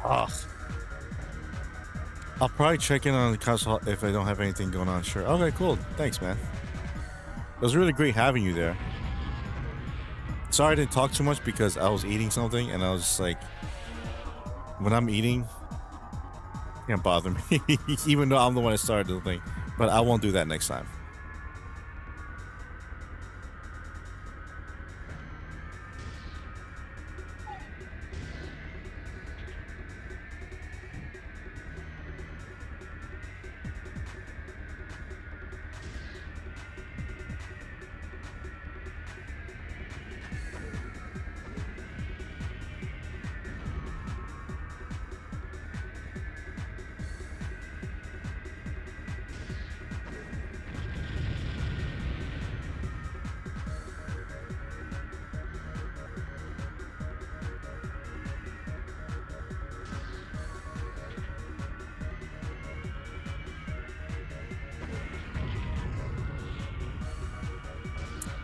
Ugh. I'll probably check in on the console if I don't have anything going on. Sure. Okay, cool. Thanks, man. It was really great having you there. Sorry I didn't talk too much because I was eating something and I was just like, when I'm eating, can't bother me. Even though I'm the one that started the thing. But I won't do that next time.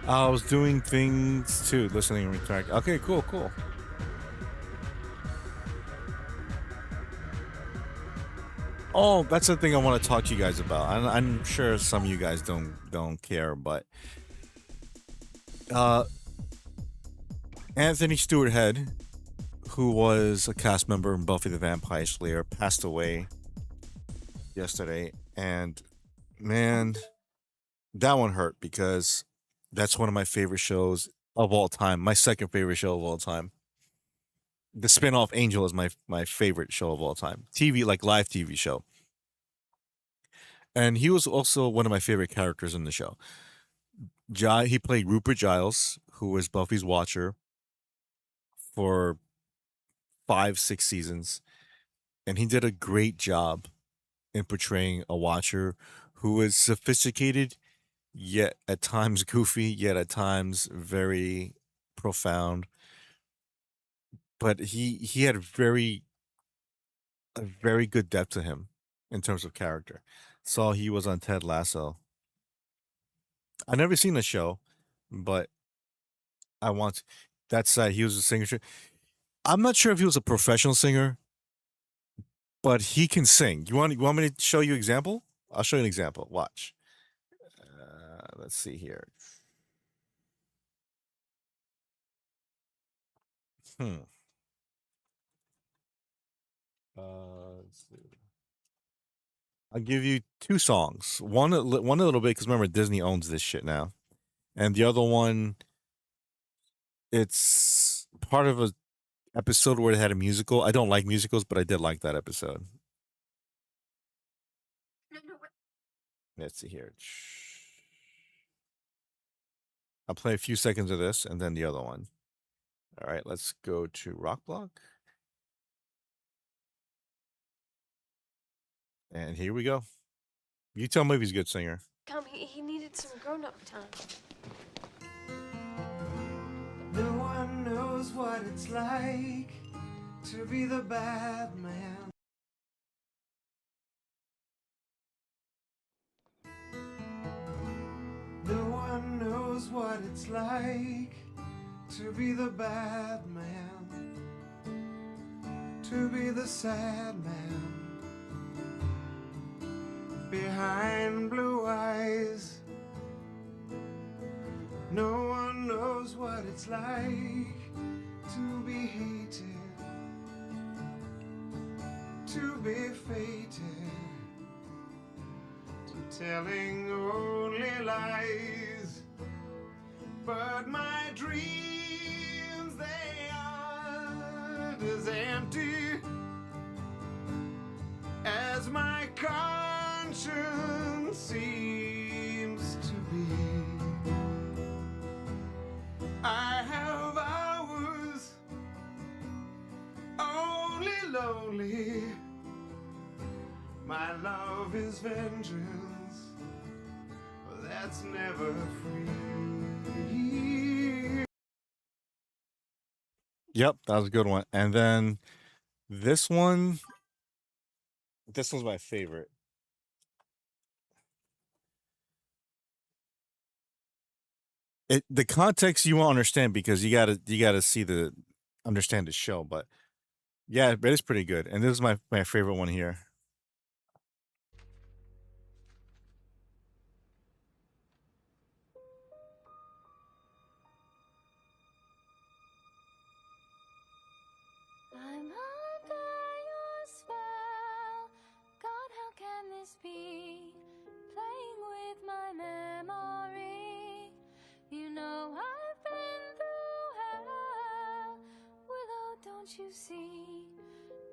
I was doing things too, listening and retracting. Okay, cool. Oh, that's the thing I want to talk to you guys about. I'm sure some of you guys don't care, but Anthony Stewart Head, who was a cast member in Buffy the Vampire Slayer, passed away yesterday, and man, that one hurt because that's one of my favorite shows of all time. My second favorite show of all time. The spin-off Angel is my favorite show of all time. TV, like live TV show. And he was also one of my favorite characters in the show. He played Rupert Giles, who was Buffy's Watcher for 5-6 seasons. And he did a great job in portraying a Watcher who is sophisticated, yet at times goofy, yet at times very profound. But he had a very good depth to him. in terms of character. Saw he was on Ted Lasso. I never seen the show, but I want to. That's he was a singer. I'm not sure if he was a professional singer, but he can sing. You want me to show you example? I'll show you an example. Watch. Let's see here. Hmm. Let's see. I'll give you two songs. One a little bit because remember Disney owns this shit now, and the other one, it's part of a episode where it had a musical. I don't like musicals, but I did like that episode. Let's see here. I'll play a few seconds of this and then the other one. All right, let's go to Rock Block. And here we go. You tell me if he's a good singer. He needed some grown-up time. No one knows what it's like to be the bad man. No one knows what it's like to be the bad man, to be the sad man. Behind blue eyes, no one knows what it's like to be hated, to be fated, to telling only lies. But my dreams, they aren't as empty as my conscience seems to be. I have hours only lonely. My love is vengeance, but that's never free. Yep, that was a good one. And then this one's my favorite. The context you won't understand because you gotta see understand the show, but yeah, it is pretty good. And this is my favorite one here. I'm under your spell. God, how can this be? Playing with my memory. You know I've been through hell. Willow, don't you see?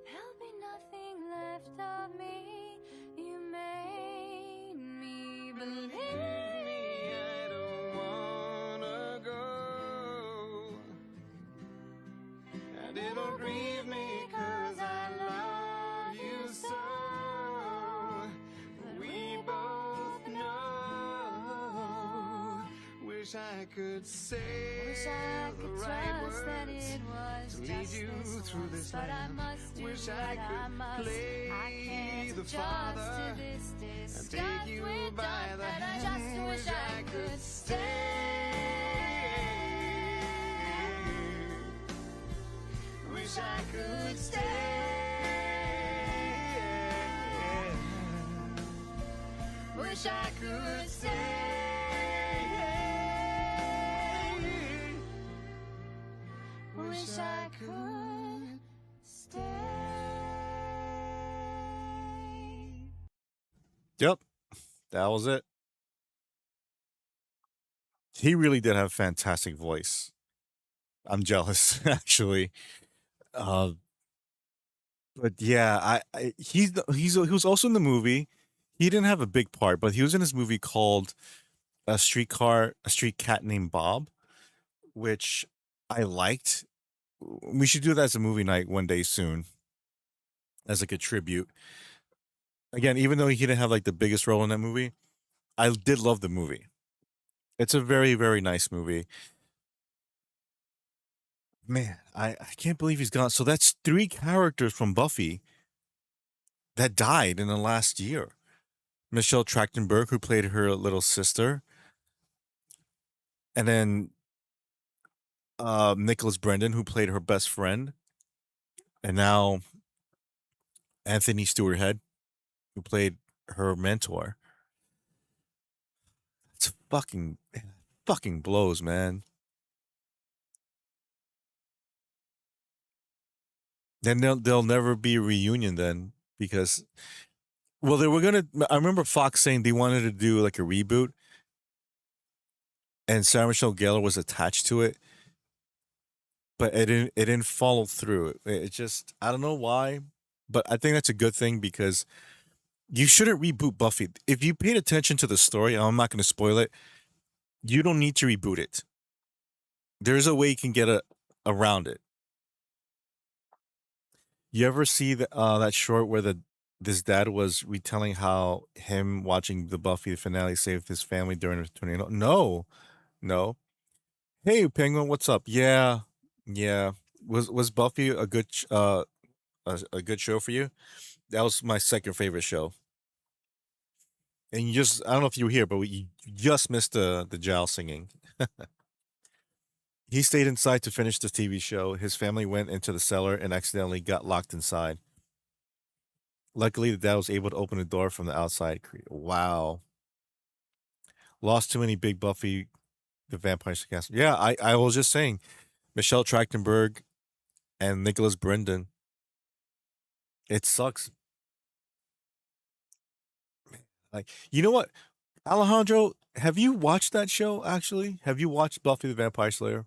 There'll be nothing left of me. You made me believe. I don't wanna go, and it'll grieve me 'cause I love you so. We both know. Wish I could say Wish I could the right trust that words it was to lead just you this through once, this but I land. must do Wish what I I could must. I play can't the adjust father to this and disgust take you with by death the that I hand. just wish I could stay. Wish I could stay. Wish I could stay. Wish I could stay. Yep, that was it. He really did have a fantastic voice. I'm jealous, actually. Uh, but yeah, he was also in the movie. He didn't have a big part, but he was in this movie called A Street Cat Named Bob, which I liked. We should do that as a movie night one day soon, as like a tribute. Again, even though he didn't have like the biggest role in that movie, I did love the movie. It's a very, very nice movie. Man, I can't believe he's gone. So that's three characters from Buffy that died in the last year. Michelle Trachtenberg, who played her little sister, and then Nicholas Brendan, who played her best friend, and now Anthony Stewart Head, who played her mentor. It's fucking blows, man. Then there'll never be a reunion then because well they were gonna I remember Fox saying they wanted to do like a reboot and Sarah Michelle Gellar was attached to it, but it didn't follow through. It just I don't know why, but I think that's a good thing because you shouldn't reboot Buffy. If you paid attention to the story, and I'm not going to spoil it, you don't need to reboot it. There's a way you can get around it. You ever see that short where this dad was retelling how him watching the Buffy finale saved his family during a tornado? No, no. Hey, Penguin, what's up? Yeah, yeah. Was Buffy a good a good show for you? That was my second favorite show. And you just I don't know if you were here, but you just missed the Giles singing. He stayed inside to finish the TV show. His family went into the cellar and accidentally got locked inside. Luckily, the dad was able to open the door from the outside. Wow. Lost too many big Buffy the Vampire cast. Yeah, I was just saying, Michelle Trachtenberg and Nicholas Brendan. It sucks. Like, you know what, Alejandro, have you watched that show? Actually, have you watched Buffy the Vampire Slayer?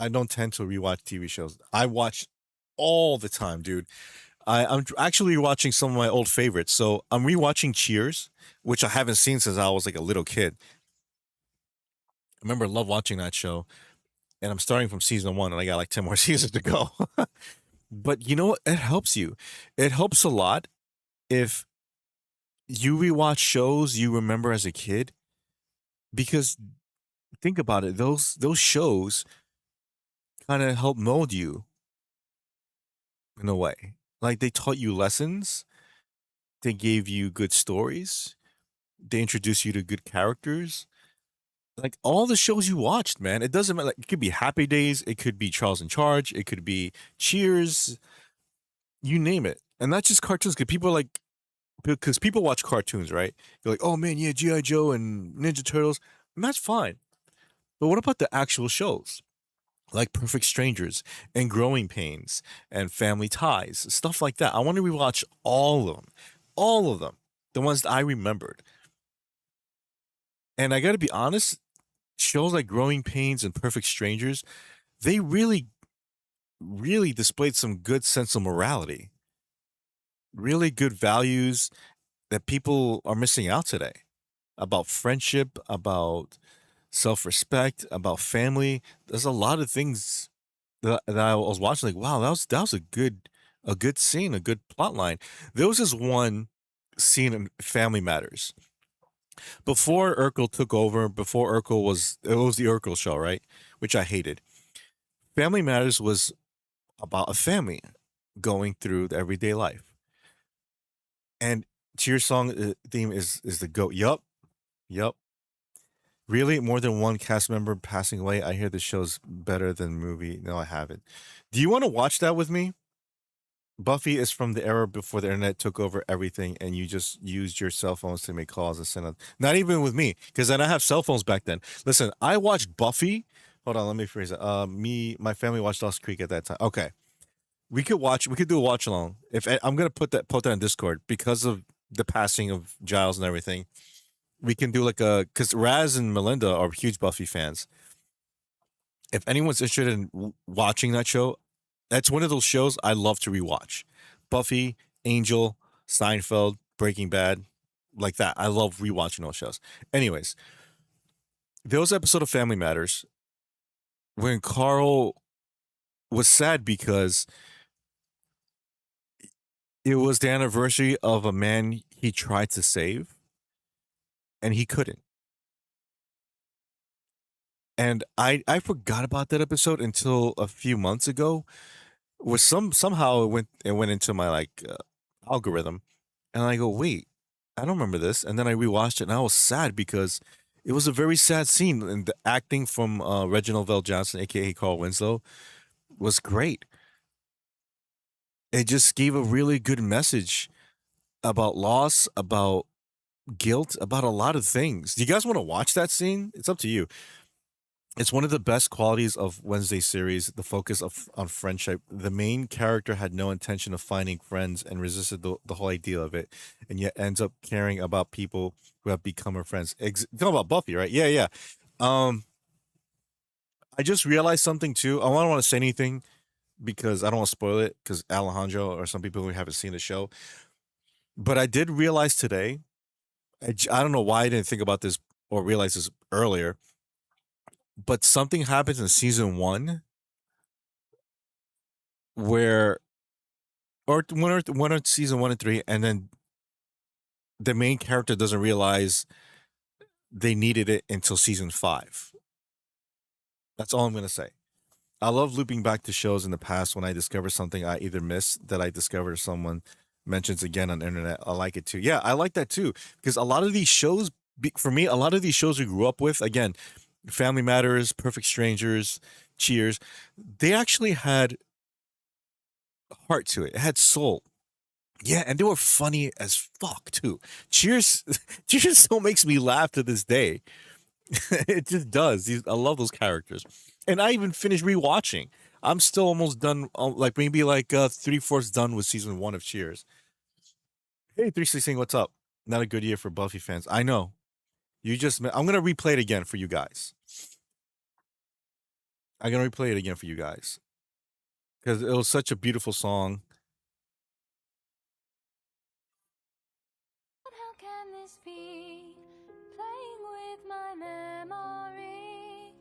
I don't tend to rewatch TV shows. I watch all the time, dude. I'm actually watching some of my old favorites. So I'm rewatching Cheers, which I haven't seen since I was like a little kid. I remember love watching that show, and I'm starting from season 1, and I got like 10 more seasons to go. But you know what? It helps you. It helps a lot if you rewatch shows you remember as a kid, because think about it, those shows kind of help mold you in a way. Like they taught you lessons, they gave you good stories, they introduced you to good characters. Like all the shows you watched, man. It doesn't matter. Like, it could be Happy Days, it could be Charles in Charge, it could be Cheers, you name it. And not just cartoons, because people watch cartoons, right? You're like, oh man, yeah, G.I. Joe and Ninja Turtles. And that's fine. But what about the actual shows? Like Perfect Strangers and Growing Pains and Family Ties, stuff like that. I want to rewatch all of them. All of them. The ones that I remembered. And I got to be honest, shows like Growing Pains and Perfect Strangers, they really, really displayed some good sense of morality. Really good values that people are missing out today about friendship, about self-respect, about family. There's a lot of things that I was watching like, wow, that was a good scene, a good plot line. There was this one scene in Family Matters. Before Urkel took over, before it was the Urkel show, right? Which I hated. Family Matters was about a family going through the everyday life. And Cheer song theme is the goat. Yup. Yup. Really? More than one cast member passing away? I hear the show's better than the movie. No, I haven't. Do you want to watch that with me? Buffy is from the era before the internet took over everything, and you just used your cell phones to make calls and send them. Not even with me, because I didn't have cell phones back then. Listen, I watched Buffy. Hold on, let me phrase it. My family watched Lost Creek at that time. Okay, we could do a watch along. If I'm gonna put that in Discord because of the passing of Giles and everything. We can do like because Raz and Melinda are huge Buffy fans. If anyone's interested in watching that show, that's one of those shows I love to rewatch. Buffy, Angel, Seinfeld, Breaking Bad, like that. I love rewatching those shows. Anyways, there was an episode of Family Matters when Carl was sad because It was the anniversary of a man he tried to save, and he couldn't. And I forgot about that episode until a few months ago. Was somehow it went into my like algorithm, and I go, wait, I don't remember this. And then I rewatched it, and I was sad because it was a very sad scene, and the acting from Reginald Vell Johnson, aka Carl Winslow, was great. It just gave a really good message about loss, about guilt, about a lot of things. Do you guys want to watch that scene? It's up to you. It's one of the best qualities of Wednesday series, the focus of on friendship. The main character had no intention of finding friends and resisted the whole idea of it, and yet ends up caring about people who have become her friends. Talking about Buffy, right? Yeah, yeah. Um, I just realized something too. I don't want to say anything because I don't want to spoil it because Alejandro or some people who haven't seen the show. But I did realize today. I don't know why I didn't think about this or realize this earlier, but something happens in season one where or season 1 and 3, and then the main character doesn't realize they needed it until season 5. That's all I'm gonna say. I love looping back to shows in the past when I discover something I either missed that I discovered or someone mentions again on the internet. I like it too. Yeah, I like that too because a lot of these shows, for me, a lot of these shows we grew up with, again, Family Matters, Perfect Strangers, Cheers, they actually had heart to it. It had soul. Yeah, and they were funny as fuck too. Cheers, Cheers still makes me laugh to this day. It just does. I love those characters, and I even finished rewatching. I'm still almost done, like maybe like 3/4 done with season 1 of Cheers. Hey, 316, what's up? Not a good year for Buffy fans. I know. I'm gonna replay it again for you guys. I'm gonna replay it again for you guys because it was such a beautiful song. How can this be? Playing with my memory.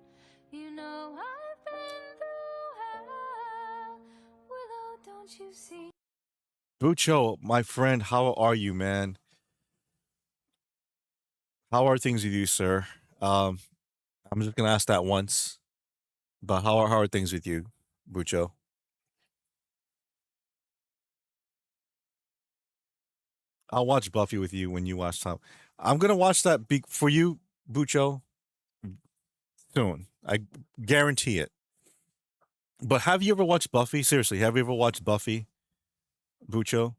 You know I've been through hell. Willow, don't you see? Bucho, my friend, how are you, man? How are things with you, sir? Um, I'm just gonna ask that once, but how are things with you, Bucho? I'll watch Buffy with you when you watch Tom. I'm gonna watch that for you, Bucho, soon. I guarantee it. But have you ever watched Buffy? Seriously, have you ever watched Buffy, Bucho?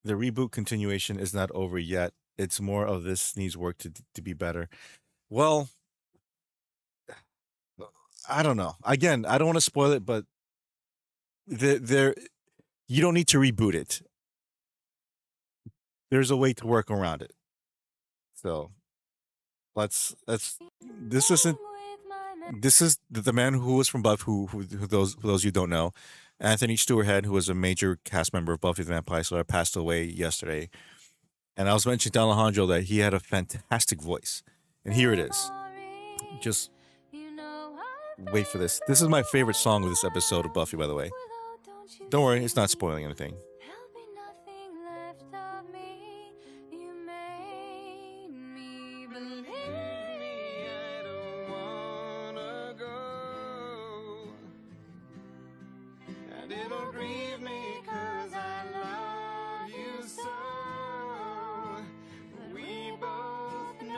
The reboot continuation is not over yet. It's more of this needs work to be better. Well, I don't know. Again, I don't want to spoil it, but there you don't need to reboot it. There's a way to work around it. So let's this isn't this is the man who was from Buffy, who those you don't know, Anthony Stewart Head, who was a major cast member of Buffy the Vampire Slayer, passed away yesterday. And I was mentioning to Alejandro that he had a fantastic voice, and here it is. Just wait for this. This is my favorite song of this episode of Buffy, by the way. Don't worry, it's not spoiling anything. There'll be nothing left of me. You made me believe. I don't wanna go, and it'll grieve me 'cause I love you so. We both know.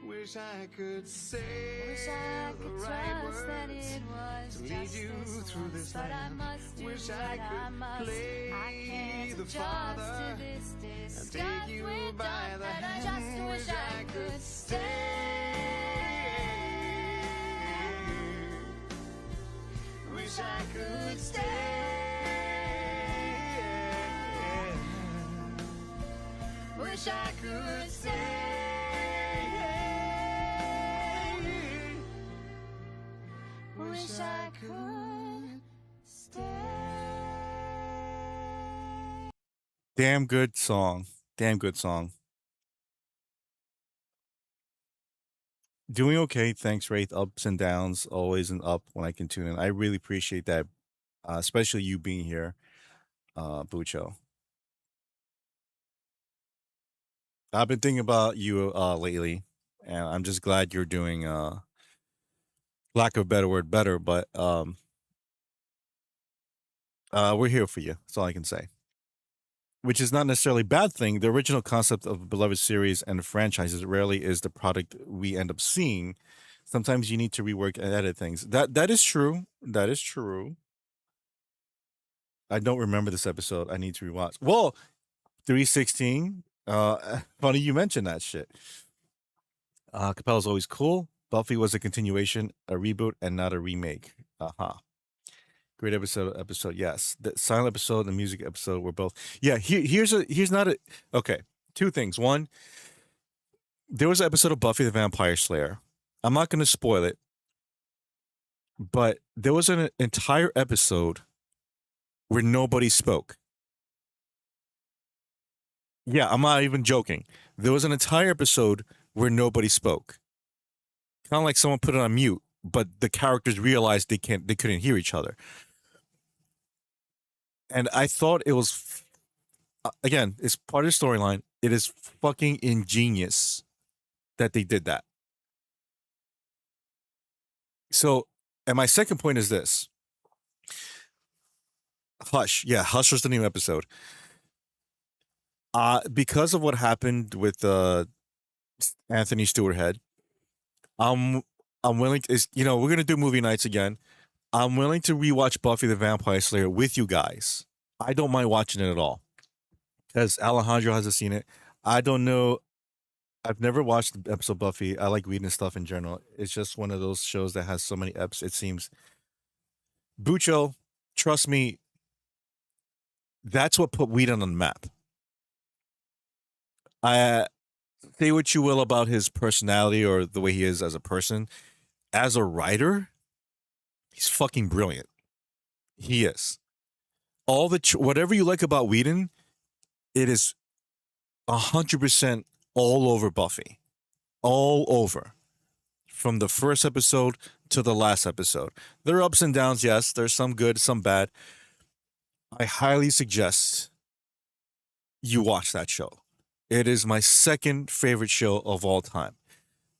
Wish I could say Wish I the could right trust that words it was to lead just you this through once, this but I land. must do Wish what I I could must. play I can't the adjust father to this and disgust take you with by love the that I hand. just wish I could stay. Wish I could stay. Wish I could stay. Wish I could stay. Damn good song. Damn good song. Doing okay. Thanks, Wraith. Ups and downs, always an up when I can tune in. I really appreciate that. especially you being here, Bucho. I've been thinking about you lately, and I'm just glad you're doing lack of a better word better, but we're here for you. That's all I can say. Which is not necessarily a bad thing. The original concept of a beloved series and franchises rarely is the product we end up seeing. Sometimes you need to rework and edit things. That is true. That is true. I don't remember this episode. I need to rewatch. Well, 316. Funny you mentioned that shit. Capella's always cool. Buffy was a continuation, a reboot, and not a remake. Uh-huh. Great episode, yes. The silent episode and the music episode were both. Yeah, here's not a okay. Two things. One, there was an episode of Buffy the Vampire Slayer. I'm not gonna spoil it, but there was an entire episode where nobody spoke. Yeah, I'm not even joking. There was an entire episode where nobody spoke. Kind of like someone put it on mute, but the characters realized they couldn't hear each other. And I thought it was again, it's part of the storyline. It is fucking ingenious that they did that. So, and my second point is this. Hush. Yeah, Hush was the name of the episode. Because of what happened with Anthony Stewart Head, I'm willing to, we're gonna do movie nights again. I'm willing to rewatch Buffy the Vampire Slayer with you guys. I don't mind watching it at all. Because Alejandro hasn't seen it. I don't know. I've never watched the episode Buffy. I like reading stuff in general. It's just one of those shows that has so many eps. It seems. Bucho, trust me, that's what put Whedon on the map. I say what you will about his personality or the way he is as a person. As a writer, he's fucking brilliant. He is. All the whatever you like about Whedon, it is 100% all over Buffy. All over. From the first episode to the last episode. There are ups and downs, yes. There's some good, some bad. I highly suggest you watch that show. It is my second favorite show of all time.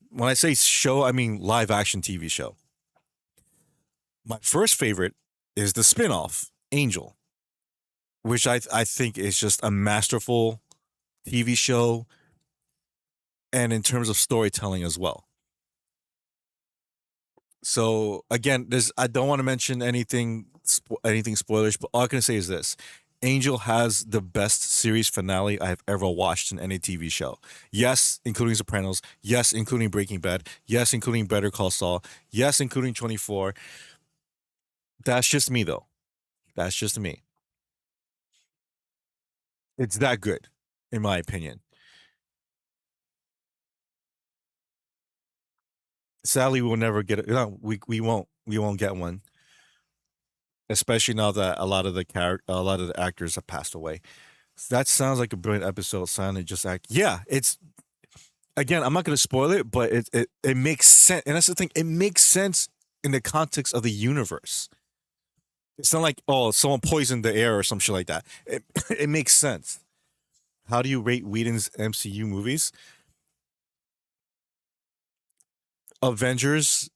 When I say show, I mean live action TV show. My first favorite is the spinoff, Angel, which I think is just a masterful TV show and in terms of storytelling as well. So again, I don't want to mention anything spoilers, but all I can say is this. Angel has the best series finale I have ever watched in any TV show. Yes, including Sopranos. Yes, including Breaking Bad. Yes, including Better Call Saul. Yes, including 24. That's just me, though. That's just me. It's that good, in my opinion. Sadly, we'll never get it. No, we won't. We won't get one. Especially now that a lot of the actors have passed away. That sounds like a brilliant episode. Sounded just like yeah. It's again. I'm not going to spoil it, but it makes sense, and that's the thing. It makes sense in the context of the universe. It's not like oh, someone poisoned the air or some shit like that. It makes sense. How do you rate Whedon's MCU movies? Avengers.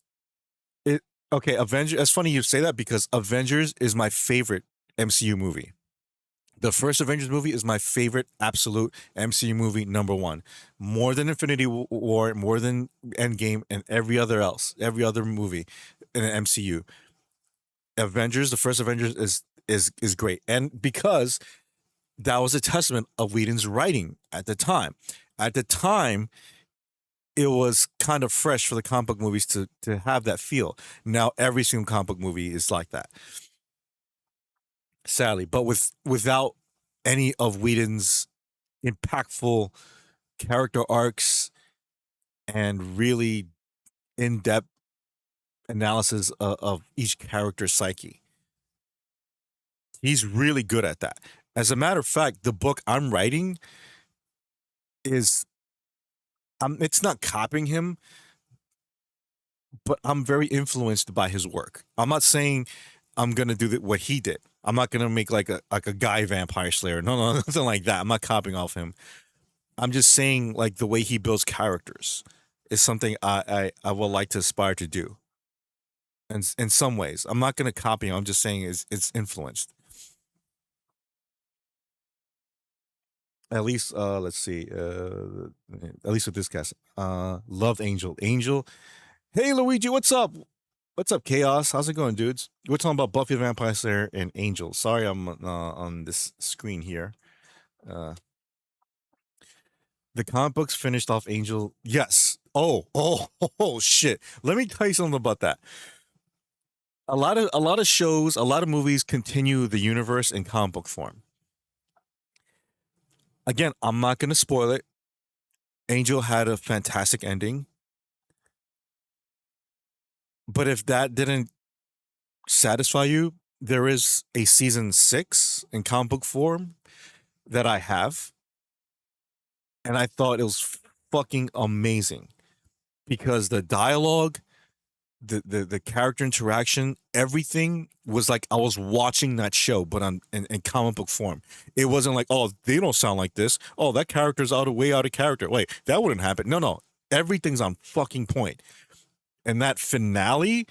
Okay, Avengers. It's funny you say that because Avengers is my favorite MCU movie. The first Avengers movie is my favorite absolute MCU movie number one. More than Infinity War, more than Endgame, and every other movie in an MCU. Avengers, the first Avengers is great. And because that was a testament of Whedon's writing at the time. At the time, it was kind of fresh for the comic book movies to have that feel. Now every single comic book movie is like that. Sadly, but without any of Whedon's impactful character arcs and really in-depth analysis of each character's psyche. He's really good at that. As a matter of fact, the book I'm writing is it's not copying him, but I'm very influenced by his work. I'm not saying I'm gonna do what he did. I'm not gonna make like a guy vampire slayer. No, nothing like that. I'm not copying off him. I'm just saying like the way he builds characters is something I would like to aspire to do. And in some ways, I'm not gonna copy him. I'm just saying it's influenced. At least let's see. At least with this cast. Loved Angel. Angel. Hey Luigi, what's up? What's up, Chaos? How's it going, dudes? We're talking about Buffy the Vampire Slayer and Angel. Sorry, I'm on this screen here. The comic books finished off Angel. Yes. Oh, shit. Let me tell you something about that. A lot of shows, a lot of movies continue the universe in comic book form. Again, I'm not going to spoil it. Angel had a fantastic ending. But if that didn't satisfy you, there is a season 6 in comic book form that I have. And I thought it was fucking amazing because the dialogue, the character interaction, everything was like I was watching that show, but in comic book form. It wasn't like, oh, they don't sound like this. Oh, that character's way out of character. Wait, that wouldn't happen. No. Everything's on fucking point. And that finale,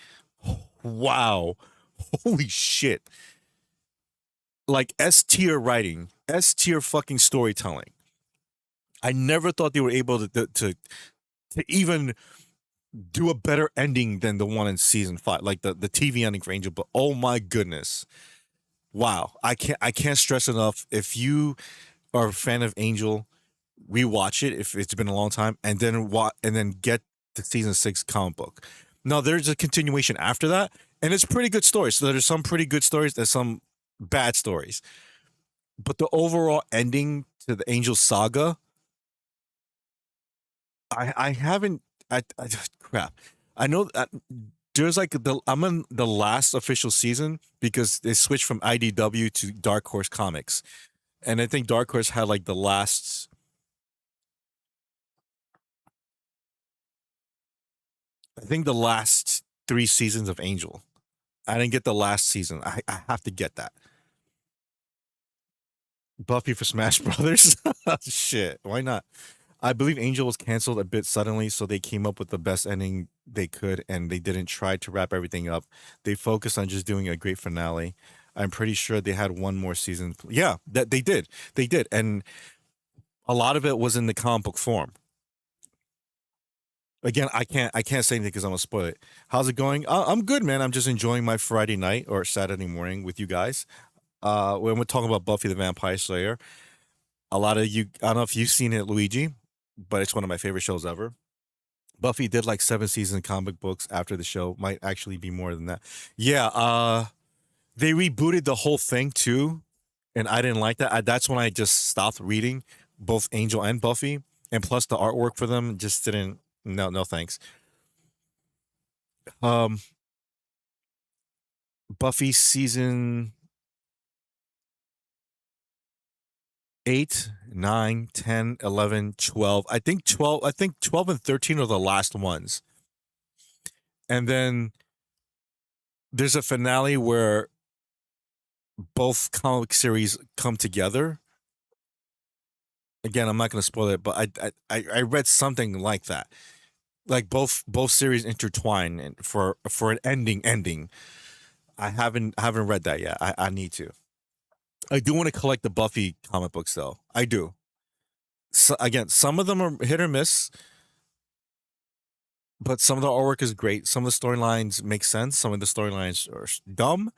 wow. Holy shit. Like S tier writing, S tier fucking storytelling. I never thought they were able to even do a better ending than the one in season 5, like the TV ending for Angel. But oh my goodness, wow! I can't stress enough. If you are a fan of Angel, rewatch it if it's been a long time, and then get the season 6 comic book. Now there's a continuation after that, and it's pretty good stories. So there's some pretty good stories, there's some bad stories, but the overall ending to the Angel saga, I haven't. I crap. I know that there's like I'm in the last official season because they switched from IDW to Dark Horse Comics, and I think Dark Horse had like the last. I think the last 3 seasons of Angel. I didn't get the last season. I have to get that. Buffy for Smash Brothers. Shit, why not? I believe Angel was canceled a bit suddenly, so they came up with the best ending they could, and they didn't try to wrap everything up. They focused on just doing a great finale. I'm pretty sure they had one more season. Yeah, that they did. They did, and a lot of it was in the comic book form. Again, I can't say anything because I'm gonna spoil it. How's it going? I'm good, man. I'm just enjoying my Friday night or Saturday morning with you guys. When we're talking about Buffy the Vampire Slayer, a lot of you, I don't know if you've seen it, Luigi, but it's one of my favorite shows ever. Buffy did like 7 season comic books after the show. Might actually be more than that. Yeah, they rebooted the whole thing too, and I didn't like that. That's when I just stopped reading both Angel and Buffy, and plus the artwork for them just didn't. No, thanks. Buffy season 8, 9, 10, 11, 12. I think 12 and 13 are the last ones. And then there's a finale where both comic series come together. Again, I'm not going to spoil it, but I read something like that. Like both series intertwine and for an ending. I haven't read that yet. I need to. I do want to collect the Buffy comic books though. I do. So, again, some of them are hit or miss, but some of the artwork is great. Some of the storylines make sense. Some of the storylines are dumb,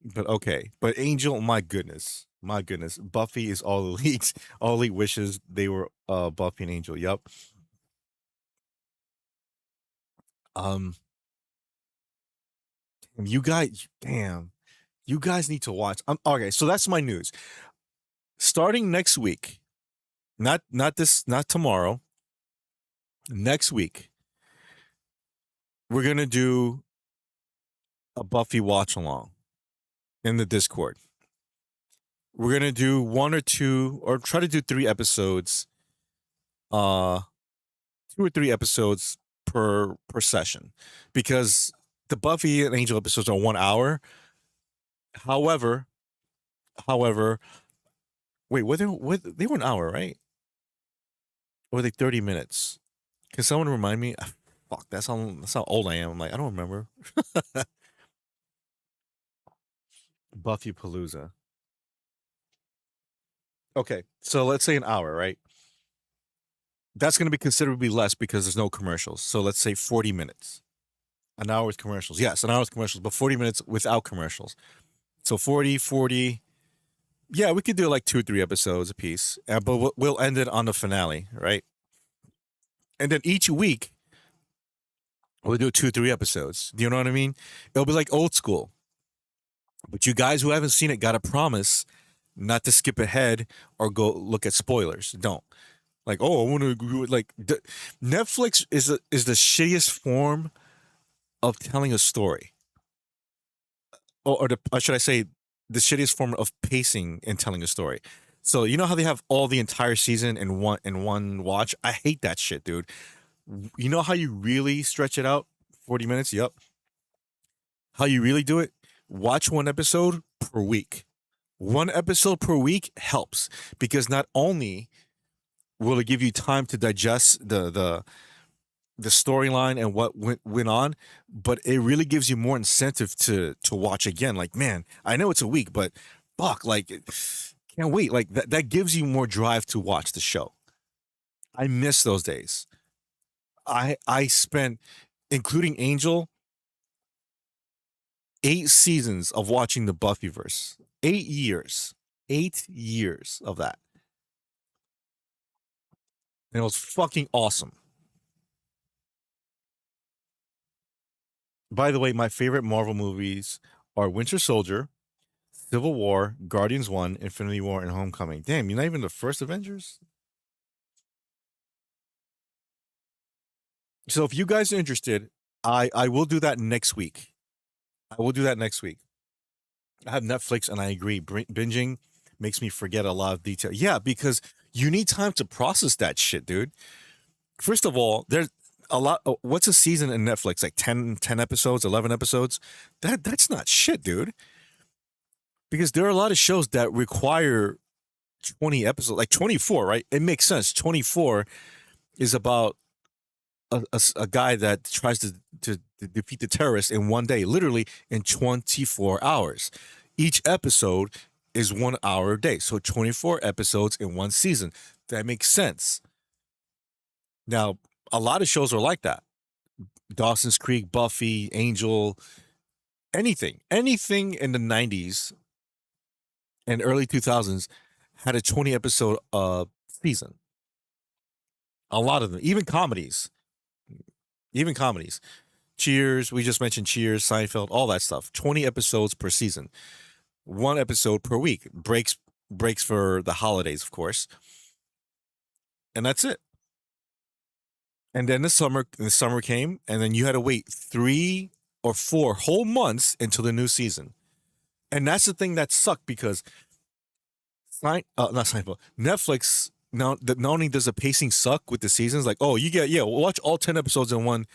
but okay. But Angel, my goodness. Buffy is all elite. All elite wishes they were Buffy and Angel. Yep. You guys, damn. You guys need to watch. Okay, so that's my news. Starting next week, not tomorrow. Next week, we're gonna do a Buffy watch along in the Discord. We're gonna do 1 or 2, or try to do 3 episodes. 2 or 3 episodes per session, because the Buffy and Angel episodes are 1 hour. However, however, wait, they were an hour, right? Or were they 30 minutes? Can someone remind me? Ah, fuck, that's how old I am. I'm like, I don't remember. Buffy Palooza. Okay, so let's say an hour, right? That's going to be considerably less because there's no commercials. So let's say 40 minutes. An hour with commercials. Yes, an hour with commercials, but 40 minutes without commercials. So 40, 40. Yeah, we could do like 2 or 3 episodes a piece, but we'll end it on the finale, right? And then each week we'll do 2 or 3 episodes. Do you know what I mean? It'll be like old school. But you guys who haven't seen it got to promise not to skip ahead or go look at spoilers. Don't. Like, oh, I want to agree with Netflix is the shittiest form of telling a story, or should I say, the shittiest form of pacing and telling a story. So you know how they have all the entire season in one watch? I hate that shit, dude. You know how you really stretch it out? 40 minutes. Yep. How you really do it? Watch one episode per week. One episode per week helps because not only will it give you time to digest the storyline and what went on, but it really gives you more incentive to watch again. Like, man, I know it's a week, but fuck, like, can't wait. Like that gives you more drive to watch the show. I miss those days. I spent, including Angel, 8 seasons of watching the Buffyverse. 8 years. 8 years of that. And it was fucking awesome. By the way, my favorite Marvel movies are Winter Soldier, Civil War, Guardians 1, Infinity War, and Homecoming. Damn, you're not even the first Avengers? So if you guys are interested, I will do that next week. I will do that next week. I have Netflix and I agree. Binging makes me forget a lot of detail. Yeah, because you need time to process that shit, dude. First of all, there's a lot. What's a season in Netflix? Like 10 episodes, 11 episodes? That's not shit, dude. Because there are a lot of shows that require 20 episodes, like 24, right? It makes sense. 24 is about a guy that tries to defeat the terrorists in one day, literally in 24 hours. Each episode is 1 hour a day. So 24 episodes in one season. That makes sense. Now, a lot of shows are like that. Dawson's Creek, Buffy, Angel, anything in the 90s and early 2000s had a 20 episode season. A lot of them, even comedies. Cheers, we just mentioned Cheers, Seinfeld, all that stuff. 20 episodes per season. 1 episode per week. Breaks for the holidays, of course. And that's it. And then the summer came, and then you had to wait 3 or 4 whole months until the new season. And that's the thing that sucked because not Seinfeld, Netflix not only does the pacing suck with the seasons, like, oh, we'll watch all 10 episodes in one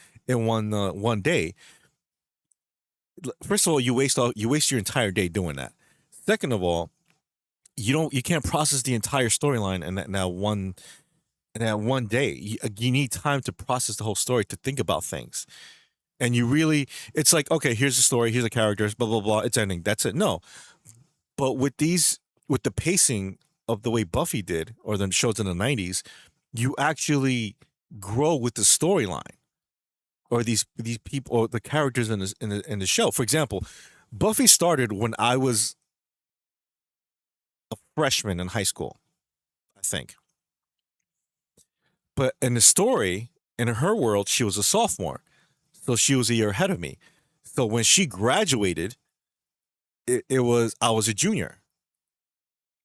day. First of all, you waste your entire day doing that. Second of all, you can't process the entire storyline in that one day. You need time to process the whole story, to think about things. And it's like, okay, here's the story, here's the characters, blah, blah, blah, it's ending. That's it. No. But with the pacing of the way Buffy did, or the shows in the 90s, you actually grow with the storyline, or these people, or the characters in the show. For example, Buffy started when I was a freshman in high school, I think. But in the story, in her world, she was a sophomore. So she was a year ahead of me. So when she graduated, I was a junior.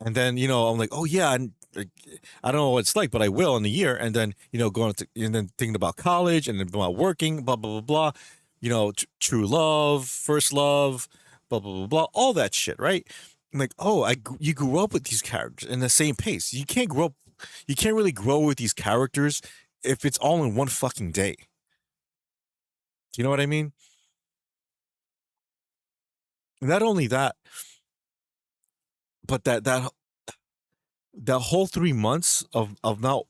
And then, I'm like, oh yeah, I don't know what it's like, but I will in a year. And then, and then thinking about college and then about working, blah, blah, blah, blah, true love, first love, blah, blah, blah, blah, all that shit, right? I'm like, oh, you grew up with these characters in the same pace. You can't really grow with these characters if it's all in one fucking day. Do you know what I mean? Not only that, but that whole 3 months of now,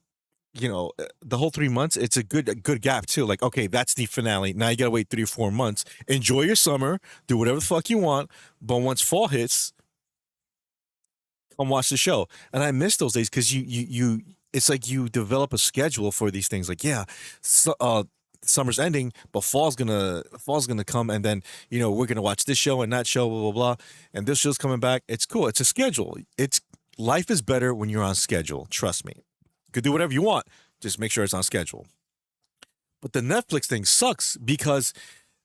the whole 3 months, it's a good gap too. Like, okay, that's the finale. Now you gotta wait 3 or 4 months. Enjoy your summer, do whatever the fuck you want. But once fall hits, come watch the show. And I miss those days because you it's like you develop a schedule for these things. Like, yeah, summer's ending, but fall's gonna come, and then we're gonna watch this show and that show, blah blah blah, and this show's coming back. It's cool. It's a schedule. It's life is better when you're on schedule. Trust me. You could do whatever you want. Just make sure it's on schedule. But the Netflix thing sucks because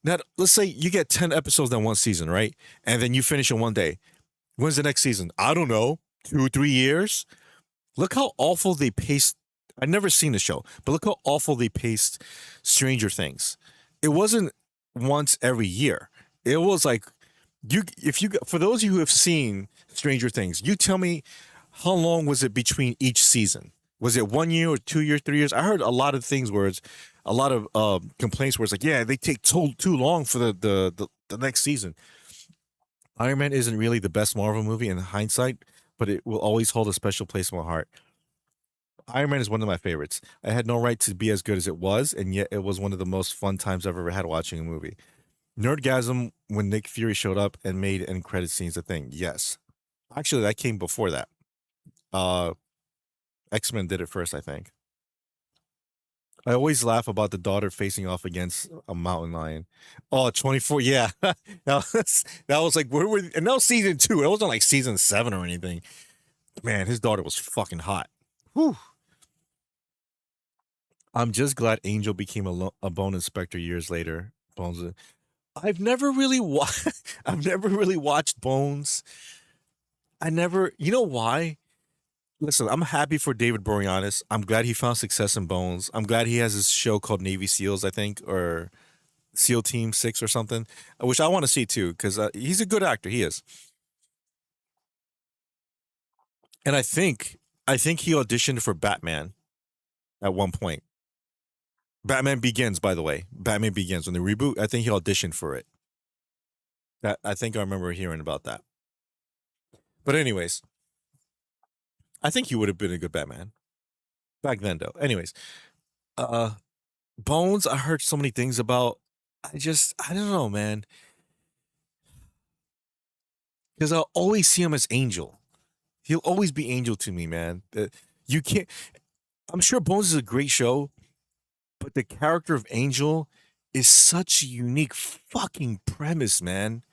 now let's say you get 10 episodes in one season, right? And then you finish in one day. When's the next season? I don't know. 2 3 years. Look how awful they paced. I've never seen the show, but look how awful they paced Stranger Things. It wasn't once every year. It was like for those of you who have seen Stranger Things, you tell me how long was it between each season? Was it 1 year or 2 years, 3 years? I heard a lot of things where it's a lot of complaints where it's like, yeah, they take too long for the next season. Iron Man isn't really the best Marvel movie in hindsight, but it will always hold a special place in my heart. Iron Man is one of my favorites. I had no right to be as good as it was, and yet it was one of the most fun times I've ever had watching a movie. Nerdgasm when Nick Fury showed up and made end credit scenes a thing. Yes. Actually, that came before that. X-Men did it first, I think. I always laugh about the daughter facing off against a mountain lion. Oh, 24, yeah. that was like, and that was season 2. It wasn't like season 7 or anything. Man, his daughter was fucking hot. Whew. I'm just glad Angel became a bone inspector years later. Bones. I've never really watched Bones. I never, you know why? Listen, I'm happy for David Boreanaz. I'm glad he found success in Bones. I'm glad he has his show called Navy SEALs, I think, or SEAL Team 6 or something, which I want to see too, because he's a good actor. He is. And I think he auditioned for Batman at one point. Batman Begins, by the way. Batman Begins. When they reboot, I think he auditioned for it. I think I remember hearing about that. But anyways, I think he would have been a good Batman. Back then, though. Anyways, Bones, I heard so many things about. I don't know, man. Because I'll always see him as Angel. He'll always be Angel to me, man. You can't. I'm sure Bones is a great show, but the character of Angel is such a unique fucking premise, man.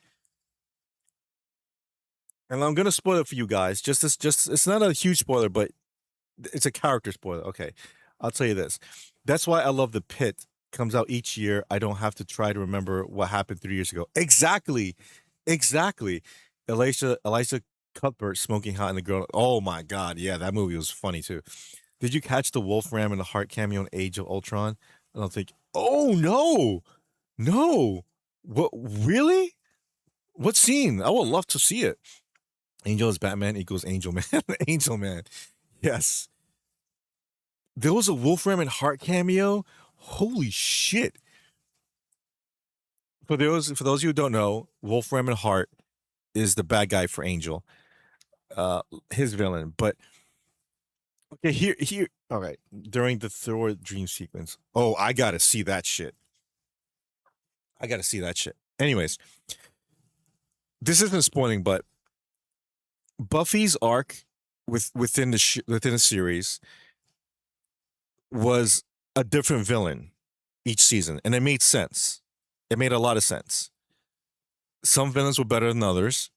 And I'm gonna spoil it for you guys. Just it's not a huge spoiler, but it's a character spoiler. Okay, I'll tell you this. That's why I love The Pit. Comes out each year. I don't have to try to remember what happened 3 years ago. Exactly. Elisha Cuthbert smoking hot in the girl. Oh my god, yeah, that movie was funny too. Did you catch the Wolfram and the Heart cameo in Age of Ultron? I don't think. Oh no. What really? What scene? I would love to see it. Angel is Batman equals Angel Man. Angel Man. Yes. There was a Wolfram and Heart cameo. Holy shit. For those of you who don't know, Wolfram and Heart is the bad guy for Angel. His villain. But okay, here. All right. During the Thor dream sequence. Oh, I gotta see that shit. Anyways, this isn't spoiling, but Buffy's arc within the series was a different villain each season, and it made sense. It made a lot of sense. Some villains were better than others,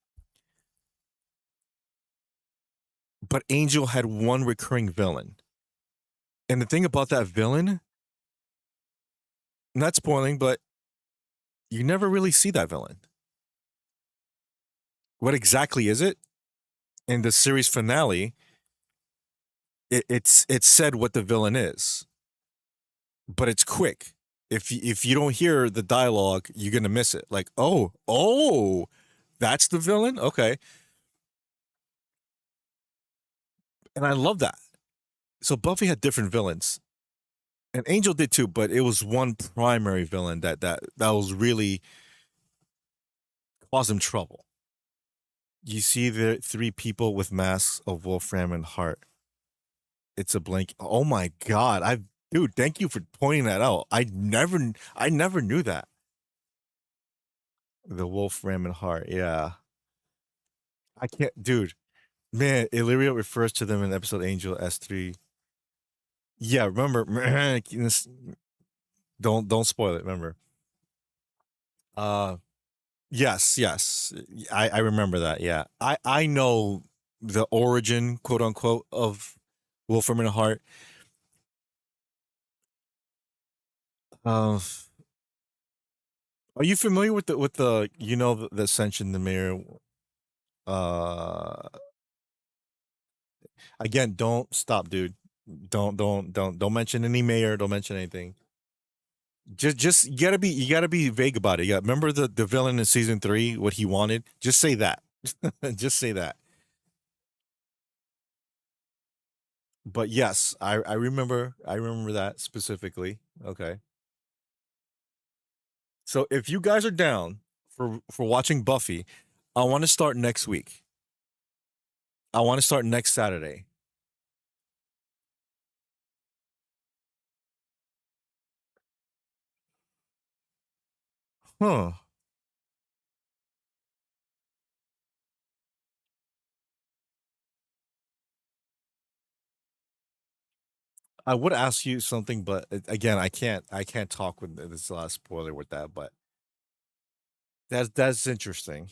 but Angel had one recurring villain. And the thing about that villain, not spoiling, but you never really see that villain. What exactly is it? In the series finale, it's said what the villain is, but it's quick. If you don't hear the dialogue, you're gonna miss it. Like, oh, that's the villain? Okay. And I love that. So Buffy had different villains. And Angel did too, but it was one primary villain that was really caused him trouble. You see the three people with masks of Wolfram and Hart. It's a blank. Oh my god! Dude, thank you for pointing that out. I never knew that. The Wolfram and Hart. Yeah, I can't, dude. Man, Illyria refers to them in episode Angel S3. Yeah, remember? Don't spoil it. Remember? Uh, yes, yes. I remember that. Yeah, I know the origin, quote unquote, of Wolfram and Hart. Uh, are you familiar with the the Ascension, the mirror? Uh, again, don't stop, dude. Don't mention any mayor. Don't mention anything. Just you gotta be vague about it. Yeah, remember the villain in season 3, what he wanted? Just say that. Just say that. But yes, I remember that specifically. Okay. So if you guys are down for watching Buffy, I want to start next week. I want to start next Saturday. Huh. I would ask you something, but again, I can't talk with this is the last spoiler with that, but that's interesting.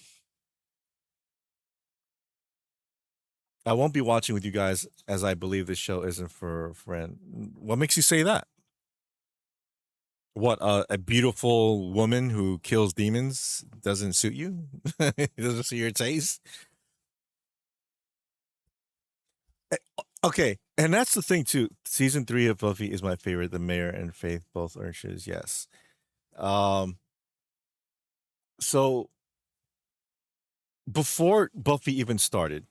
I won't be watching with you guys as I believe this show isn't for friend. What makes you say that? What a beautiful woman who kills demons doesn't suit you? It doesn't suit your taste? Okay, and that's the thing too. Season 3 of Buffy is my favorite. The Mayor and Faith both Urshas, yes. Um so before Buffy even started,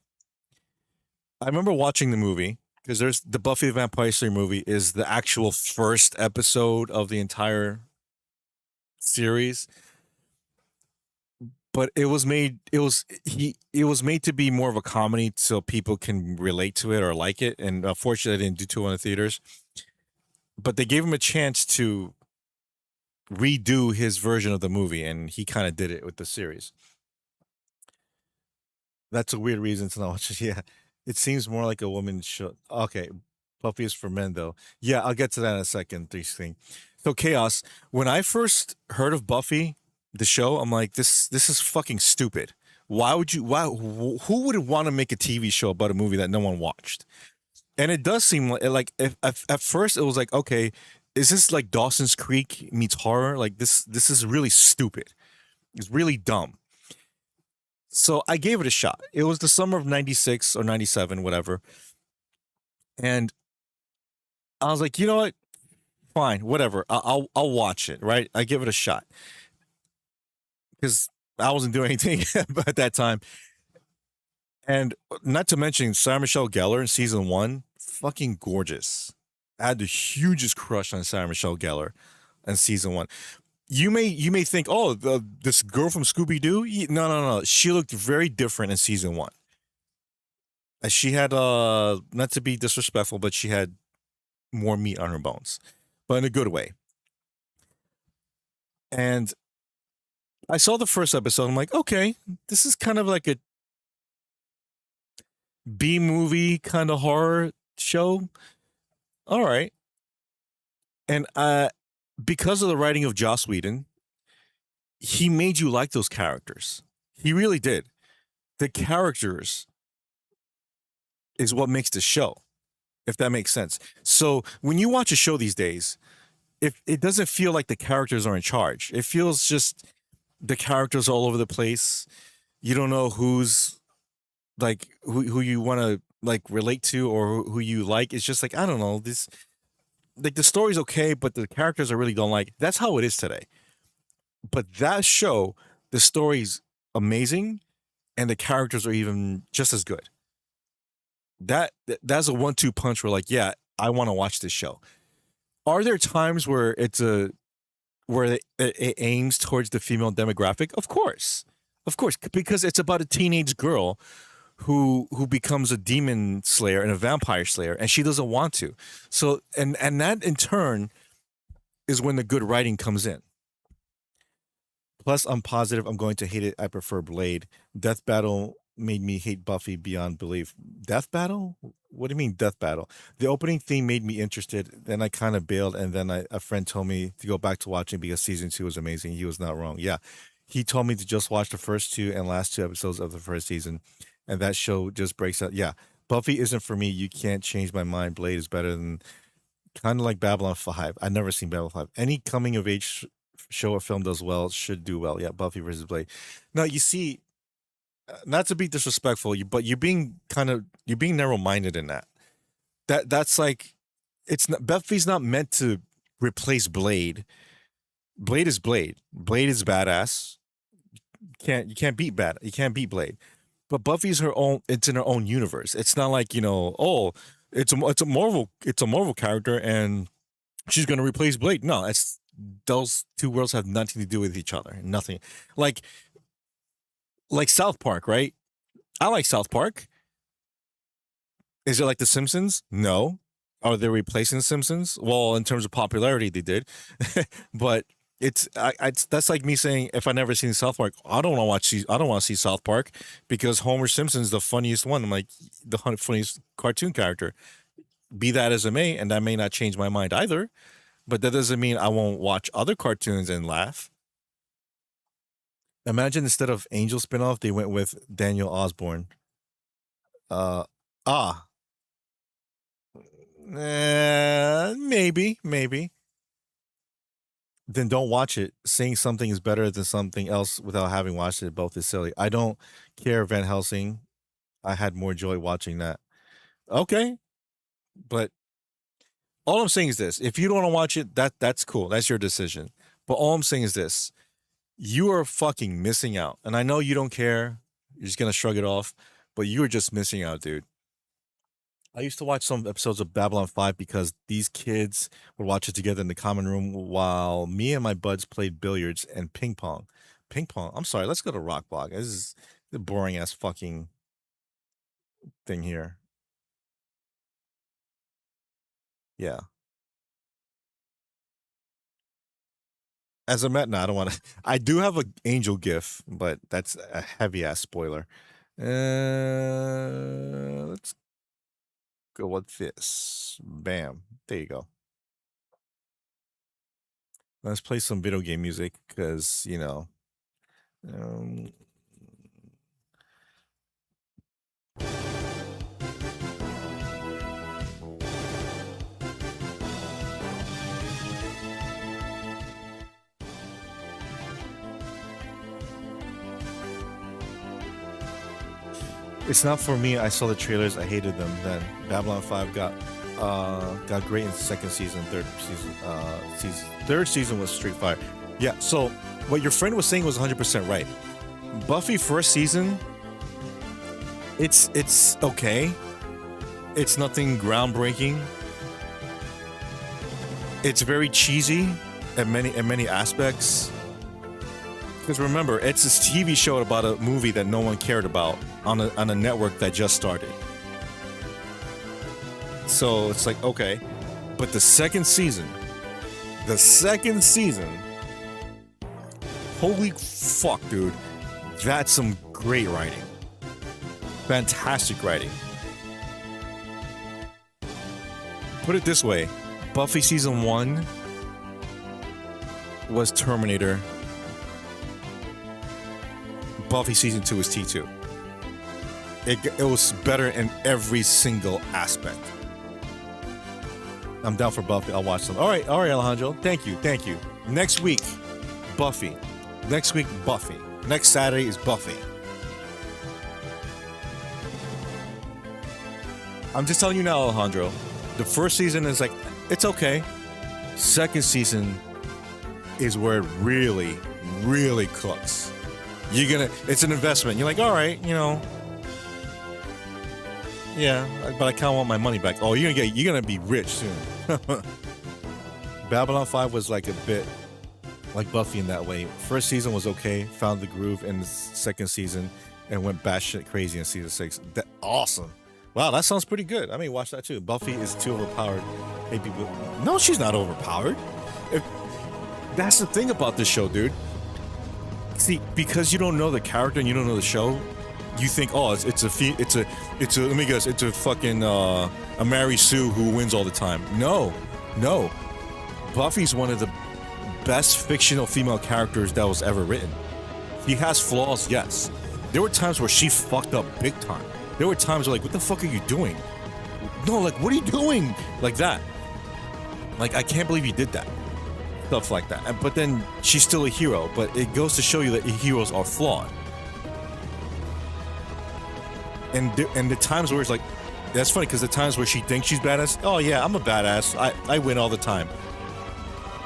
I remember watching the movie because there's the Buffy the Vampire Slayer movie is the actual first episode of the entire series, but it was made to be more of a comedy so people can relate to it or like it, and unfortunately, I didn't do too well in the theaters. But they gave him a chance to redo his version of the movie, and he kind of did it with the series. That's a weird reason to not watch it. Yeah, it seems more like a woman's show. Okay, Buffy is for men, though. Yeah, I'll get to that in a second. Thing. So Chaos. When I first heard of Buffy, the show, I'm like, this is fucking stupid. Why would you? Why? Who would want to make a TV show about a movie that no one watched? And it does seem like if, at first it was like, okay, is this like Dawson's Creek meets horror? Like this is really stupid. It's really dumb. So I gave it a shot. It was the summer of 96 or 97, whatever. And I was like, you know what? Fine, whatever. I'll watch it, right? I give it a shot. Because I wasn't doing anything at that time. And not to mention Sarah Michelle Gellar in season 1, fucking gorgeous. I had the hugest crush on Sarah Michelle Gellar in season 1. You may think, oh, this girl from Scooby Doo. No. She looked very different in season 1. She had not to be disrespectful, but she had more meat on her bones, but in a good way. And I saw the first episode. I'm like, okay, this is kind of like a B movie kind of horror show. All right. And because of the writing of Joss Whedon, he made you like those characters. He really did. The characters is what makes the show, if that makes sense. So when you watch a show these days, if it doesn't feel like the characters are in charge, it feels just the characters all over the place. You don't know who's like who you want to like relate to or who you like. It's just like, I don't know, this like the story's okay, but the characters I really don't like. That's how it is today. But that show, the story's amazing and the characters are even just as good. That's a 1-2 punch where like, yeah, I want to watch this show. Are there times where it aims towards the female demographic? Of course. Of course, because it's about a teenage girl who becomes a demon slayer and a vampire slayer, and she doesn't want to. So and that in turn is when the good writing comes in. Plus, I'm positive I'm going to hate it. I prefer Blade. Death Battle made me hate Buffy beyond belief. Death Battle? What do you mean Death Battle? The opening theme made me interested. Then I kind of bailed, and then a friend told me to go back to watching because season 2 was amazing. He was not wrong. Yeah, he told me to just watch the first 2 and last 2 episodes of the first season, and that show just breaks out. Yeah, Buffy isn't for me. You can't change my mind. Blade is better than kind of like Babylon 5. I've never seen Babylon 5. Any coming of age show or film does well should do well. Yeah, Buffy versus Blade. Now you see, not to be disrespectful, but you're being narrow-minded in that. That's like, it's not, Buffy's not meant to replace Blade. Blade is Blade. Blade is badass. You can't beat Blade. But Buffy's her own. It's in her own universe. It's not like, oh, it's a Marvel character and she's gonna replace Blade. No, it's those two worlds have nothing to do with each other. Nothing. Like South Park, right? I like South Park. Is it like The Simpsons? No. Are they replacing The Simpsons? Well, in terms of popularity, they did. But it's that's like me saying if I never seen South Park, I don't want to see South Park because Homer Simpson's the funniest one. I'm like the funniest cartoon character. Be that as it may, and that may not change my mind either. But that doesn't mean I won't watch other cartoons and laugh. Imagine instead of Angel spinoff, they went with Daniel Osborne. Maybe. Then don't watch it. Saying something is better than something else without having watched it both is silly. I don't care Van Helsing. I had more joy watching that. Okay. But all I'm saying is this. If you don't want to watch it, that's cool. That's your decision. But all I'm saying is this. You are fucking missing out. And I know you don't care. You're just going to shrug it off. But you are just missing out, dude. I used to watch some episodes of Babylon 5 because these kids would watch it together in the common room while me and my buds played billiards and ping pong. Ping pong? I'm sorry. Let's go to Rock Block. This is the boring ass fucking thing here. Yeah. As a Met, no, I don't want to. I do have an angel gif, but that's a heavy ass spoiler. Let's go with this. Bam. There you go. Let's play some video game music because, it's not for me. I saw the trailers. I hated them then. Babylon 5 got great in the second season, third season was straight fire. Yeah, so what your friend was saying was 100% right. Buffy first season, it's okay. It's nothing groundbreaking. It's very cheesy at many aspects. Because remember, it's this TV show about a movie that no one cared about on a network that just started. So it's like, okay. But the second season, holy fuck, dude. That's some great writing. Fantastic writing. Put it this way, Buffy season 1 was Terminator. Buffy season 2 is T2. It was better in every single aspect. I'm down for Buffy. I'll watch them. All right, Alejandro. Thank you. Next week, Buffy. Next Saturday is Buffy. I'm just telling you now, Alejandro. The first season is like, it's okay. Second season is where it really, really cooks. It's an investment. You're like, all right, yeah, but I kind of want my money back. Oh, you're gonna be rich soon. Babylon 5 was like a bit like Buffy in that way. First season was okay, found the groove in the second season, and went batshit crazy in season 6. That awesome. Wow, that sounds pretty good. I may watch that too. Buffy is too overpowered. Maybe no, she's not overpowered. That's the thing about this show, dude. See, because you don't know the character and you don't know the show, you think, oh, it's a let me guess, it's a fucking a Mary Sue who wins all the time. No. Buffy's one of the best fictional female characters that was ever written. She has flaws, yes. There were times where she fucked up big time. There were times where, like, what the fuck are you doing? No, like, what are you doing? Like that. Like, I can't believe you did that. Stuff like that. But then she's still a hero. But it goes to show you that heroes are flawed. And the times where it's like, that's funny because the times where she thinks she's badass, oh yeah, I'm a badass. I win all the time.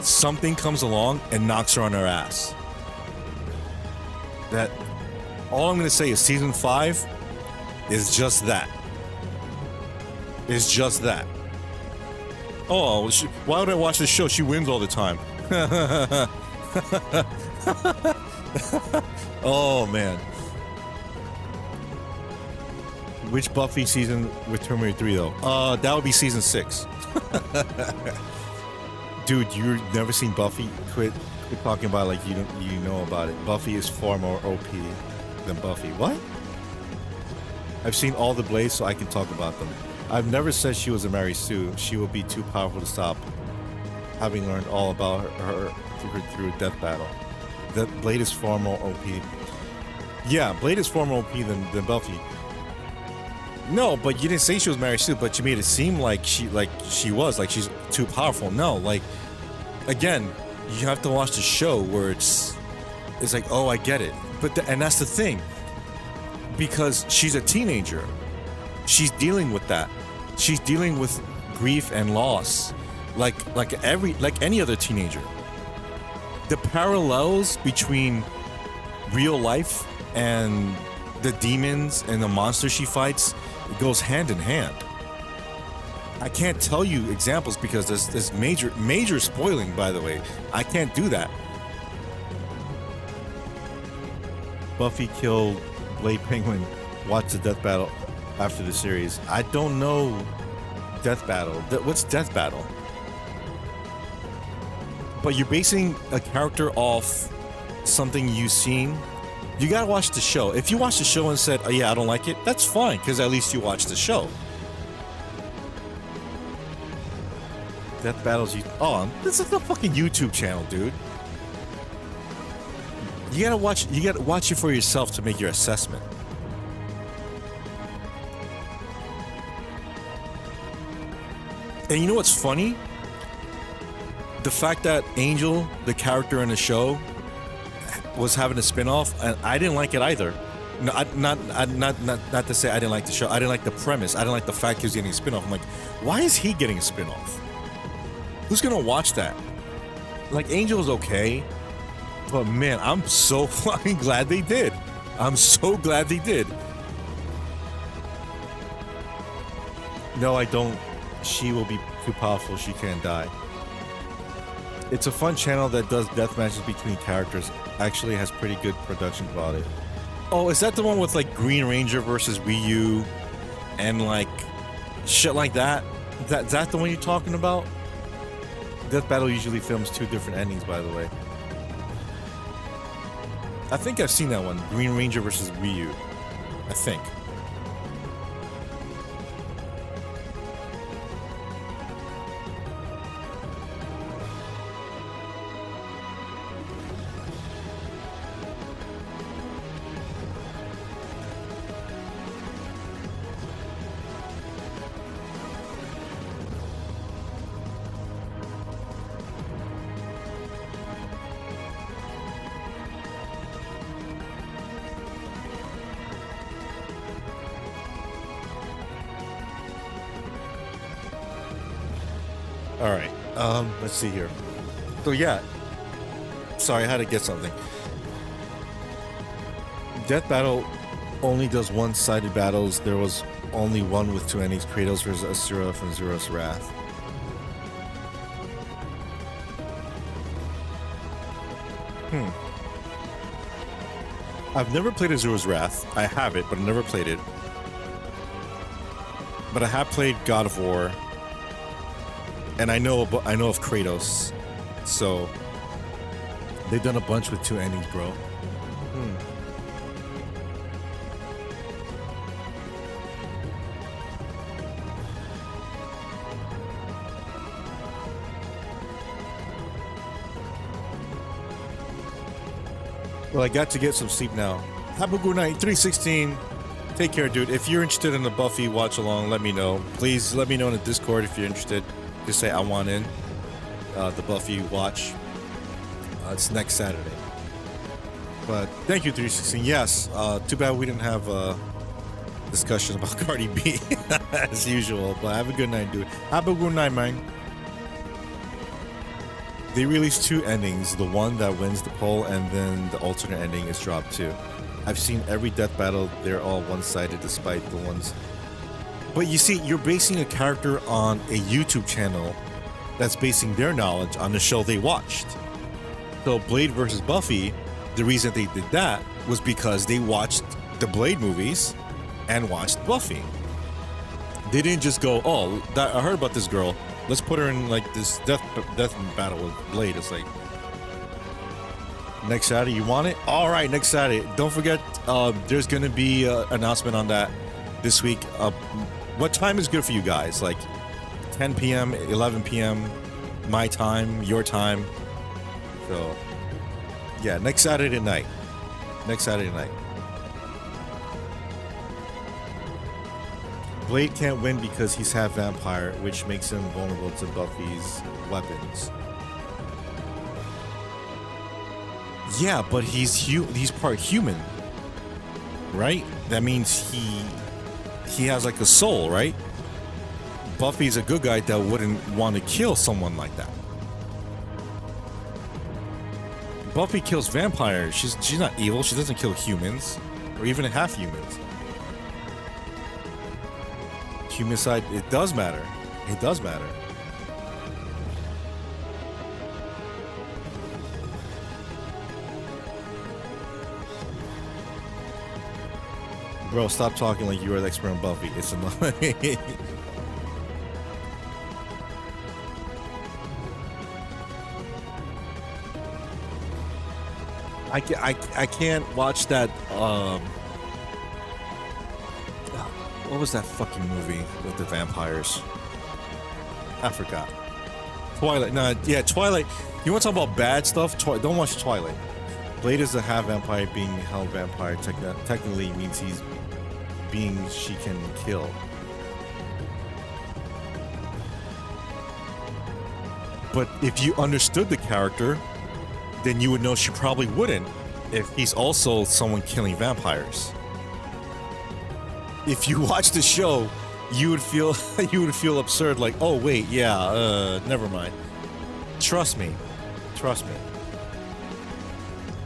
Something comes along and knocks her on her ass. That, all I'm gonna say is season 5 is just that. It's just that. Oh, why would I watch this show? She wins all the time. Oh man. Which Buffy season with Terminator 3 though? That would be season 6. Dude, you've never seen Buffy? Quit talking about it like you know about it. Buffy is far more OP than Buffy. What? I've seen all the Blades, so I can talk about them. I've never said she was a Mary Sue. She will be too powerful to stop, having learned all about her through Death Battle. The Blade is far more OP. Yeah, Blade is far more OP than Buffy. No, but you didn't say she was Mary Sue, but you made it seem like she was she's too powerful. No, like, again, you have to watch the show where it's like, oh, I get it. But and that's the thing, because she's a teenager, she's dealing with that. She's dealing with grief and loss, like any other teenager. The parallels between real life and the demons and the monsters she fights, it goes hand in hand. I can't tell you examples because there's major spoiling, by the way. I can't do that. Buffy killed Blade Penguin. Watch the Death Battle after the series. I don't know Death Battle. What's Death Battle? But you're basing a character off something you've seen. You gotta watch the show. If you watch the show and said, oh yeah, I don't like it, that's fine, because at least you watched the show. Death Battles, this is a fucking YouTube channel, dude. You gotta watch it for yourself to make your assessment. And you know what's funny? The fact that Angel, the character in the show, was having a spin-off, and I didn't like it either. No, not to say I didn't like the show. I didn't like the premise. I didn't like the fact he was getting a spin-off. I'm like, why is he getting a spin-off? Who's gonna watch that? Like, Angel was okay, but man, I'm so fucking glad they did. I'm so glad they did. No, I don't. She will be too powerful. She can't die. It's a fun channel that does death matches between characters. Actually has pretty good production quality. Oh, is that the one with like Green Ranger versus Ryu and like shit like that? Is that the one you're talking about? Death Battle usually films 2 different endings, by the way. I think I've seen that one. Green Ranger versus Ryu. I think. All right. Let's see here. So yeah. Sorry, I had to get something. Death Battle only does one-sided battles. There was only one with 2 endings. Kratos versus Asura from Zero's Wrath. I've never played Azura's Wrath. I have it, but I never played it. But I have played God of War, and I know of Kratos, so they've done a bunch with 2 endings, bro. Well, I got to get some sleep now. Have a good night, 316. Take care, dude. If you're interested in the Buffy watch along, let me know. Please let me know in the Discord if you're interested. Just say I want in the Buffy watch. It's next Saturday. But thank you, 316. Yes, too bad we didn't have a discussion about Cardi B as usual. But have a good night, dude. Have a good night, man. They released 2 endings, the one that wins the poll, and then the alternate ending is dropped too. I've seen every death battle, they're all one-sided despite the ones. But you see, you're basing a character on a YouTube channel that's basing their knowledge on the show they watched. So Blade versus Buffy, the reason they did that was because they watched the Blade movies and watched Buffy. They didn't just go, oh, I heard about this girl. Let's put her in like this death battle with Blade. It's like, next Saturday, you want it? All right, next Saturday. Don't forget, there's going to be an announcement on that this week. What time is good for you guys? Like 10 p.m., 11 p.m., my time, your time. So, yeah, next Saturday night. Next Saturday night. Blade can't win because he's half vampire, which makes him vulnerable to Buffy's weapons. Yeah, but he's part human, right? That means he has like a soul, right? Buffy's a good guy that wouldn't want to kill someone like that. Buffy kills vampires. She's not evil. She doesn't kill humans or even half humans. Human side, it does matter. It does matter. Bro, stop talking like you are the expert on Buffy. It's annoying. I can't watch that. What was that fucking movie with the vampires? I forgot. Twilight. No, yeah, Twilight. You want to talk about bad stuff? Don't watch Twilight. Blade is a half vampire. Being held vampire technically means he's being she can kill. But if you understood the character, then you would know she probably wouldn't if he's also someone killing vampires. If you watch the show, you would feel absurd, like, oh wait, yeah, never mind. Trust me. Trust me.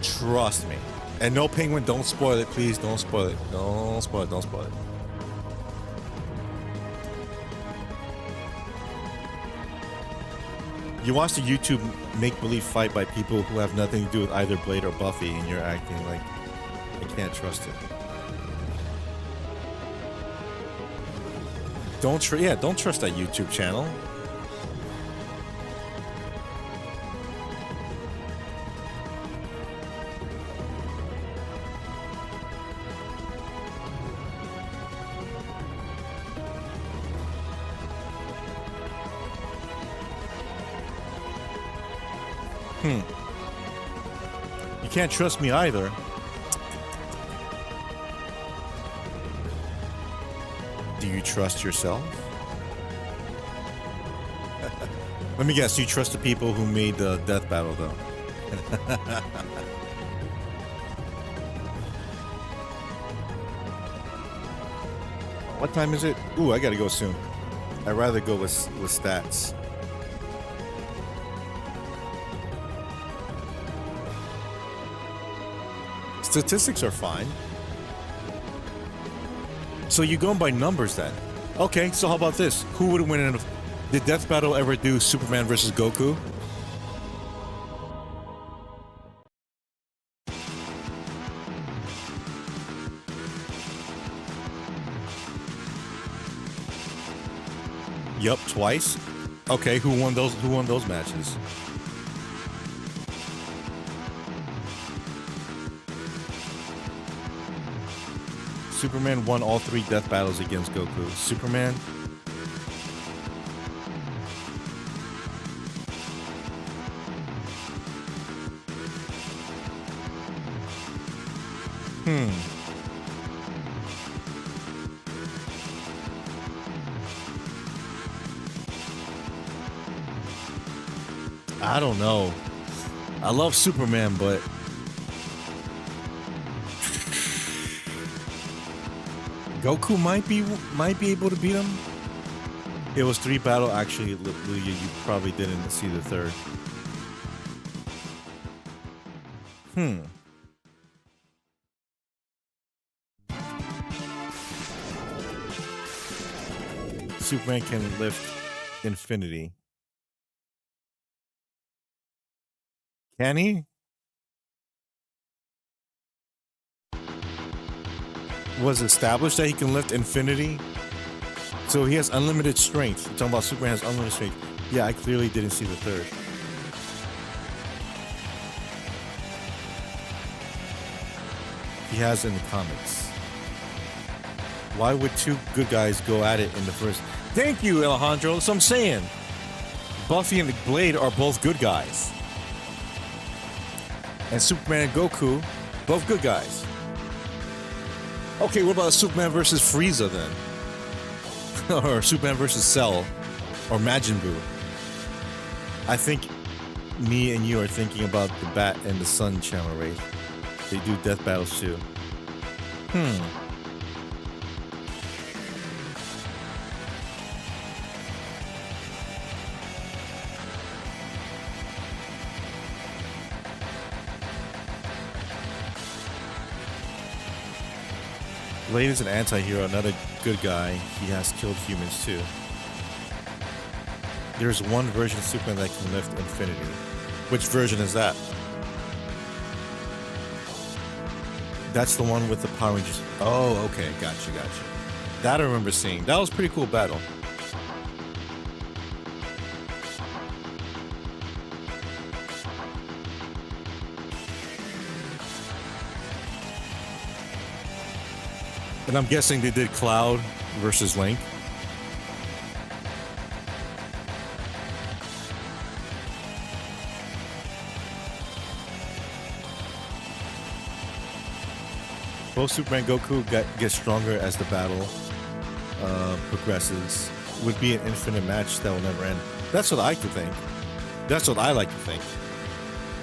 Trust me. And no, Penguin, don't spoil it, please. Don't spoil it. Don't spoil it. Don't spoil it. You watch the YouTube make-believe fight by people who have nothing to do with either Blade or Buffy, and you're acting like I can't trust it. Don't trust that YouTube channel. You can't trust me either. Do you trust yourself? Let me guess, you trust the people who made the death battle, though. What time is it? Ooh, I gotta go soon. I'd rather go with stats. Statistics are fine. So you're going by numbers then. Okay, so how about this? Who would win in did Death Battle ever do Superman versus Goku? Yup, twice. Okay, who won those? Who won those matches? Superman won all 3 death battles against Goku. Superman. I don't know. I love Superman, but Goku might be able to beat him. It was 3 battle. Actually, you probably didn't see the third. Superman can lift infinity. Can he? Was established that he can lift infinity? So he has unlimited strength. You're talking about Superman has unlimited strength. Yeah, I clearly didn't see the third. He has in the comics. Why would 2 good guys go at it in the first? Thank you, Alejandro. That's what I'm saying. Buffy and the Blade are both good guys. And Superman and Goku, both good guys. Okay, what about Superman versus Frieza then? Or Superman versus Cell? Or Majin Buu? I think me and you are thinking about the Bat and the Sun channel race. They do death battles too. Blade is an anti-hero, another good guy. He has killed humans too. There's one version of Superman that can lift infinity. Which version is that? That's the one with the Power Rangers. Oh, okay. Gotcha. That I remember seeing. That was a pretty cool battle. And I'm guessing they did Cloud versus Link. Both Superman and Goku get stronger as the battle progresses. Would be an infinite match that will never end. That's what I could think. That's what I like to think.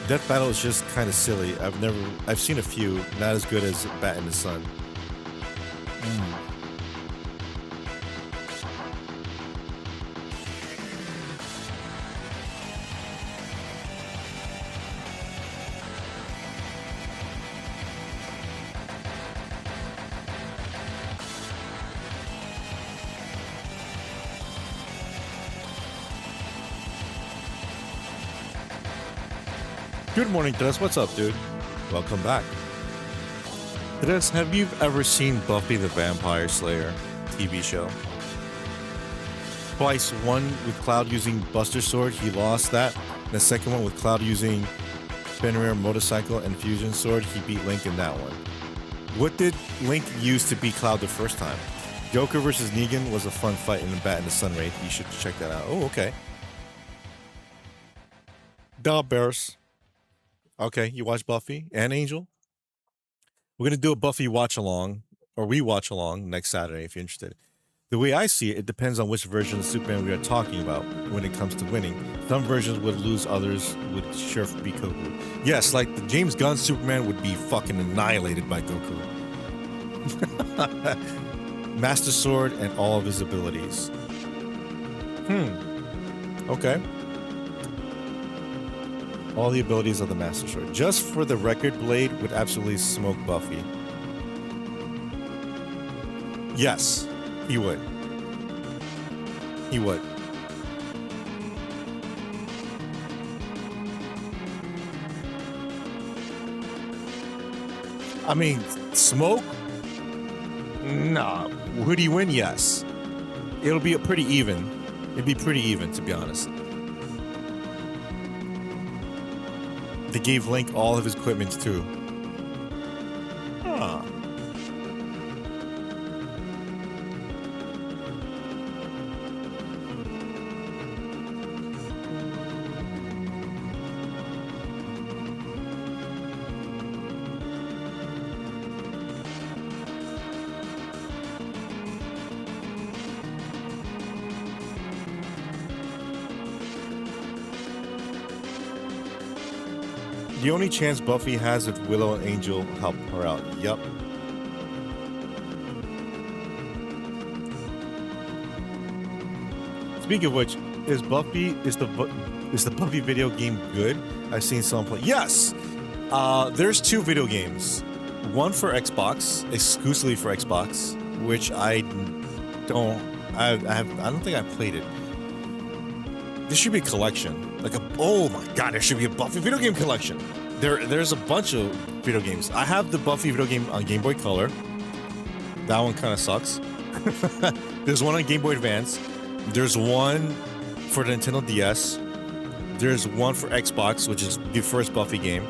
Death Battle is just kind of silly. I've seen a few, not as good as Bat in the Sun. Good morning, Tres. What's up, dude? Welcome back. Tres, have you ever seen Buffy the Vampire Slayer TV show? Twice. One with Cloud using Buster Sword, he lost that. The second one with Cloud using Fenrir Motorcycle and Fusion Sword, he beat Link in that one. What did Link use to beat Cloud the first time? Joker versus Negan was a fun fight in the Bat in the Sun raid. You should check that out. Oh, okay. Dog Bears. Okay, you watch Buffy and Angel? We're going to do a Buffy watch-along, or we watch-along next Saturday if you're interested. The way I see it, it depends on which version of Superman we are talking about when it comes to winning. Some versions would lose, others would sure be Goku. Yes, like the James Gunn Superman would be fucking annihilated by Goku. Master Sword and all of his abilities. Okay. All the abilities of the Master Sword. Just for the record, Blade would absolutely smoke Buffy. Yes, he would. He would. I mean, smoke? Nah. Would he win? Yes. It'll be pretty even. It'd be pretty even, to be honest. They gave Link all of his equipment too. Huh. The only chance Buffy has if Willow and Angel help her out. Yup. Speaking of which, is the Buffy video game good? I've seen someone play. Yes. There's 2 video games. One for Xbox, exclusively for Xbox, which I don't think I played it. This should be a collection. Oh my god, there should be a Buffy video game collection. There's a bunch of video games. I have the Buffy video game on Game Boy Color. That one kind of sucks. There's one on Game Boy Advance. There's one for the Nintendo DS. There's one for Xbox, which is the first Buffy game.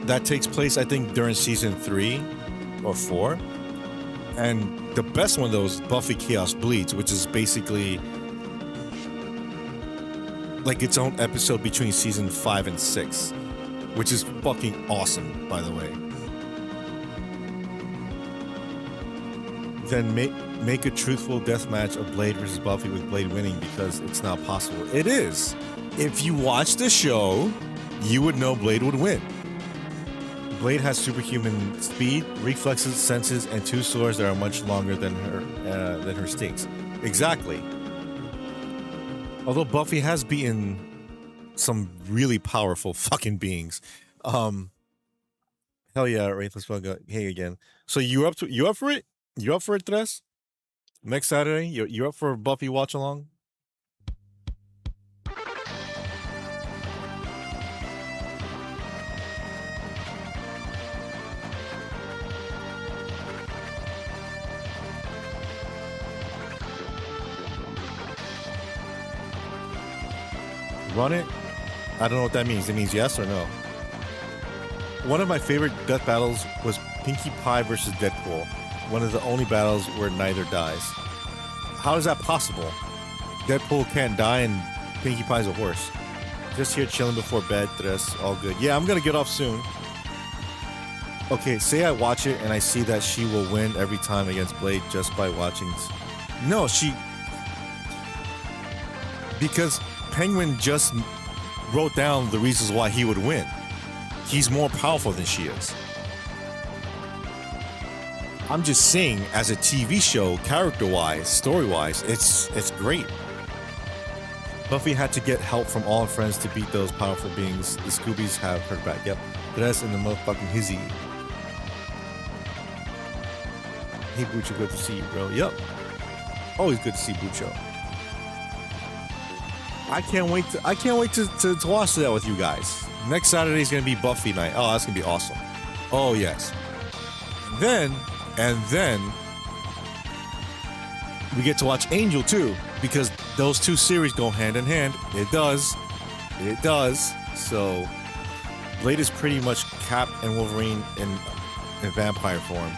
That takes place, I think, during season 3 or 4. And the best one, though, is Buffy Chaos Bleeds, which is basically like its own episode between season 5 and 6, which is fucking awesome, by the way. Then make a truthful deathmatch of Blade versus Buffy with Blade winning because it's not possible. It is. If you watch the show, you would know Blade would win. Blade has superhuman speed, reflexes, senses, and 2 swords that are much longer than her stings. Exactly. Although Buffy has beaten some really powerful fucking beings. Hell yeah, Wraithless Bug. Hey again. So you up for it? You up for it, Tres? Next Saturday? You up for a Buffy watch along? Run it? I don't know what that means. It means yes or no. One of my favorite death battles was Pinkie Pie versus Deadpool. One of the only battles where neither dies. How is that possible? Deadpool can't die and Pinkie Pie's a horse. Just here chilling before bed, Tres. All good. Yeah, I'm gonna get off soon. Okay, say I watch it and I see that she will win every time against Blade just by watching. No, because Penguin just wrote down the reasons why he would win. He's more powerful than she is. I'm just saying, as a TV show, character-wise, story-wise, it's great. Buffy had to get help from all her friends to beat those powerful beings. The Scoobies have her back. Yep. Dress in the motherfucking hizzy. Hey, Bucho, good to see you, bro. Yep. Always good to see Bucho. I can't wait to watch that with you guys. Next Saturday is gonna be Buffy night. Oh, that's gonna be awesome. Oh yes. And then we get to watch Angel too, because those 2 series go hand in hand. It does. So Blade is pretty much Cap and Wolverine in vampire form.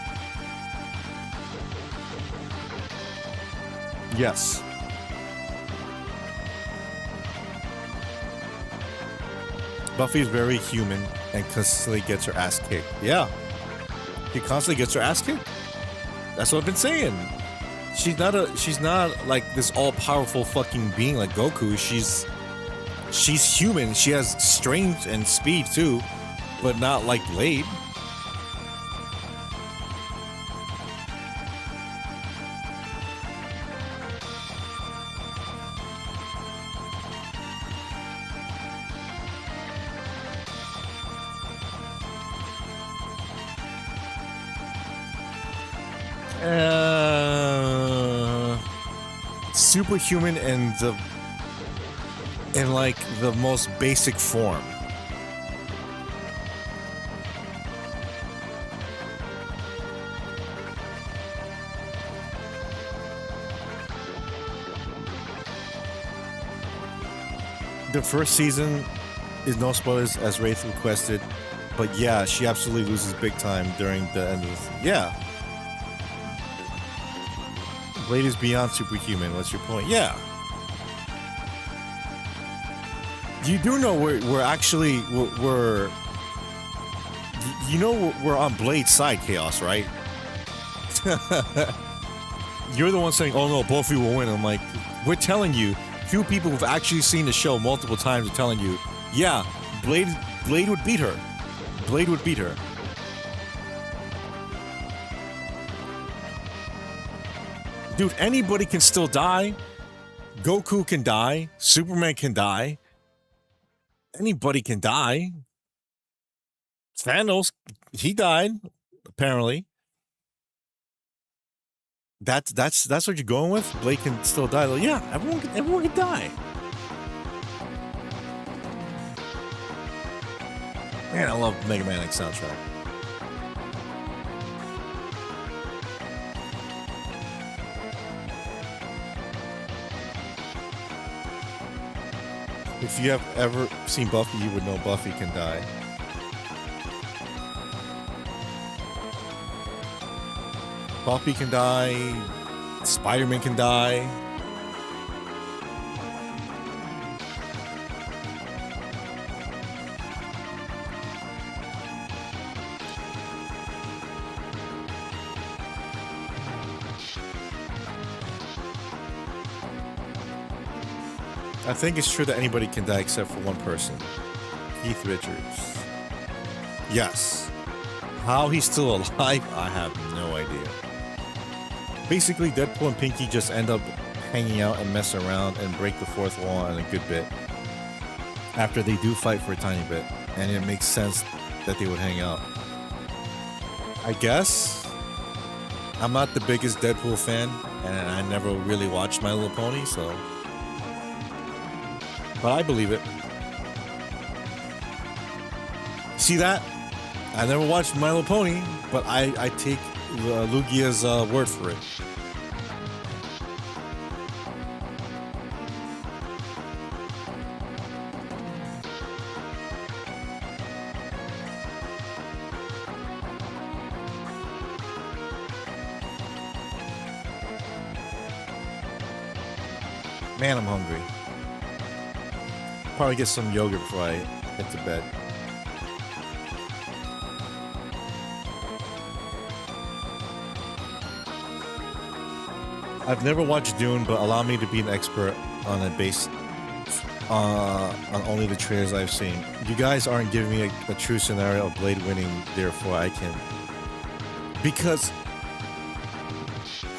Yes. Buffy's very human and constantly gets her ass kicked. Yeah. She constantly gets her ass kicked. That's what I've been saying. She's not like this all-powerful fucking being like Goku. She's human. She has strength and speed too, but not like Blade. Superhuman in like the most basic form. the first season is no spoilers as Wraith requested, but yeah, she absolutely loses big time during the end of the, yeah. Blade is beyond superhuman. What's your point? Yeah. You do know we're actually we're you know we're on Blade's side, Chaos, right? You're the one saying, "Oh no, both of you will win." I'm like, we're telling you. Few people who've actually seen the show multiple times are telling you, yeah, Blade would beat her. Blade would beat her. Dude, anybody can still die. Goku can die. Superman can die. Anybody can die. Thanos, he died, apparently. That's what you're going with? Blade can still die. Like, yeah, everyone can die. Man, I love Mega Man X soundtrack. If you have ever seen Buffy, you would know Buffy can die. Buffy can die. Spider-Man can die. I think it's true that anybody can die except for one person. Keith Richards. Yes. How he's still alive, I have no idea. Basically, Deadpool and Pinky just end up hanging out and mess around and break the fourth wall in a good bit. After they do fight for a tiny bit. And it makes sense that they would hang out. I guess. I'm not the biggest Deadpool fan, and I never really watched My Little Pony, so... But I believe it. See that? I never watched My Little Pony, but I take Lugia's word for it. Man, I'm hungry. Probably get some yogurt before I head to bed. I've never watched Dune, but allow me to be an expert on it based on only the trailers I've seen. You guys aren't giving me a true scenario of Blade winning, therefore I can. Because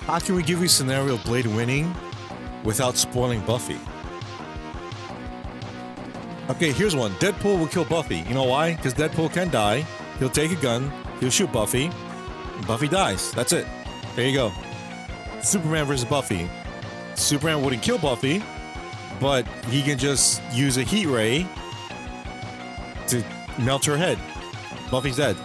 how can we give you a scenario of Blade winning without spoiling Buffy? Okay, here's one. Deadpool will kill Buffy. You know why? Because Deadpool can die. He'll take a gun. He'll shoot Buffy. And Buffy dies. That's it. There you go. Superman versus Buffy. Superman wouldn't kill Buffy, but he can just use a heat ray to melt her head. Buffy's dead.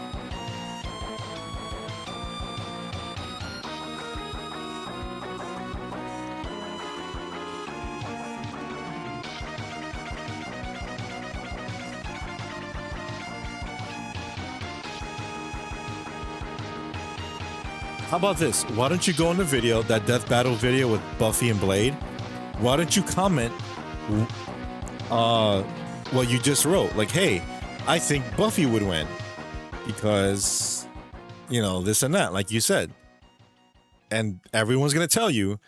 How about this? Why don't you go in the video, that death battle video with Buffy and Blade? Why don't you comment what you just wrote? Like, hey, I think Buffy would win. Because, you know, this and that, like you said. And everyone's going to tell you,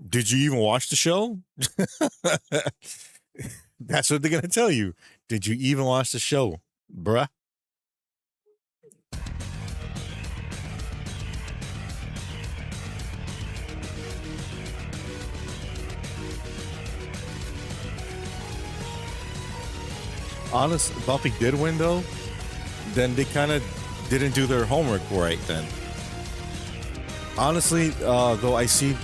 did you even watch the show? That's what they're going to tell you. Did you even watch the show, bruh? Honest, Buffy did win though, then they kind of didn't do their homework right then. Honestly, though I see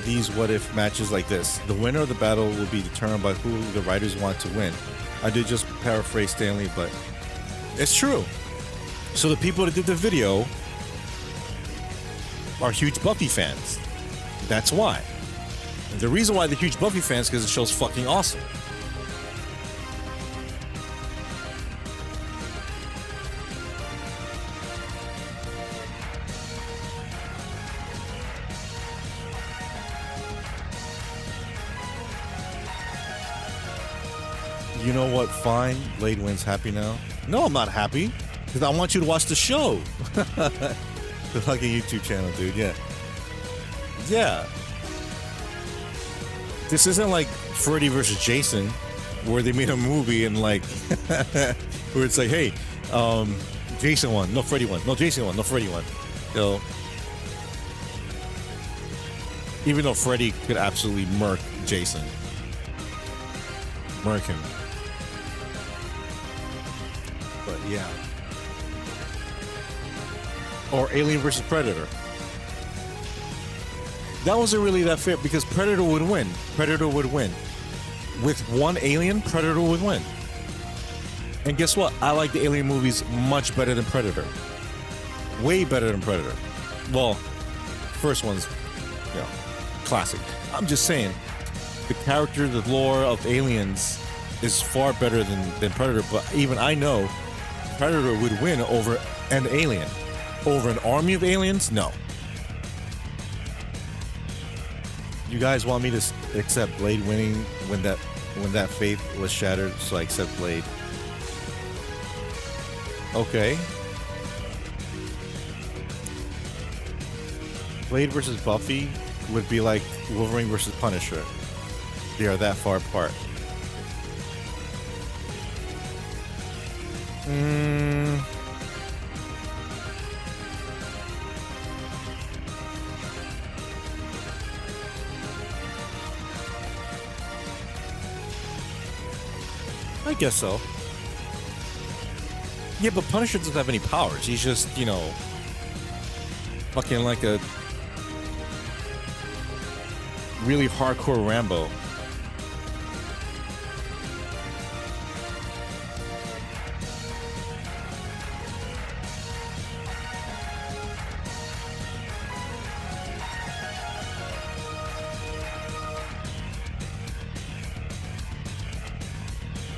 these what if matches like this, the winner of the battle will be determined by who the writers want to win. I did just paraphrase Stanley, but it's true. So the people that did the video are huge Buffy fans. That's why. And the reason why they're huge Buffy fans is because the show's fucking awesome. You know what? Fine. Blade wins. Happy now? No, I'm not happy. Because I want you to watch the show. The fucking YouTube channel, dude. Yeah. Yeah. This isn't like Freddy versus Jason, where they made a movie and like, where it's like, hey, Jason won. No, Freddy won. No, Jason won. No, Freddy won. So, even though Freddy could absolutely murk Jason. Murk him. But yeah. Or Alien versus Predator. That wasn't really that fair because Predator would win. Predator would win. With one alien, Predator would win. And guess what? I like the Alien movies much better than Predator. Way better than Predator. Well, first one's, you know, classic. I'm just saying, the character, the lore of Aliens is far better than Predator, but even I know Predator would win over an alien. Over an army of aliens? No. You guys want me to accept Blade winning when that faith was shattered, so I accept Blade. Okay. Blade versus Buffy would be like Wolverine versus Punisher. They are that far apart. I guess so. Yeah, but Punisher doesn't have any powers. He's just, you know, fucking like a really hardcore Rambo.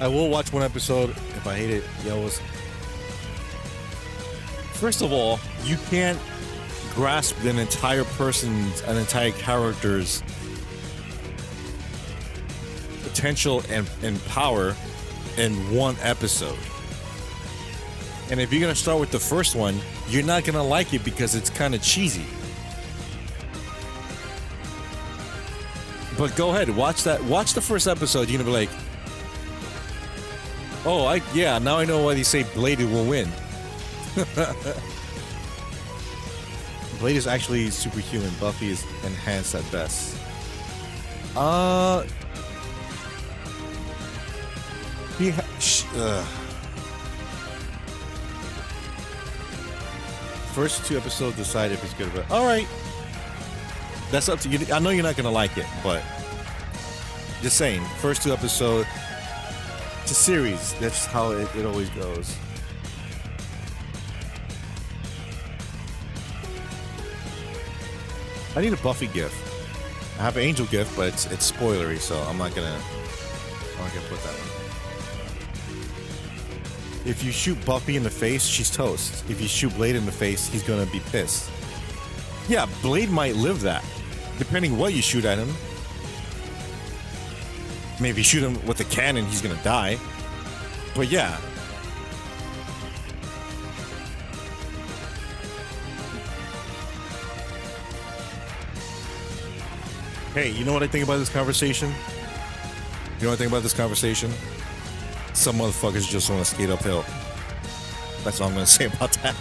I will watch one episode if I hate it. First of all, you can't grasp an entire character's potential and power in one episode. And if you're gonna start with the first one, you're not gonna like it because it's kind of cheesy. But go ahead, watch the first episode. You're gonna be like, oh, now I know why they say Blade will win. Blade is actually superhuman. Buffy is enhanced at best. First two episodes decide if it's good or bad. All right, that's up to you. I know you're not gonna like it, but just saying. First two episodes. It's a series. That's how it always goes. I need a Buffy gif. I have an Angel gif, but it's spoilery, so I'm not gonna put that one. If you shoot Buffy in the face, she's toast. If you shoot Blade in the face, he's gonna be pissed. Yeah, Blade might live that, depending what you shoot at him. I mean, if you shoot him with a cannon, he's gonna die. But yeah. Hey, you know what I think about this conversation? You know what I think about this conversation? Some motherfuckers just want to skate uphill. That's all I'm gonna say about that.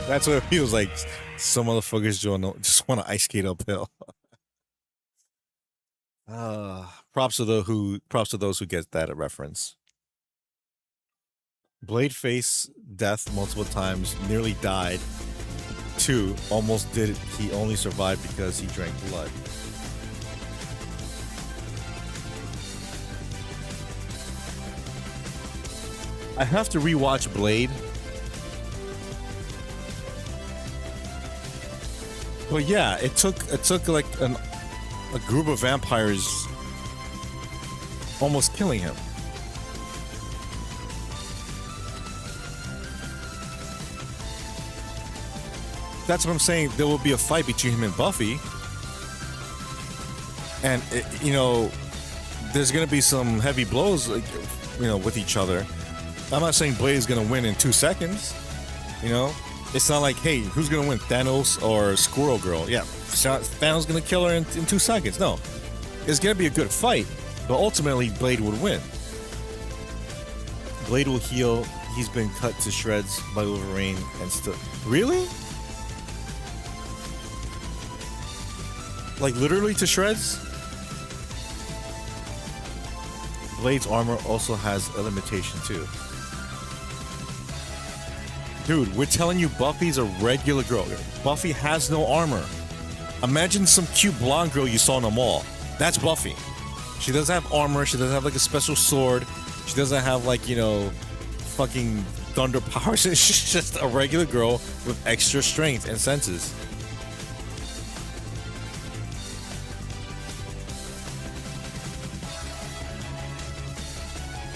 That's what it feels like. Some motherfuckers just want to ice skate uphill. Props to those who get that reference. Blade faced death multiple times, nearly died. 2, almost did it. He only survived because he drank blood. I have to rewatch Blade. But yeah, it took like a group of vampires almost killing him. that's what I'm saying. There will be a fight between him and Buffy, and you know, there's gonna be some heavy blows, like, you know, with each other. I'm not saying Blade is gonna win in 2 seconds. You know, it's not like, hey, who's gonna win, Thanos or Squirrel Girl? Yeah, Thanos gonna kill her in 2 seconds. No, it's gonna be a good fight, but ultimately Blade would win. Blade will heal. He's been cut to shreds by Wolverine and still. Really? Like literally to shreds? Blade's armor also has a limitation too. Dude, we're telling you Buffy's a regular girl. Buffy has no armor. Imagine some cute blonde girl you saw in the mall. That's Buffy. She doesn't have armor. She doesn't have like a special sword. She doesn't have like, you know, fucking thunder powers. She's just a regular girl with extra strength and senses.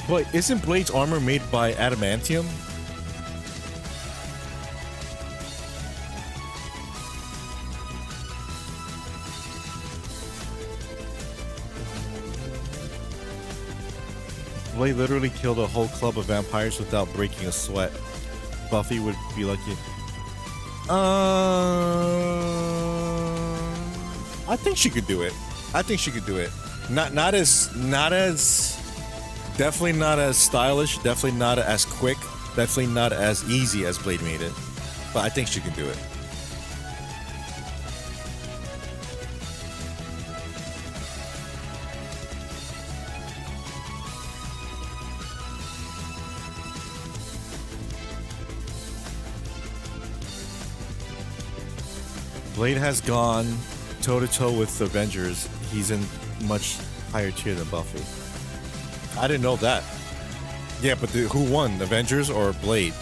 But isn't Blade's armor made by adamantium? Blade literally killed a whole club of vampires without breaking a sweat. Buffy would be lucky. I think she could do it. I think she could do it. Not as definitely not as stylish, definitely not as quick, definitely not as easy as Blade made it. But I think she can do it. Blade has gone toe-to-toe with the Avengers. He's in much higher tier than Buffy. I didn't know that. Yeah, but who won, Avengers or Blade?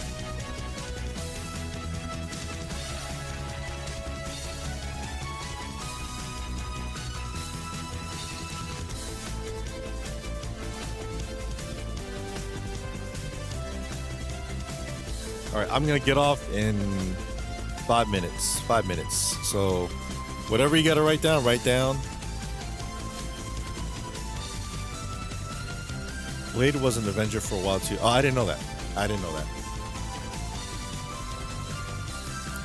All right, I'm gonna get off in 5 minutes. 5 minutes. So, whatever you gotta write down, write down. Blade was an Avenger for a while too. Oh, I didn't know that. I didn't know that.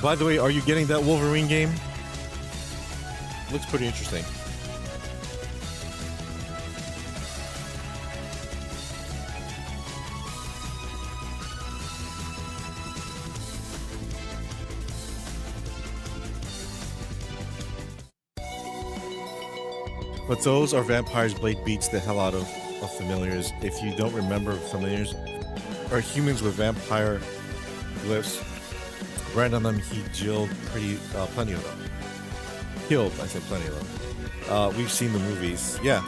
By the way, are you getting that Wolverine game? Looks pretty interesting. But those are vampires. Blade beats the hell out of familiars. If you don't remember, familiars are humans with vampire glyphs. Right on them, he killed plenty of them. Killed, I said plenty of them. We've seen the movies. Yeah.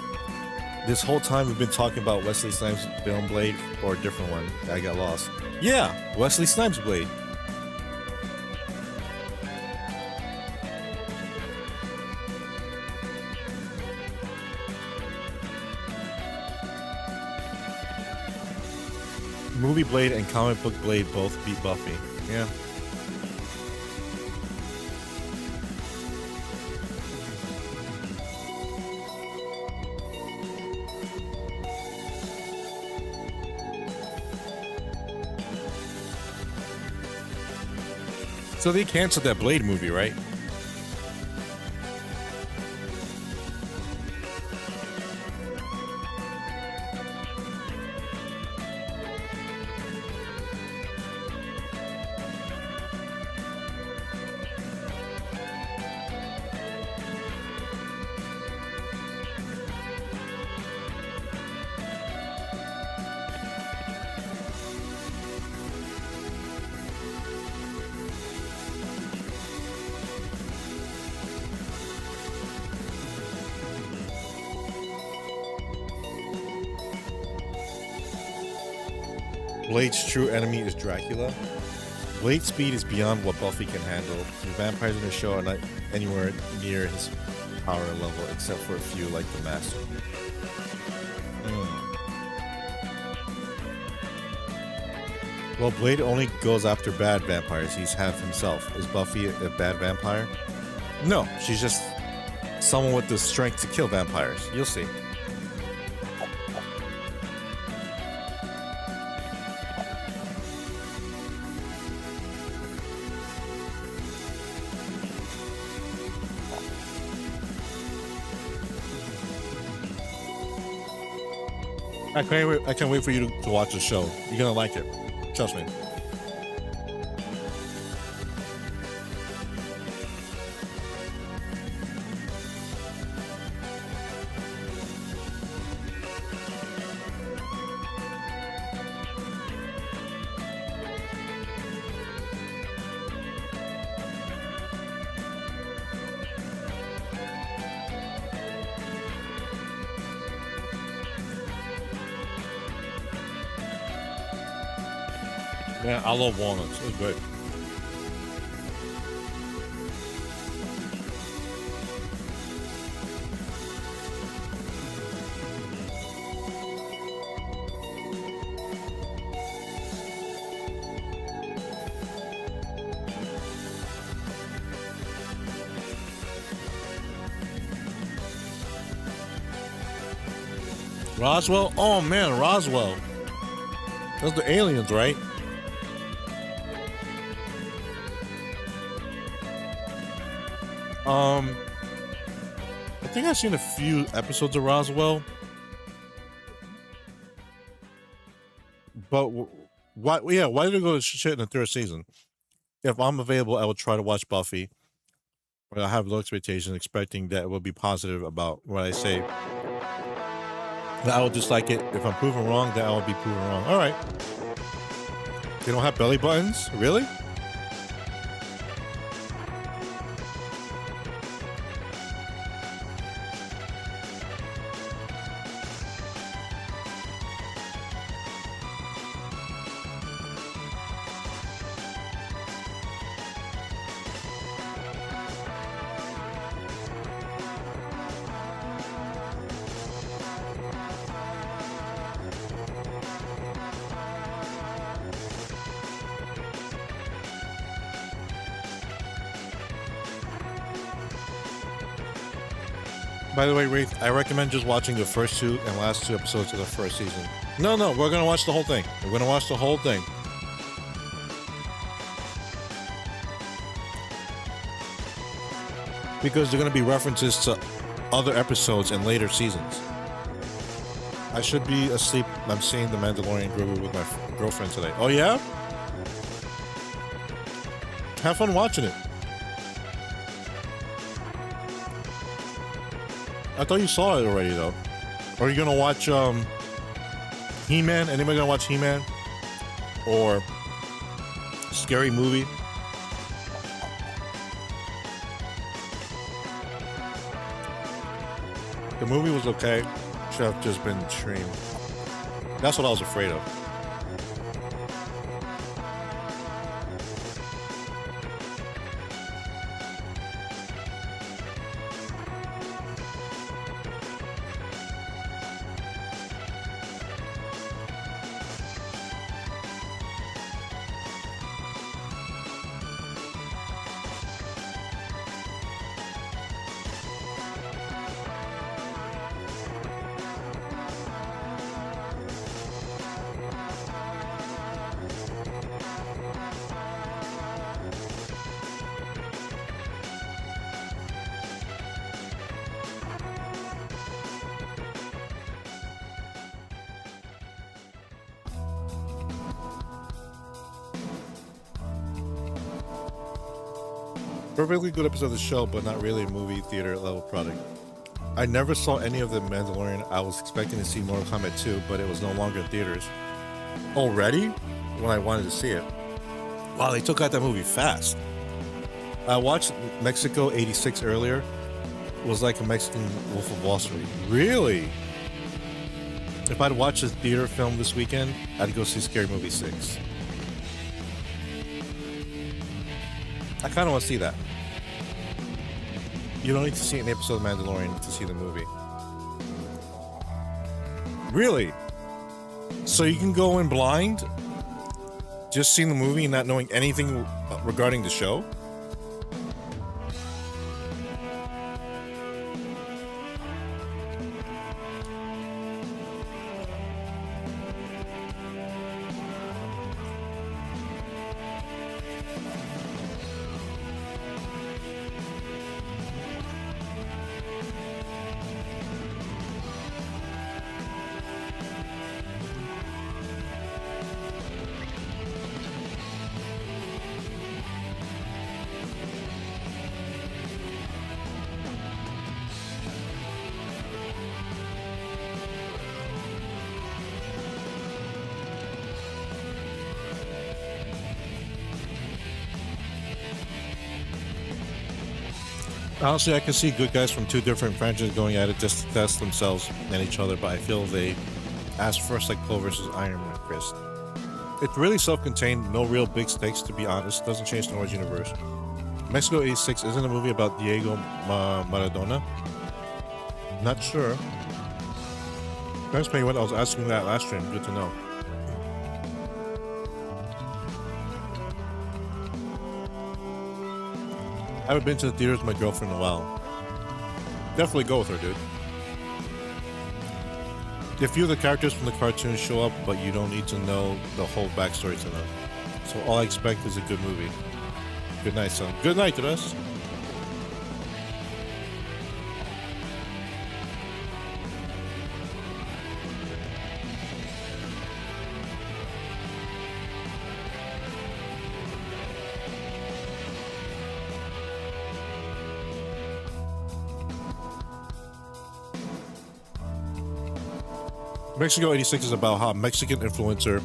This whole time we've been talking about Wesley Snipes' film Blade, or a different one. I got lost. Yeah, Wesley Snipes' Blade. Movie Blade and comic book Blade both beat Buffy. Yeah. So they canceled that Blade movie, right? Blade's true enemy is Dracula. Blade's speed is beyond what Buffy can handle. The vampires in the show are not anywhere near his power level, except for a few like the Master. Well, Blade only goes after bad vampires. He's half himself. Is Buffy a bad vampire? No, she's just someone with the strength to kill vampires. You'll see. I can't wait for you to watch the show. You're gonna like it. Trust me. Yeah, I love walnuts. It's good. Roswell? Oh man, Roswell. Those are the aliens, right? I think I've seen a few episodes of Roswell, but why? Yeah, why did it go to shit in the third season? If I'm available, I will try to watch Buffy. But I have low expectations, expecting that it will be positive about what I say. That I will dislike it. If I'm proven wrong, then I will be proven wrong. All right. They don't have belly buttons, really? By the way, Wraith, I recommend just watching the first two and last two episodes of the first season. No, we're going to watch the whole thing. We're going to watch the whole thing. Because there are going to be references to other episodes in later seasons. I should be asleep. I'm seeing The Mandalorian Grogu with my girlfriend today. Oh, yeah? Have fun watching it. I thought you saw it already, though. Are you gonna watch He-Man? Anybody gonna watch He-Man? Or Scary Movie? The movie was okay. Should have just been streamed. That's what I was afraid of. Perfectly good episode of the show, but not really a movie theater level product. I never saw any of The Mandalorian. I was expecting to see Mortal Kombat 2, but it was no longer in theaters. Already? When I wanted to see it. Wow, they took out that movie fast. I watched Mexico 86 earlier. It was like a Mexican Wolf of Wall Street. Really? If I'd watched a theater film this weekend, I'd go see Scary Movie 6. I kind of want to see that. You don't need to see an episode of Mandalorian to see the movie. Really? So you can go in blind just seeing the movie and not knowing anything regarding the show. Honestly, I can see good guys from two different franchises going at it just to test themselves and each other, but I feel they asked first like Poe versus Iron Man Fist. It's really self-contained, no real big stakes to be honest, doesn't change the Wars universe. Mexico 86 isn't a movie about Diego Maradona? Not sure. Thanks, Penguin. I was asking that last stream. Good to know. I haven't been to the theaters with my girlfriend in a while. Definitely go with her, dude. A few of the characters from the cartoons show up, but you don't need to know the whole backstory to them. So all I expect is a good movie. Good night, son. Good night to us. Mexico 86 is about how a Mexican influencer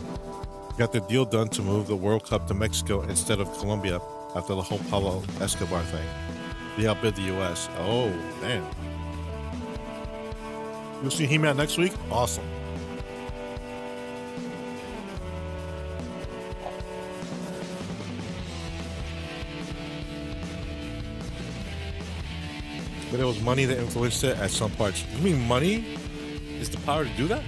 got the deal done to move the World Cup to Mexico instead of Colombia after the whole Pablo Escobar thing. They outbid the US. Oh, man. You'll see He-Man next week? Awesome. But it was money that influenced it at some parts. You mean money is the power to do that?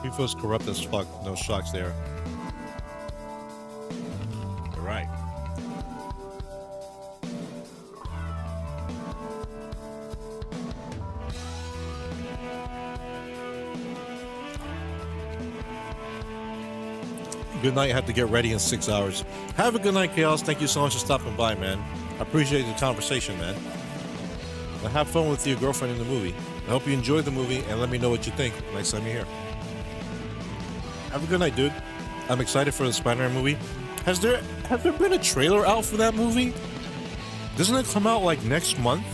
He feels corrupt as fuck. No shocks there. All right. Good night. I have to get ready in 6 hours. Have a good night, Chaos. Thank you so much for stopping by, man. I appreciate the conversation, man. And have fun with your girlfriend in the movie. I hope you enjoyed the movie and let me know what you think next time you're here. Have a good night, dude. I'm excited for the Spider-Man movie. Has there been a trailer out for that movie? Doesn't it come out like next month?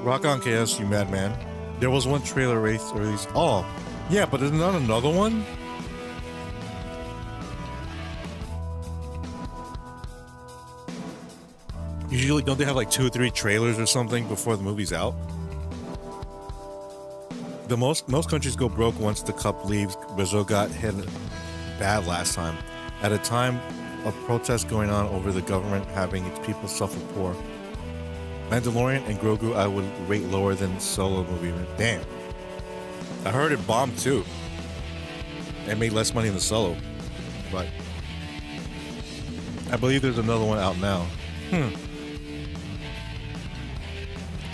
Rock on, KS, you madman. There was one trailer release. Oh, yeah, but there's not another one? Usually, don't they have like 2 or 3 trailers or something before the movie's out? Most countries go broke once the cup leaves. Brazil got hit bad last time. At a time of protest going on over the government having its people suffer poor. Mandalorian and Grogu I would rate lower than Solo movie. Damn. I heard it bombed too. It made less money than Solo. But I believe there's another one out now.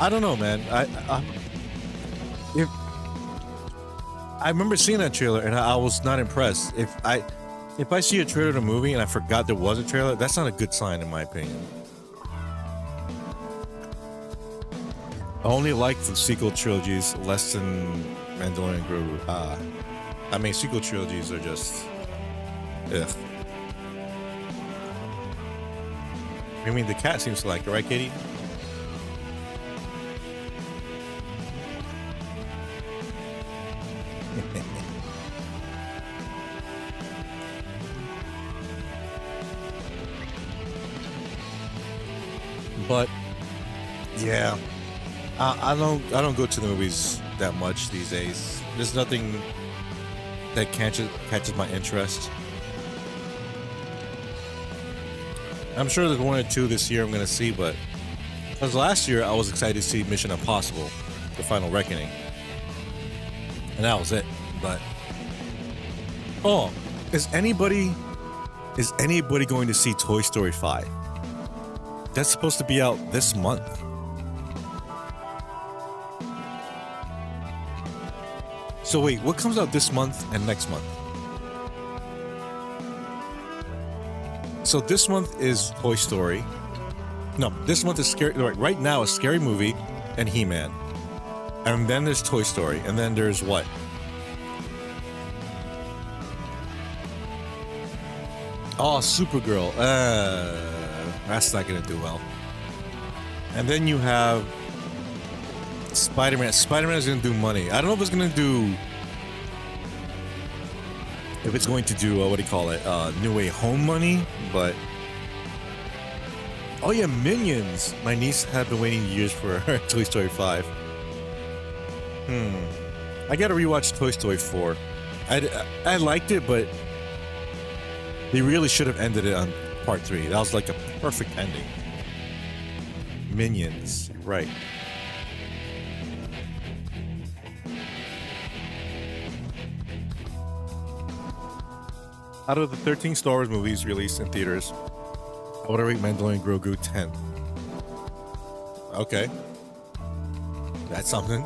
I don't know, man. I remember seeing that trailer and I was not impressed. If I see a trailer to a movie and I forgot there was a trailer, that's not a good sign in my opinion. I only like the sequel trilogies less than Mandalorian and Grogu. I mean, sequel trilogies are just, ugh. I mean, the cat seems to like it, right, Katie? But yeah, I don't go to the movies that much these days. There's nothing that catches my interest. I'm sure there's one or two this year I'm gonna see, but because last year I was excited to see Mission Impossible: The Final Reckoning, and that was it. But oh, is anybody going to see Toy Story 5? That's supposed to be out this month. So wait, what comes out this month and next month? So this month is Toy Story. No, this month is Scary. Right now, a Scary Movie and He-Man. And then there's Toy Story. And then there's what? Oh, Supergirl. That's not going to do well. And then you have Spider-Man. Spider-Man is going to do money. I don't know if it's going to do... If it's going to do, what do you call it? New Way Home money, but... Oh yeah, Minions! My niece had been waiting years for her Toy Story 5. I gotta rewatch Toy Story 4. I liked it, but... They really should have ended it on part 3. That was like a perfect ending. Minions, right. Out of the 13 Star Wars movies released in theaters, I would rate Mandalorian Grogu 10. Okay. That's something.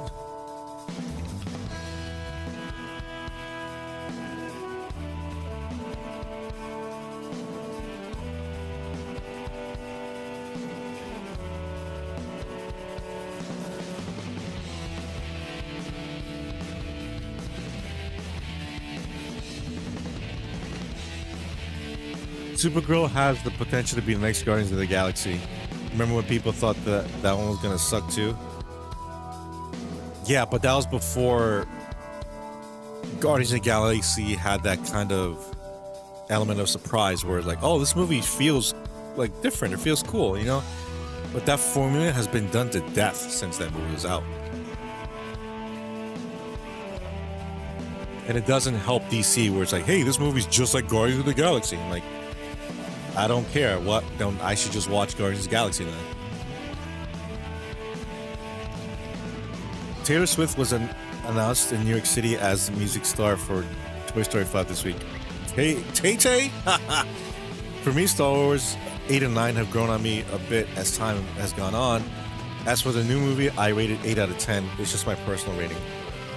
Supergirl has the potential to be the next Guardians of the Galaxy. Remember when people thought that one was gonna suck too? Yeah, but that was before Guardians of the Galaxy had that kind of element of surprise where it's like, oh, this movie feels like different, it feels cool, you know? But that formula has been done to death since that movie was out. And it doesn't help DC where it's like, hey, this movie's just like Guardians of the Galaxy. I'm like, I don't care. What? Don't I should just watch Guardians of the Galaxy then. Taylor Swift was announced in New York City as music star for Toy Story 5 this week. Hey, Tay-Tay? For me, Star Wars 8 and 9 have grown on me a bit as time has gone on. As for the new movie, I rated 8 out of 10. It's just my personal rating.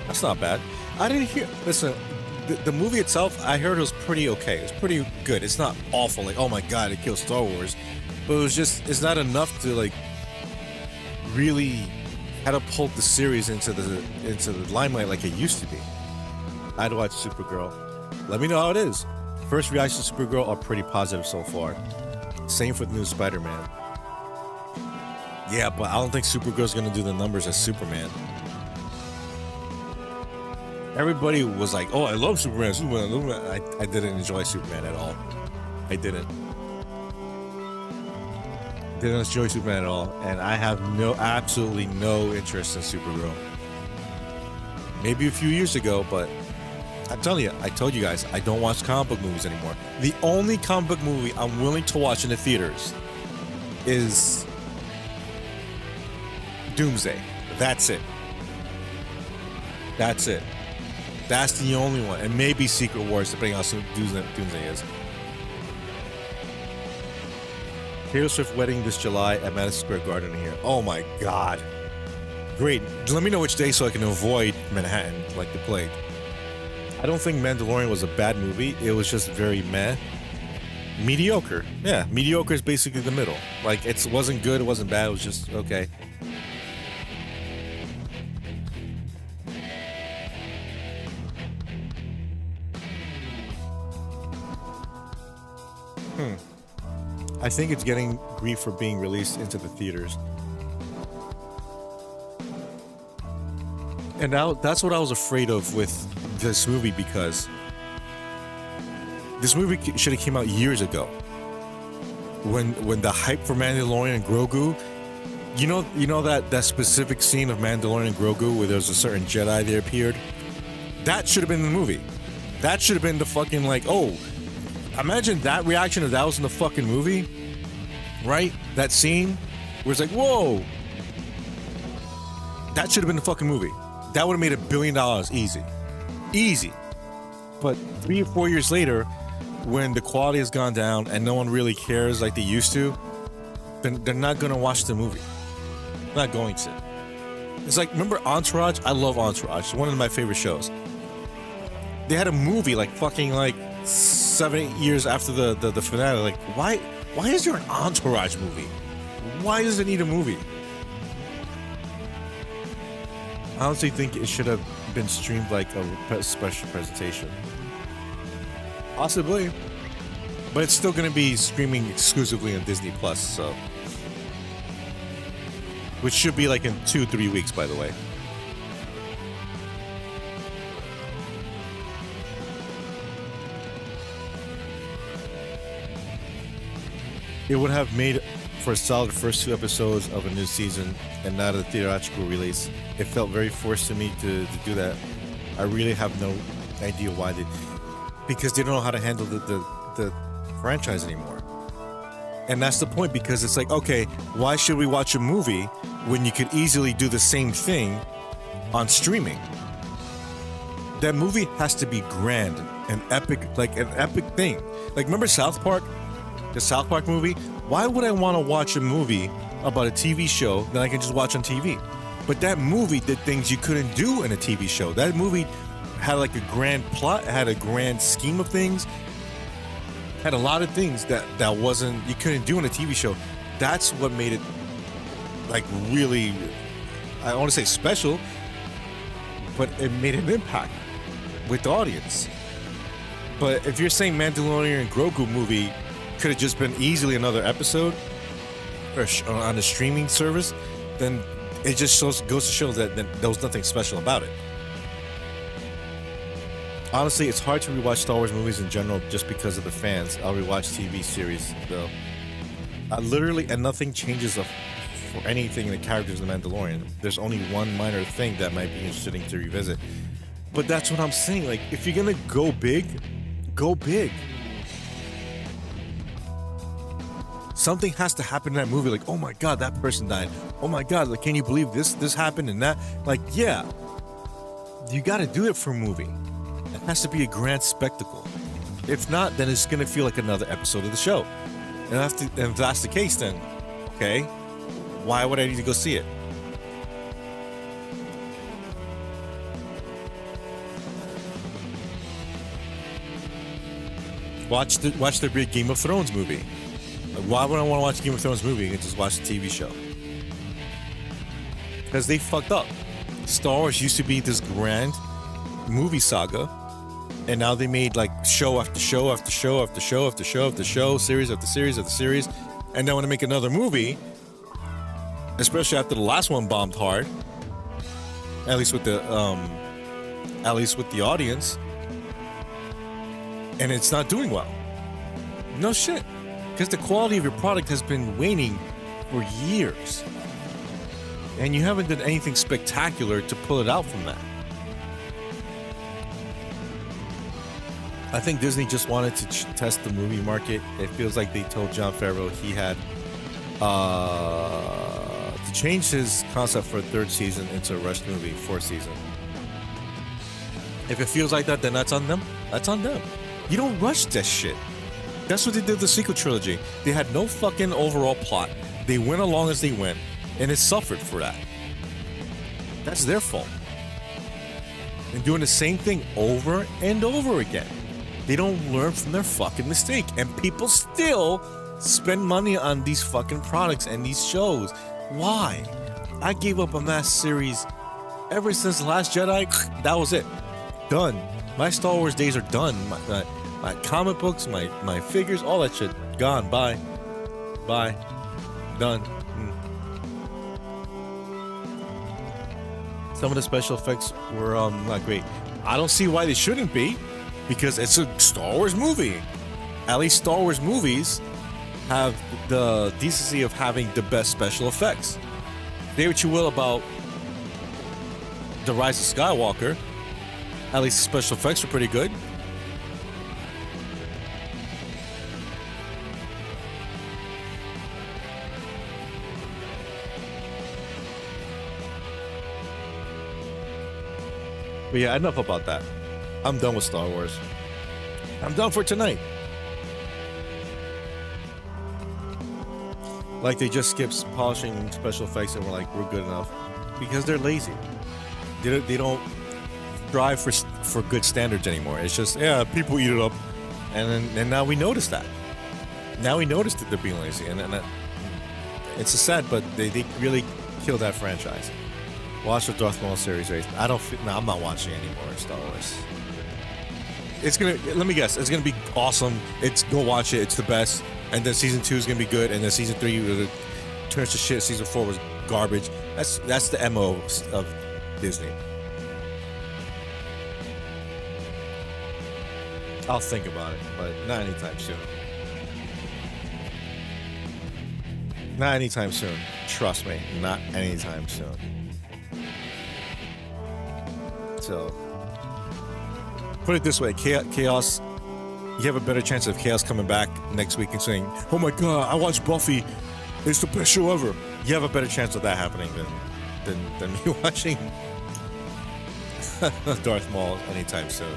That's not bad. I didn't hear... Listen... The movie itself, I heard it was pretty okay. It's pretty good. It's not awful, like, oh my god, it kills Star Wars. But it was just, it's not enough to, like, really catapult the series into the limelight like it used to be. I'd watch Supergirl. Let me know how it is. First reactions to Supergirl are pretty positive so far. Same for the new Spider-Man. Yeah, but I don't think Supergirl's gonna do the numbers as Superman. Everybody was like, oh, I love Superman. I didn't enjoy Superman at all. I didn't enjoy Superman at all. And I have absolutely no interest in Supergirl. Maybe a few years ago, but I told you guys, I don't watch comic book movies anymore. The only comic book movie I'm willing to watch in the theaters is Doomsday. That's it. That's it. That's the only one. And maybe Secret Wars, depending on how Doomsday is. Taylor Swift wedding this July at Madison Square Garden here. Oh my god. Great. Let me know which day so I can avoid Manhattan like the plague. I don't think Mandalorian was a bad movie. It was just very meh. Mediocre. Yeah, mediocre is basically the middle. Like, it wasn't good, it wasn't bad, it was just okay. I think it's getting grief for being released into the theaters. And now that's what I was afraid of with this movie, because this movie should have came out years ago. When the hype for Mandalorian and Grogu, you know that specific scene of Mandalorian and Grogu where there's a certain Jedi that appeared? That should have been in the movie. That should have been the fucking, like, oh, imagine that reaction if that was in the fucking movie, right? That scene where it's like, whoa. That should have been the fucking movie. That would have made $1 billion easy. Easy. But 3 or 4 years later, when the quality has gone down and no one really cares like they used to, then they're not going to watch the movie. They're not going to. It's like, remember Entourage? I love Entourage. It's one of my favorite shows. They had a movie like fucking like 7-8 years after the finale. Like, why is there an Entourage movie? Why does it need a movie? I honestly think it should have been streamed like a special presentation. Possibly. But it's still going to be streaming exclusively on Disney Plus, so. Which should be like in 2-3 weeks, by the way. It would have made for a solid first 2 episodes of a new season and not a theatrical release. It felt very forced to me to do that. I really have no idea why they... Because they don't know how to handle the franchise anymore. And that's the point, because it's like, okay, why should we watch a movie when you could easily do the same thing on streaming? That movie has to be grand and epic, like an epic thing. Like, remember South Park? The South Park movie? Why would I want to watch a movie about a TV show that I can just watch on TV? But that movie did things you couldn't do in a TV show. That movie had like a grand plot, had a grand scheme of things, had a lot of things that wasn't, you couldn't do in a TV show. That's what made it like really, I want to say special, but it made an impact with the audience. But if you're saying Mandalorian and Grogu movie could have just been easily another episode or on a streaming service, then it just goes to show that there was nothing special about it. Honestly, it's hard to rewatch Star Wars movies in general just because of the fans. I'll rewatch TV series though. Literally, and nothing changes for anything in the characters of The Mandalorian. There's only one minor thing that might be interesting to revisit. But that's what I'm saying. Like, if you're gonna go big, go big. Something has to happen in that movie. Like, oh my God, that person died. Oh my God, like, can you believe this happened and that? Like, yeah, you got to do it for a movie. It has to be a grand spectacle. If not, then it's gonna feel like another episode of the show. And if that's the case, then okay, why would I need to go see it? Watch the big Game of Thrones movie. Like, why would I want to watch a Game of Thrones movie and just watch the TV show? Because they fucked up. Star Wars used to be this grand movie saga, and now they made like show after show after show after show after show after show, series after series after series, and they want to make another movie, especially after the last one bombed hard. At least with the audience, and it's not doing well. No shit, because the quality of your product has been waning for years, and you haven't done anything spectacular to pull it out from that. I think Disney just wanted to test the movie market. It feels like they told Jon Favreau he had to change his concept for a 3rd season into a rushed movie, 4th season. If it feels like that, then that's on them. That's on them. You don't rush that shit. That's what they did with the sequel trilogy. They had no fucking overall plot. They went along as they went, and it suffered for that. That's their fault. And doing the same thing over and over again. They don't learn from their fucking mistake. And people still spend money on these fucking products and these shows. Why? I gave up on that series ever since The Last Jedi. That was it. Done. My Star Wars days are done. My comic books, my figures, all that shit gone. Bye. Done. Some of the special effects were not great. I don't see why they shouldn't be, because it's a Star Wars movie. At least Star Wars movies have the decency of having the best special effects. Say what you will about The Rise of Skywalker, at least the special effects are pretty good. But yeah, enough about that. I'm done with Star Wars. I'm done for tonight. Like they just skipped polishing special effects and we're like, we're good enough. Because they're lazy. They don't strive for good standards anymore. It's just, yeah, people eat it up. And now we notice that. Now we notice that they're being lazy. And that, it's a sad, but they really killed that franchise. Watch the Darth Maul series. I'm not watching anymore Star Wars. It's gonna, let me guess, it's gonna be awesome. Go watch it, it's the best. And then season 2 is gonna be good, and then season 3 turns to shit. Season 4 was garbage. That's the MO of Disney. I'll think about it, but not anytime soon. Not anytime soon. Trust me, not anytime soon. So, put it this way, Chaos, you have a better chance of Chaos coming back next week and saying, oh my god, I watched Buffy, it's the best show ever. You have a better chance of that happening than me watching Darth Maul anytime soon.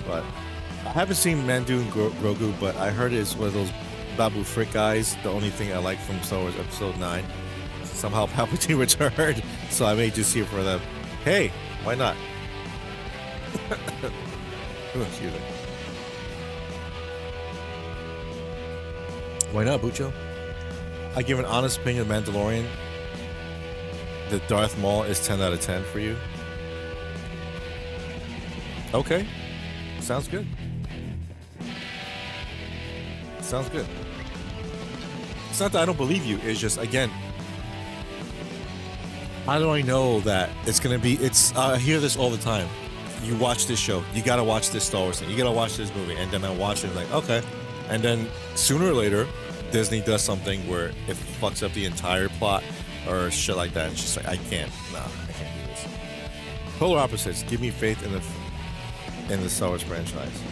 But I haven't seen Mandu and Grogu, but I heard it's one of those Babu Frick guys, the only thing I like from Star Wars Episode 9. Somehow Palpatine returned, so I may just see it for them. Hey, why not? Excuse me. Why not, Bucho? I give an honest opinion of Mandalorian. The Darth Maul is 10 out of 10 for you. Okay. Sounds good. Sounds good. It's not that I don't believe you. It's just, again, how do I know that it's going to be... I hear this all the time. You watch this show. You got to watch this Star Wars thing. You got to watch this movie. And then I watch it like, okay. And then sooner or later, Disney does something where it fucks up the entire plot or shit like that. It's just like, I can't do this. Polar opposites. Give me faith in the Star Wars franchise.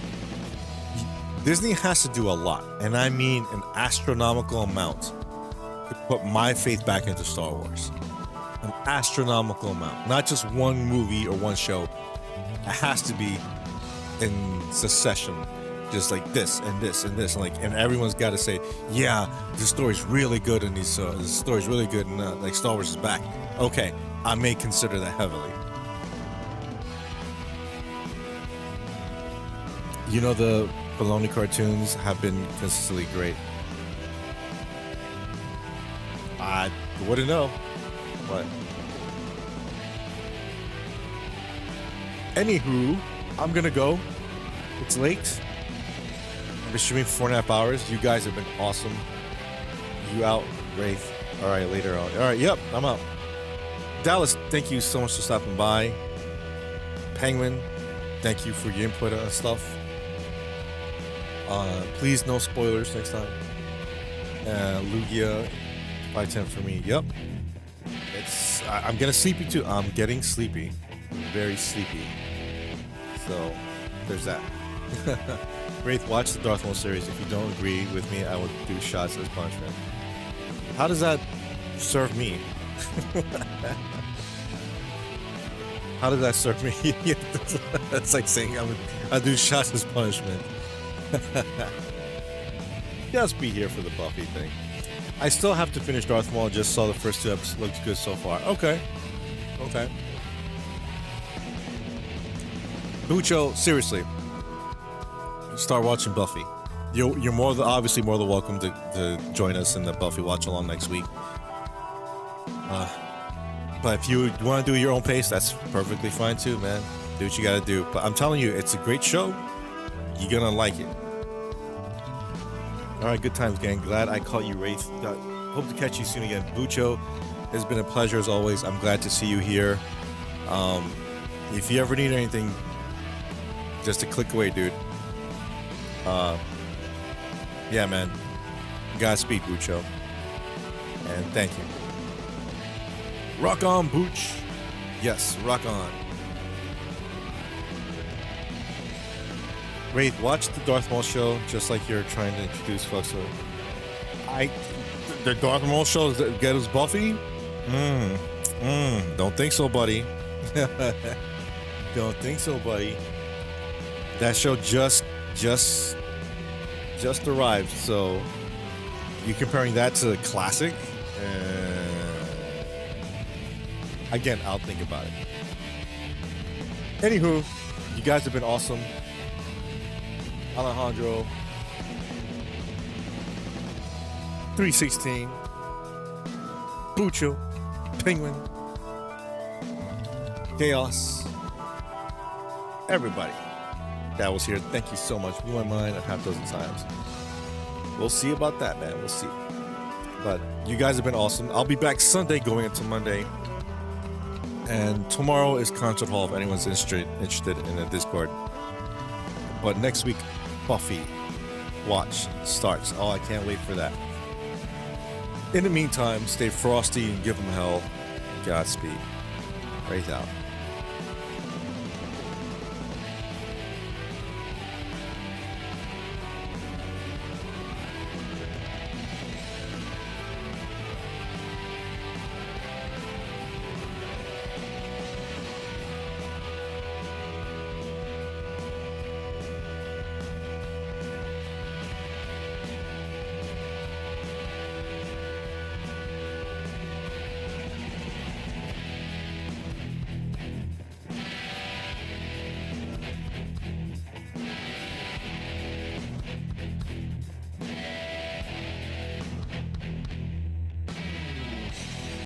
Disney has to do a lot, and I mean an astronomical amount, to put my faith back into Star Wars. An astronomical amount. Not just one movie or one show. It has to be in succession. Just like this and this and this, and everyone's got to say, yeah, this story's really good, and this story's really good, and like Star Wars is back. Okay, I may consider that heavily. You know, the Filoni cartoons have been consistently great. I wouldn't know, but anywho, I'm gonna go. It's late. I've been streaming for 4.5 hours. You guys have been awesome. You out, Wraith. All right, later on. All right, yep, I'm out. Dallas, thank you so much for stopping by. Penguin, thank you for your input on stuff. Please, no spoilers next time. Lugia, 510 for me. Yep. I'm getting sleepy too. I'm getting sleepy. Very sleepy. So, there's that. Wraith, watch the Darth Maul series. If you don't agree with me, I will do shots as punishment. How does that serve me? How does that serve me? That's like saying I'll do shots as punishment. Just be here for the Buffy thing. I still have to finish Darth Maul. Just saw the first 2 episodes. Looks good so far. Okay. Bucho, seriously, start watching Buffy. You're obviously more than welcome to join us in the Buffy watch along next week. But if you want to do your own pace, that's perfectly fine too, man. Do what you got to do. But I'm telling you, it's a great show. You're gonna like it. All right, good times, gang. Glad I caught you, Wraith. Hope to catch you soon again. Bucho, it's been a pleasure as always. I'm glad to see you here. If you ever need anything, just a click away, dude. Yeah, man. Godspeed, Bucho. And thank you. Rock on, Booch. Yes, rock on. Wraith, watch the Darth Maul show just like you're trying to introduce folks. So the Darth Maul show get us Buffy? Don't think so, buddy. Don't think so, buddy. That show just arrived, so you comparing that to the classic? Again, I'll think about it. Anywho, you guys have been awesome. Alejandro, 316, Bucho, Penguin, Chaos, everybody that was here. Thank you so much. Blew my mind a half dozen times. We'll see about that, man. We'll see. But you guys have been awesome. I'll be back Sunday going into Monday. And tomorrow is Concert Hall if anyone's interested in the Discord. But next week, Buffy Watch starts. Oh, I can't wait for that. In the meantime, stay frosty and give them hell. Godspeed. Right out.